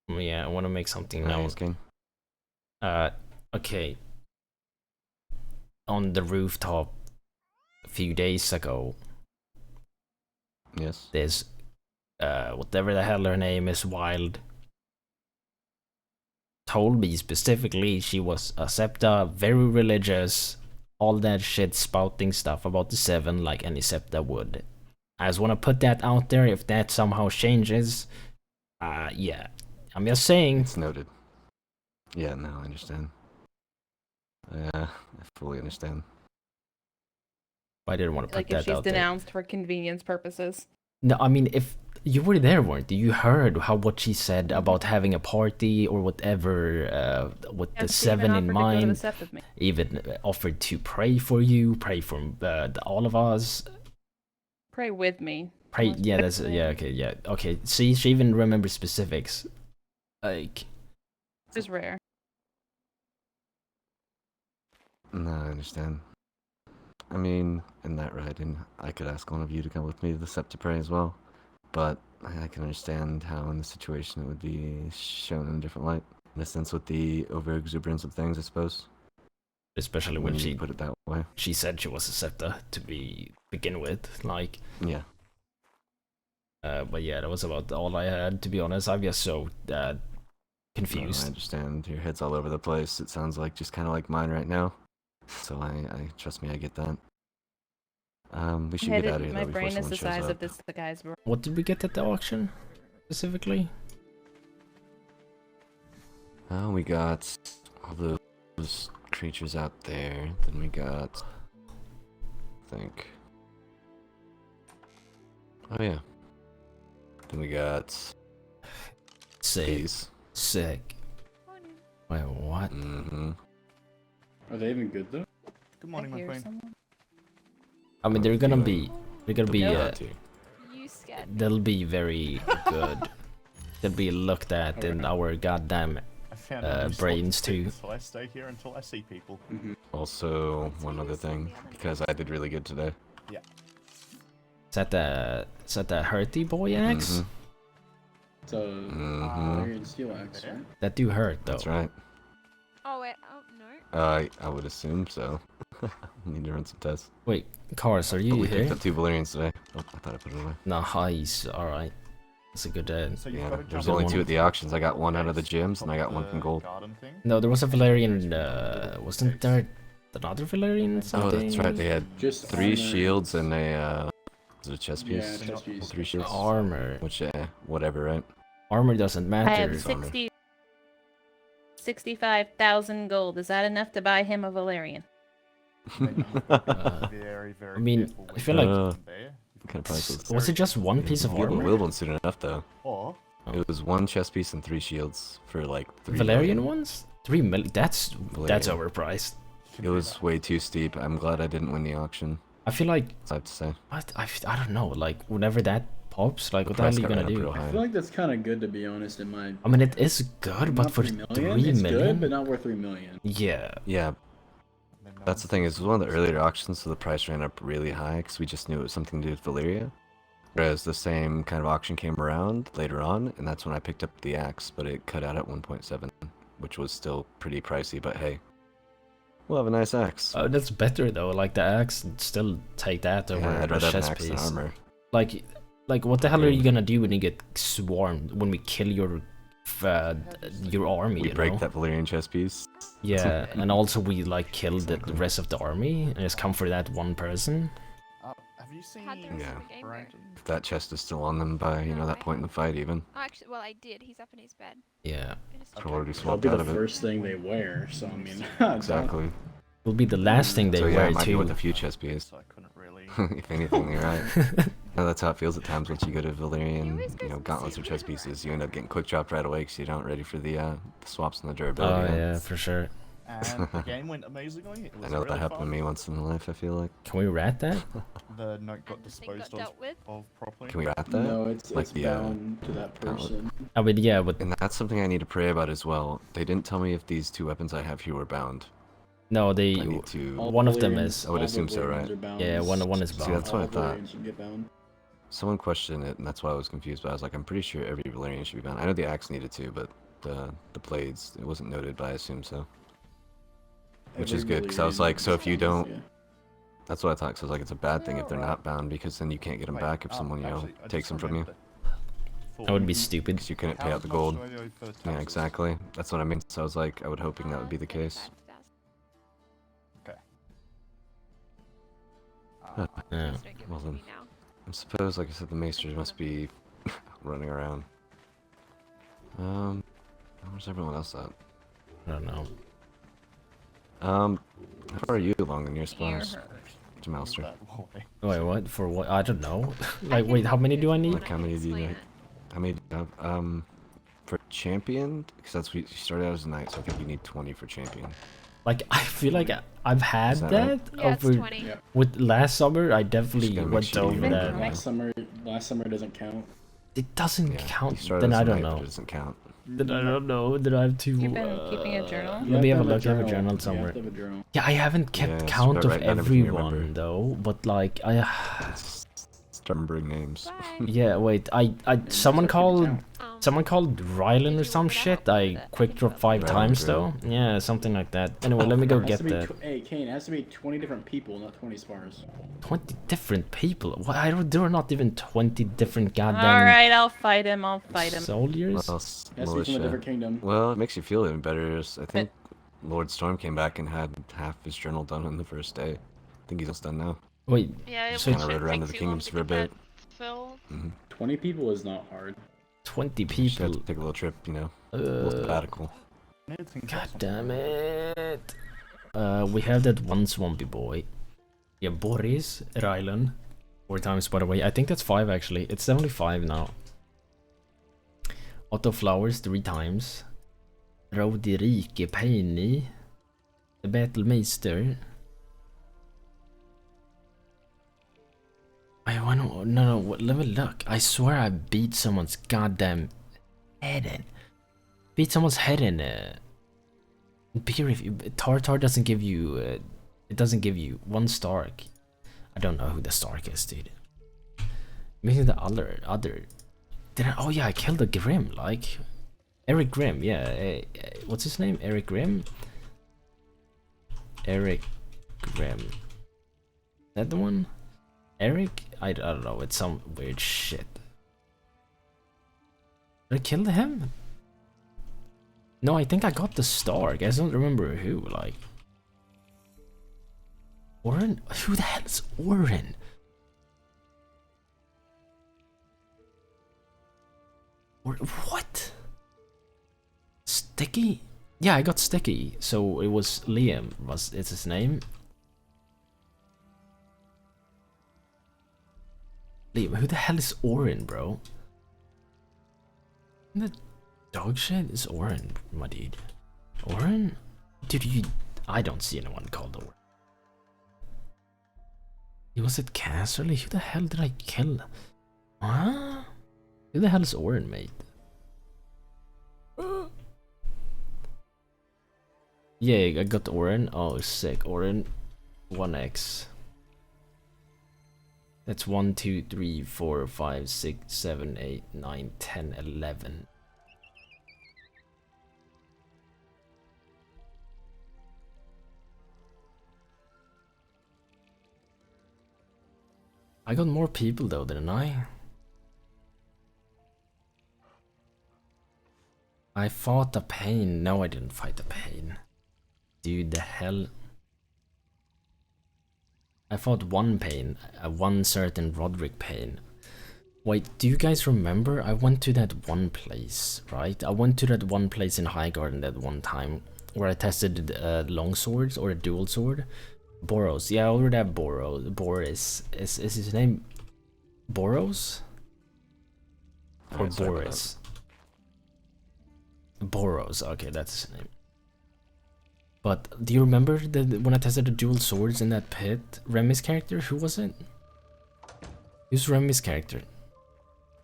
Yeah, I want to make something known. Nice, King. Okay. On the rooftop a few days ago. Yes. There's whatever the hell her name is, Wild, told me specifically she was a Septa, very religious, all that shit, spouting stuff about the Seven like any Septa would. I just want to put that out there. If that somehow changes, yeah, I'm just saying. It's noted. Yeah, no, I understand. I fully understand. I didn't want to put Like if that she's out there. denounced for convenience purposes. No, I mean, if you were there, weren't you? You heard what she said about having a party or whatever, with the Yes, she Seven even in offered to go to the mind. Sept with me. Even offered to pray for you, pray for all of us. Pray with me. Pray, yeah, that's yeah, okay, yeah, okay. See, she even remembers specifics. Like, This is rare. No, I understand. I mean, in that riding, I could ask one of you to come with me to the Sept to pray as well. But I can understand how in this situation it would be shown in a different light. In a sense with the over-exuberance of things, I suppose. especially when you she put it that way. She said she was a Septa to begin with, like. Yeah. But yeah, that was about all I had, to be honest. I'm just so confused. No, I understand. Your head's all over the place. It sounds like just kind of like mine right now. So I trust me, I get that. We should get out of here My though before brain is someone the shows size up. of this the guy's brain. What did we get at the auction, specifically? We got all those creatures out there. Then we got, I think. Oh yeah. Then we got. Sick. These. Sick. Wait, what? Mm-hmm. Are they even good though? Good morning, my queen. I mean, they're gonna be, You scared me. they'll be very good. They'll be looked at in our goddamn brains too. So I stay here until I see people. Also, one other thing, because I did really good today. Yeah. Is that the hurty boy axe? So, Valerian steel axe, right? That do hurt though. That's right. Oh wait, oh no. I would assume so. Need to run some tests. Wait, Cars, are you But we here? picked up 2 Valerians today. Oh, I thought I put it away. Nice, alright. That's a good Yeah, there's only 2 at the auctions. I got 1 out of the gyms, and I got 1 from gold. No, there was a Valerian, wasn't there another Valerian something? Oh, that's right. They had Just 3 armor. shields and a, is it a chest piece? Yeah, chest piece. 3 shields. Armor. Which, whatever, right? Armor doesn't matter. I have 65,000 gold. Is that enough to buy him a Valerian? I mean, I feel like... Kind of priceless. Was it just 1 piece of armor? Whalebone soon enough, though. Or It was 1 chest piece and 3 shields for like 3 Valerian million. ones? 3 million? That's overpriced. It was way too steep. I'm glad I didn't win the auction. I feel like... I have to say. What? I don't know, like, whenever that pops, like, what the hell are you gonna do? I feel like that's kind of good, to be honest, in my... I mean, it is good, but Not for 3 3 million? It's million? good, but not worth 3 million. Yeah. Yeah. That's the thing, is it was one of the earlier auctions, so the price ran up really high, because we just knew it was something to do with Valeria. Whereas the same kind of auction came around later on, and that's when I picked up the axe, but it cut out at 1.7, which was still pretty pricey, but hey. We'll have a nice axe. Oh, that's better though, like the axe, still take that over I'd the rather have an chest axe than piece. armor. Like, what the hell are you gonna do when you get swarmed, when we kill your army, We you break know? that Valerian chest piece. Yeah, and also we, like, kill the rest of the army, and just come for that 1 person. have you seen? Yeah. If that chest is still on them by, that point in the fight, even. Oh, actually, well, I did. He's up in his bed. Yeah. I've already That'll swapped be out the of it. first thing they wear, so I mean... Exactly. Will be the last thing they So yeah, wear it might be too. with a few chest pieces. If anything, you're right. No, that's how it feels at times once you go to Valerian, gauntlets or chest pieces. You end up getting quick dropped right away because you aren't ready for the swaps and the durability. Oh yeah, for sure. And the game went amazingly. It was I know really that happened fun. to me once in life, I feel like. Can we rat that? The note got disposed of properly. Can we rat that? No, it's bound to that person. I mean, yeah, but... And that's something I need to pray about as well. They didn't tell me if these 2 weapons I have here were bound. No, they... I need to... One of them is... I would assume so, right? Yeah, one is bound. See, that's what I All thought. Valerians should get bound. Someone questioned it, and that's why I was confused. But I was like, I'm pretty sure every Valerian should be bound. I know the axe needed to, but the blades, it wasn't noted, but I assume so. Which is good, because I was like, so if you don't... That's what I thought, because I was like, it's a bad thing if they're not bound, because then you can't get them back if someone, takes them from you. That would be stupid. Because you couldn't pay out the gold. Yeah, exactly. That's what I mean. So I was like, I would hoping that would be the case. Okay. Yeah. Well then, I suppose, like I said, the maesters must be running around. Where's everyone else at? I don't know. How far are you along the nearest spawns? To Mallister. Wait, what? For what? I don't know. Like, wait, how many do I need? Like, how many do you need? How many do you have? For champion, because that's what you started out as a knight, so I think you need 20 for champion. Like, I feel like I've had that that right? Yeah, it's over 20. Yeah. with last summer. I definitely Just gotta make went sure you over remember that. Last summer doesn't count. It doesn't You count. started Then as I a don't knight, but know. it doesn't count. Then I don't know. Then I have to. You've been keeping a journal? Let me have a look. I have a You journal have somewhere. to have a journal. Yeah, I haven't kept Yeah, count start of writing down everything you everyone remember. though. But like, I. Start remembering names. Yeah, wait. Someone called Rylan or some shit. I quick drop 5 Rylan times Drill. though. Yeah, something like that. Anyway, let me go It has get to be that. Hey, Kayn, it has to be 20 different people, not 20 spars. 20 different people. What? There are not even 20 different goddamn. Alright, I'll fight him. Soldiers. Well, Has to be from a militia. different kingdom. Well, it makes you feel even better. I think Lord Storm came back and had half his journal done on the first day. I think he's almost done now. Wait. Yeah, Just it kind of shouldn't rode around take to the too long kingdoms to for a get bit. that filled. 20 people is not hard. 20 Just had people. to take a little trip, a little sabbatical. God damn it. We have that one swampy boy. Yeah, Boris, Rylan. 4 times, by the way. I think that's 5 actually. It's only 5 now. Otto Flowers 3 times. Rodirike Peini. The Battle Meister. I want to. No, let me look. I swear I beat someone's goddamn head in. Beat someone's head in. Peer review. Tartar doesn't give you. It doesn't give you 1 Stark. I don't know who the Stark is, dude. Maybe the other. Did I? Oh yeah, I killed a Grim. Like Eric Grimm. Yeah. What's his name? Eric Grimm. Eric Grimm. Is that the one? Eric? I don't know. It's some weird shit. Did I kill him? No, I think I got the Stark. I don't remember who. Like Oren? Who the hell is Oren? What? Sticky? Yeah, I got Sticky. So it was Liam. It's his name? Liam, who the hell is Oren, bro? The dog shit is Oren, my dude. Oren? Dude, I don't see anyone called Oren. Was it Casserly? Who the hell did I kill? Huh? Who the hell is Oren, mate? Yeah, I got Oren. Oh, sick. Oren 1x. That's 1, 2, 3, 4, 5, 6, 7, 8, 9, 10, 11. I got more people though, didn't I? I fought the pain. No, I didn't fight the pain. Dude, the hell. I fought one pain, one certain Roderick pain. Wait, do you guys remember? I went to that one place, right? I went to that one place in Highgarden that one time where I tested long swords or a dual sword. Boros, yeah, I already have Boros. Boris, is his name Boros? Or Boris? Boros, okay, that's his name. But do you remember when I tested the dual swords in that pit? Remy's character? Who was it? Who's Remy's character?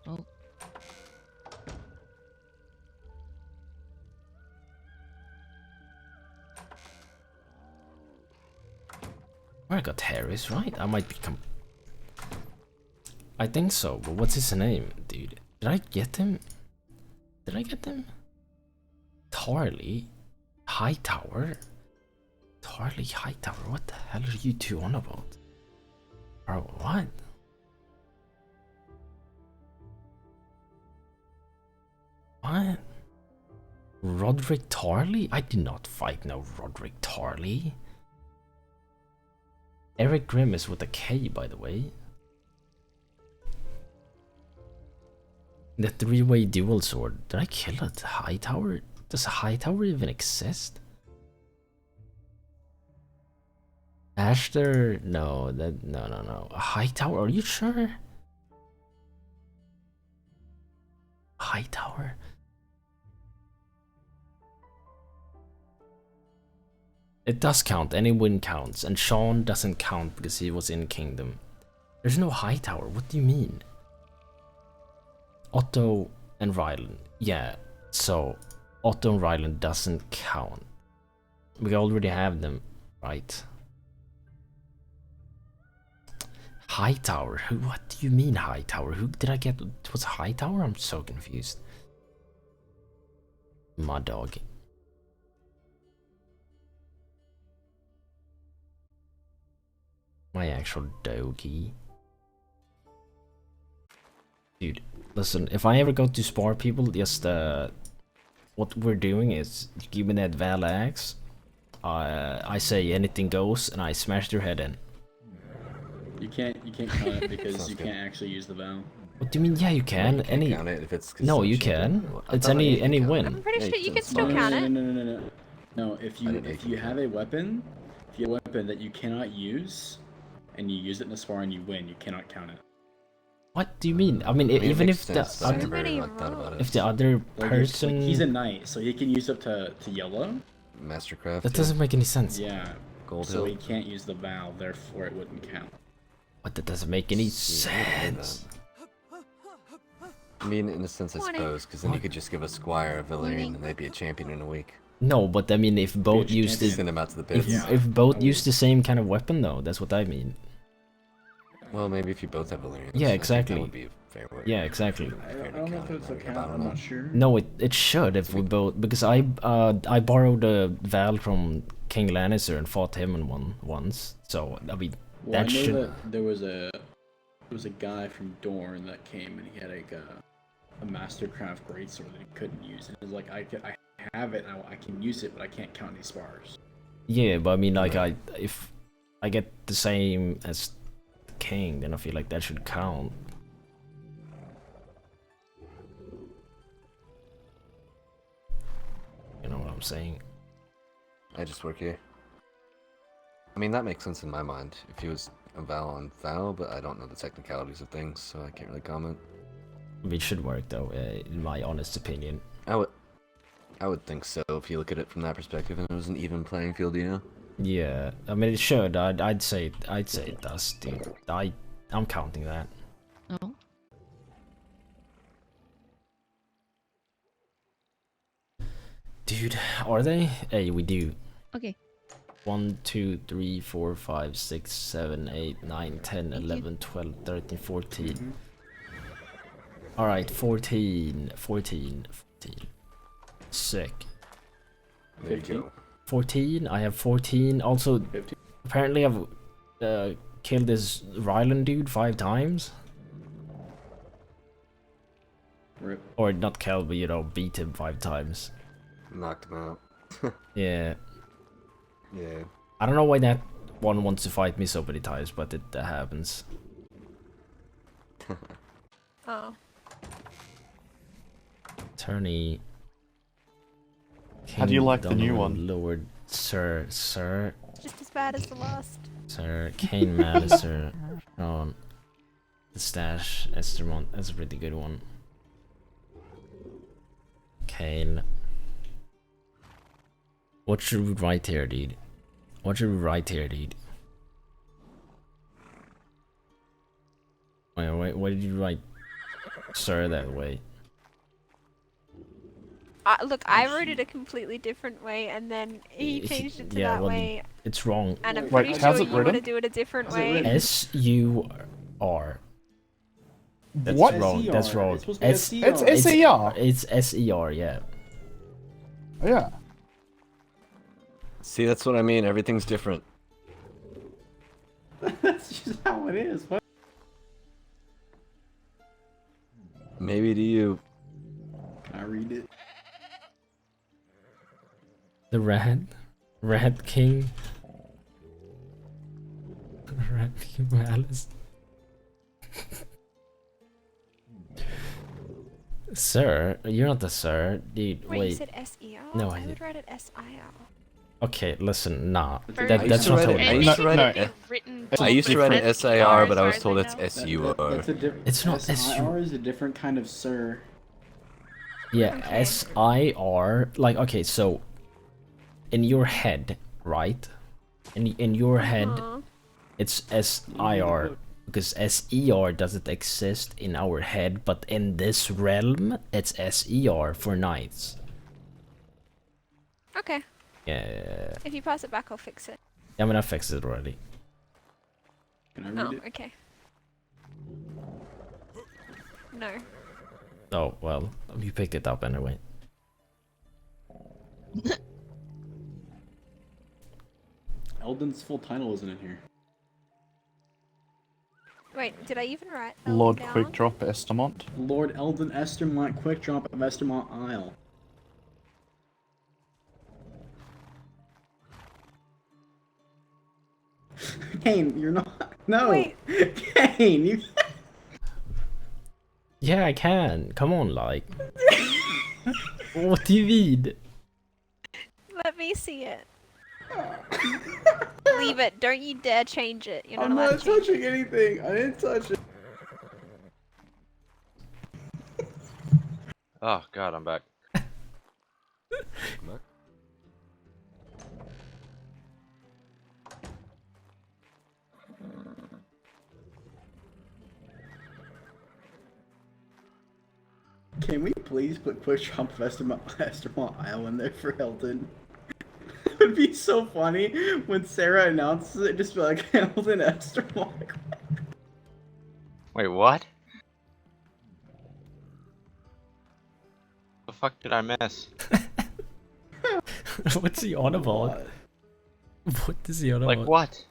Oh. I got Harris, right? I might become. I think so, but what's his name, dude? Did I get him? Did I get him? Tarly? Hightower? Tarly Hightower? What the hell are you two on about? Bro, what? What? Roderick Tarly? I did not fight no Roderick Tarly. Eric Grimm is with a K, by the way. The 3-way dual sword. Did I kill a Hightower? Does a Hightower even exist? Ashter? No, no. A Hightower? Are you sure? Hightower? It does count. Any win counts. And Sean doesn't count because he was in Kingdom. There's no Hightower. What do you mean? Otto and Ryland. Yeah, so Otto and Ryland doesn't count. We already have them, right? Hightower? Who? What do you mean Hightower? Who did I get? Was Hightower? I'm so confused. My dog. My actual doggy. Dude, listen, if I ever go to spar people, just what we're doing is give me that Val axe. I say anything goes and I smash their head in. You can't count it because you can't actually use the Val. What do you mean? Yeah, you can. You can't count it if it's no, you can. It's any win. I'm pretty sure you can still count it. No, if you have a weapon, that you cannot use, and you use it in a spar and you win, you cannot count it. What do you mean? I mean, even if the other person, he's a knight, so he can use up to yellow. Mastercraft. That doesn't make any sense. Yeah. Gold so Hill. he can't use the Val, therefore it wouldn't count. But that doesn't make any sense. I mean, in a sense, I suppose, because then you could just give a squire a Valyrian and they'd be a champion in a week. No, but I mean, if both used the Send them out to the pits. if both use the same kind of weapon, though, that's what I mean. Well, maybe if you both have Valyrians. Yeah, I exactly. think that would be a fair way. Yeah, exactly. I don't know if it's a count. I'm not sure. No, it should if we both, because I borrowed a Val from King Lannister and fought him in one once. So I mean, Well, that I know should. that there was a guy from Dorne that came and he had like a Mastercraft greatsword that he couldn't use. And it was like I have it, and I can use it, but I can't count any spars. Yeah, but I mean, like if I get the same as the king, then I feel like that should count. You know what I'm saying? I just work here. I mean, that makes sense in my mind. If he was a Val on Val, but I don't know the technicalities of things, so I can't really comment. It should work though, in my honest opinion. I would think so if you look at it from that perspective, and it was an even playing field, you know. Yeah, I mean it should. I'd say it does, dude. I'm counting that. Oh. Dude, are they? Hey, we do. Okay. 1, 2, 3, 4, 5, 6, 7, 8, 9, 10, 11, 12, 13, 14. Alright, 14. Sick. There you go. 14? I have 14. Also, 15. apparently I've killed this Ryland dude 5 times. Rip. Or not killed, but you know, beat him 5 times. Knocked him out. Yeah. Yeah. I don't know why that one wants to fight me so many times, but it happens. Oh. Attorney. How do you like the new Donovan, one? Lord, Sir. Just as bad as the last. Sir Kayn Mallisters. On the stash, Estermont. That's a pretty good one. Kayn. What should we write here, dude? What should we write here, dude? Wait, why did you write Sir that way? Look, I wrote it a completely different way, and then he changed it to that way. It's wrong. And I'm pretty sure you want to do it a different way. S-U-R. That's What? wrong. That's wrong. It's S-E-R. It's S-E-R, yeah. Yeah. See, that's what I mean. Everything's different. That's just how it is. What? Maybe to you. Can I read it? The Rat King. Rat King Malice. Sir, you're not the sir, dude. Wait. You said S-E-R? No, I I would write it S-I-R. Okay, listen, nah. That's That's not how it I works. used to write it S-I-R, but I was told it's S-U-R. It's not S-I-R is a different kind of sir. Yeah, S-I-R. Like, okay, so in your head, right? In your head, it's S-I-R because S-E-R doesn't exist in our head, but in this realm, it's S-E-R for knights. Okay. Yeah. If you pass it back, I'll fix it. I mean, I fixed it already. Can I read Oh, it? okay. No. Oh, well, you picked it up anyway. Eldon's full title isn't in here. Wait, did I even write Lord down? Quickdrop Estermont. Lord Eldon Estermont Quickdrop of Estermont Isle. Kayn, you're not. No. Wait. Kayn, you. Yeah, I can. Come on, like. What do you need? Let me see it. Leave it. Don't you dare change it. You're not I'm allowed not to change touching anything. I didn't touch it. Oh god, I'm back. I'm back. Can we please push Trump Westermont Isle in there for Hilton? It would be so funny when Sarah announces it, just be like, Hilton Westermont. Wait, what? The fuck did I miss? What's he on about? What is he on about? Like what?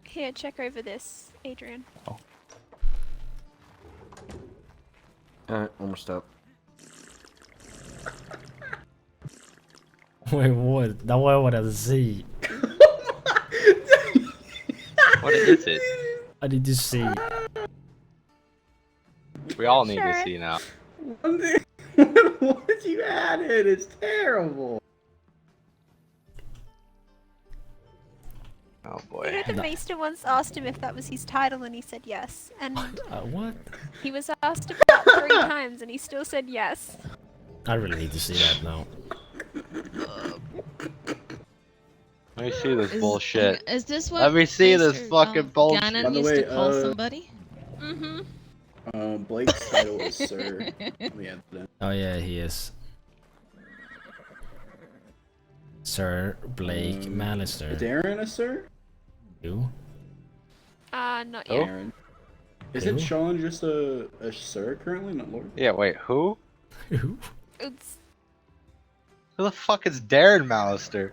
Here, check over this, Adrian. Oh. Alright, one more step. Wait, what? That one I wanna see. What is it? I need to see. We all need to see now. What did you add in? It's terrible. Oh You boy. know, the Maester once asked him if that was his title, and he said yes. And What? he was asked about 3 times, and he still said yes. I really need to see that now. Let me see this bullshit. Is this what? Let me see this Mr. fucking bullshit. Ganon By the used way, to call somebody? Blake's title is Sir. Let me add that. Oh yeah, he is. Sir Blake Mallister. Is Aaron a Sir? You? Not Oh. yet. Aaron. Isn't Who? Sean just a Sir currently, not Lord? Yeah, wait, who? Who? It's Who the fuck is Darren Mallister?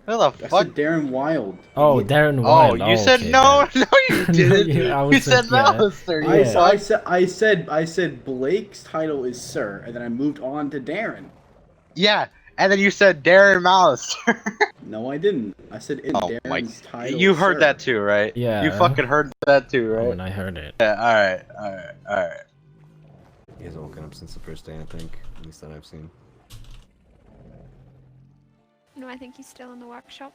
Who the I fuck? said Darren Wild. Oh, Darren Wild. Oh, you said okay, no, then. no, you didn't. Yeah, I you was said like, yeah. Mallister. Yeah. I said Blake's title is Sir, and then I moved on to Darren. Yeah, and then you said Darren Mallister. No, I didn't. I said in Oh my! Darren's title. You heard Sir. that too, right? Yeah. You fucking heard that too, right? Oh, and I heard it. Yeah. All right. All right. All right. He hasn't woken up since the first day, I think. At least that I've seen. No, I think he's still in the workshop.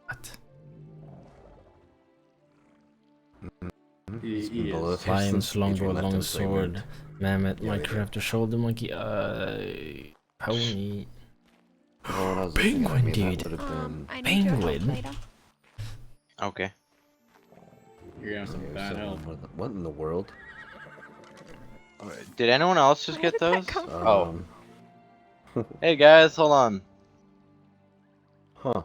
What? He is. Lions, longbow, left long him sword, segment. mammoth, Yeah, Minecraft, shoulder monkey, pony. Oh, I was looking at Penguin, me, that dude. would have been- I need your help Penguin? later. Okay. You're gonna have some Yeah, bad so help. What in the world? Did anyone else just Where get did that those? come from? Oh. Hey guys, hold on. Huh.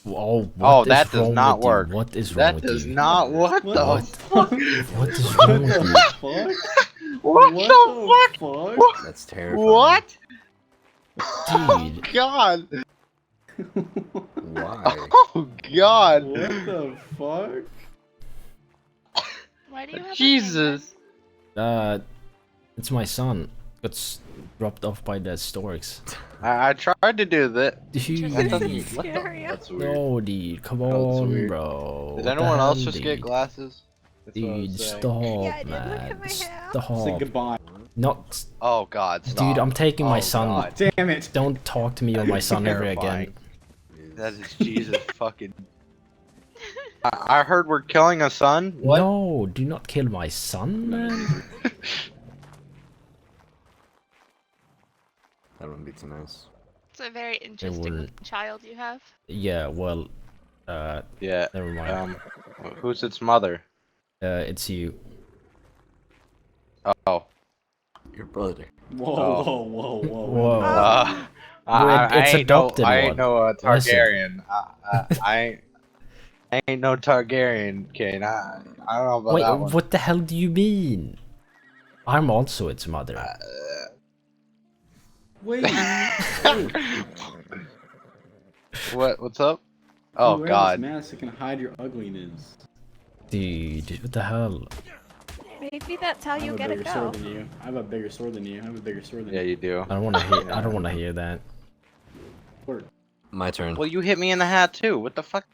Oh, what Oh, is that does wrong not with you? work. What is wrong That with does you? not. What the What? fuck? What is wrong with you? Fuck? What the fuck? Fuck? That's terrifying. What? Dude. God. Why? Oh God. What the fuck? Why do you have Jesus. It's my son. Got dropped off by the storks. I tried to do that. Dude. What the- This is what the- scarier. That's weird. No, dude. Come Oh, that's on, weird. bro. Did What anyone the else hell, just get dude? glasses? That's what I was Dude, saying. stop, Yeah, I did. Look man. at my hair. Say Stop. goodbye. Not. Oh God, stop. Dude, I'm taking my Oh, son. God. Damn it. Don't talk to me or my son ever again. Terrifying. That is Jesus fucking. I heard we're killing a son. What? No, do not kill my son, man. That wouldn't be too nice. It's a very interesting wouldn't. child you have. Yeah, well, Yeah. never mind. Who's its mother? It's you. Oh. Your brother. Whoa, Oh. whoa, whoa, whoa. Whoa. I It's ain't no, adopted I ain't one. no Listen. Targaryen. I ain't no Targaryen, Kayn. I don't know about Wait, that one. what the hell do you mean? I'm also its mother. Wait. What's up? Oh You wear God. This mask that can hide your ugliness. Dude, what the hell? Maybe that's how I you have a get a bigger girl. sword than you. I have a bigger sword than you. I have a bigger sword than Yeah, you. you do. I don't want to hear. I don't want to hear that. Word. My turn. Well, you hit me in the hat too. What the fuck?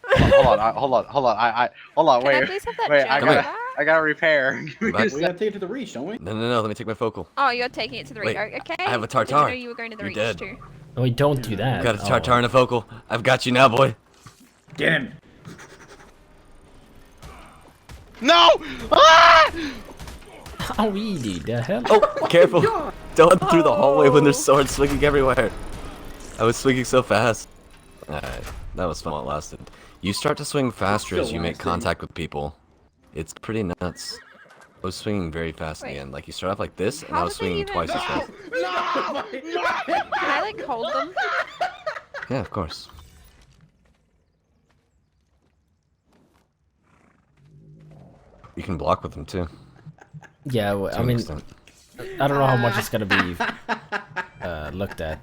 Hold on. Hold on. Hold on. Can I Wait. please have that Wait. gem I back? gotta repair. Give me What? a We sec. gotta take it to the reach, don't we? No, let me take my focal. Oh, you're taking it to the reach. Wait, Okay. I have a Didn't tartar. know you were going to the You're reach dead. too. No, wait, don't do that. Got a tartar and a focal. I've got you now, boy. Get him. No! Ah! How easy the hell? Oh, careful! Don't run through the hallway when there's swords swinging everywhere. I was swinging so fast. Alright, that was fun while it lasted. You start to swing faster Still as you make lasting. contact with people. It's pretty nuts. I was swinging very fast in the end. Like, you start off like this, and I was swinging twice as fast. Can I like hold them? Yeah, of course. You can block with them, too. Yeah, well, To I an mean, extent. I don't know how much it's gonna be looked at.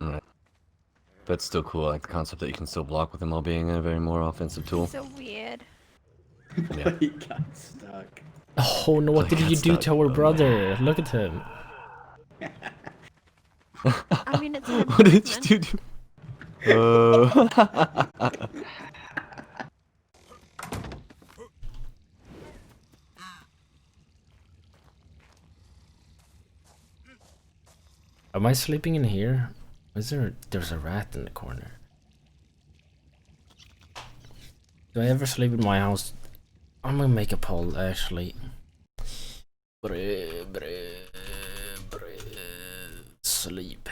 Alright. But it's still cool, like the concept that you can still block with them while being a very more offensive tool. So weird. Yeah. He got stuck. Oh no, what did you do to our brother? Look at him. I mean, it's an What did you do? Am I sleeping in here? There's a rat in the corner. Do I ever sleep in my house? I'm gonna make a poll actually. Sleep.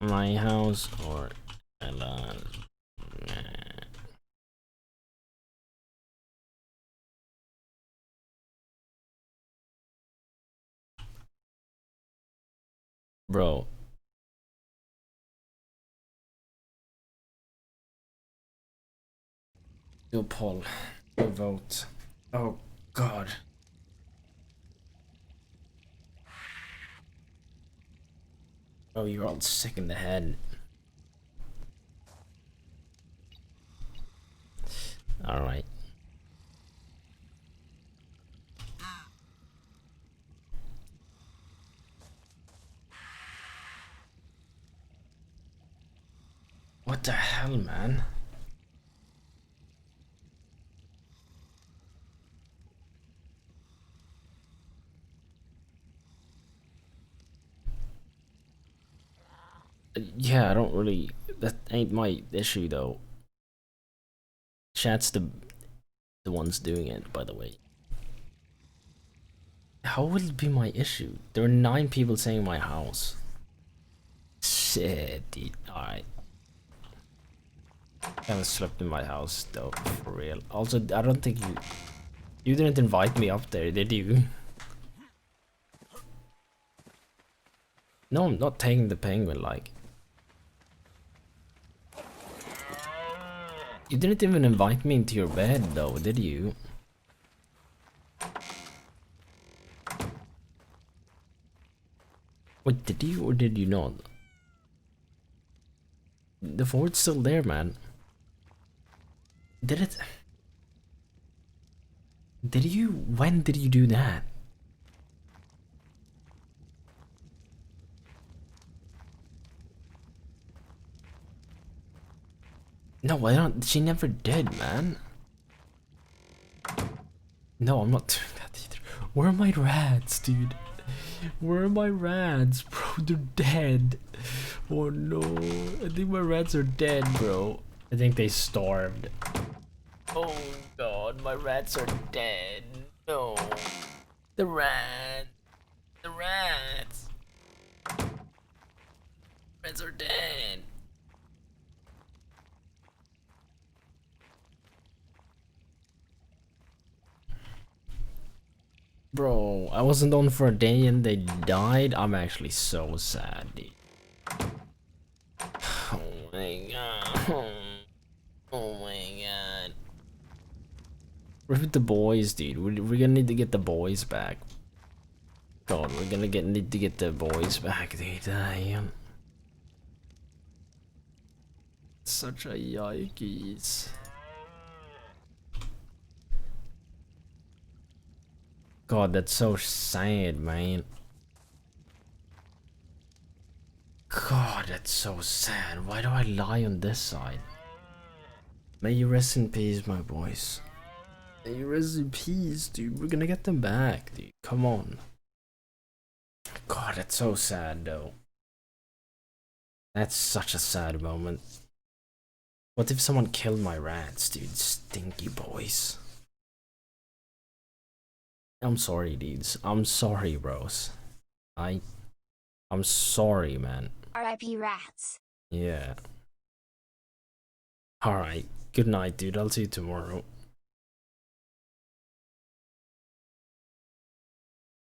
My house or Ella? Bro. Do a poll. Do a vote. Oh god. Oh, you're all sick in the head. Alright. What the hell, man? Yeah, I don't really. That ain't my issue though. Chat's the ones doing it, by the way. How would it be my issue? There are 9 people saying my house. Shit, dude. Alright. I haven't slept in my house though, for real. Also, I don't think you didn't invite me up there, did you? No, I'm not taking the penguin, like. You didn't even invite me into your bed though, did you? Wait, did you or did you not? The fort's still there, man. Did it? Did you? When did you do that? No, I don't. She never did, man. No, I'm not doing that either. Where are my rats, dude? Where are my rats, bro? They're dead. Oh no. I think my rats are dead, bro. I think they starved. Oh god, my rats are dead. No. The rats. The rats. Rats are dead. Bro, I wasn't on for a day and they died. I'm actually so sad, dude. Oh my god. Oh my god. We're with the boys, dude. We're gonna need to get the boys back. God, we're gonna need to get the boys back, dude. Such a yikes. God, that's so sad, man. God, that's so sad. Why do I lie on this side? May you rest in peace, my boys. May you rest in peace, dude. We're gonna get them back, dude. Come on. God, that's so sad, though. That's such a sad moment. What if someone killed my rats, dude? Stinky boys. I'm sorry, dudes. I'm sorry, bros. I'm I'm sorry, man. R.I.P. rats. Yeah. Alright. Good night, dude. I'll see you tomorrow.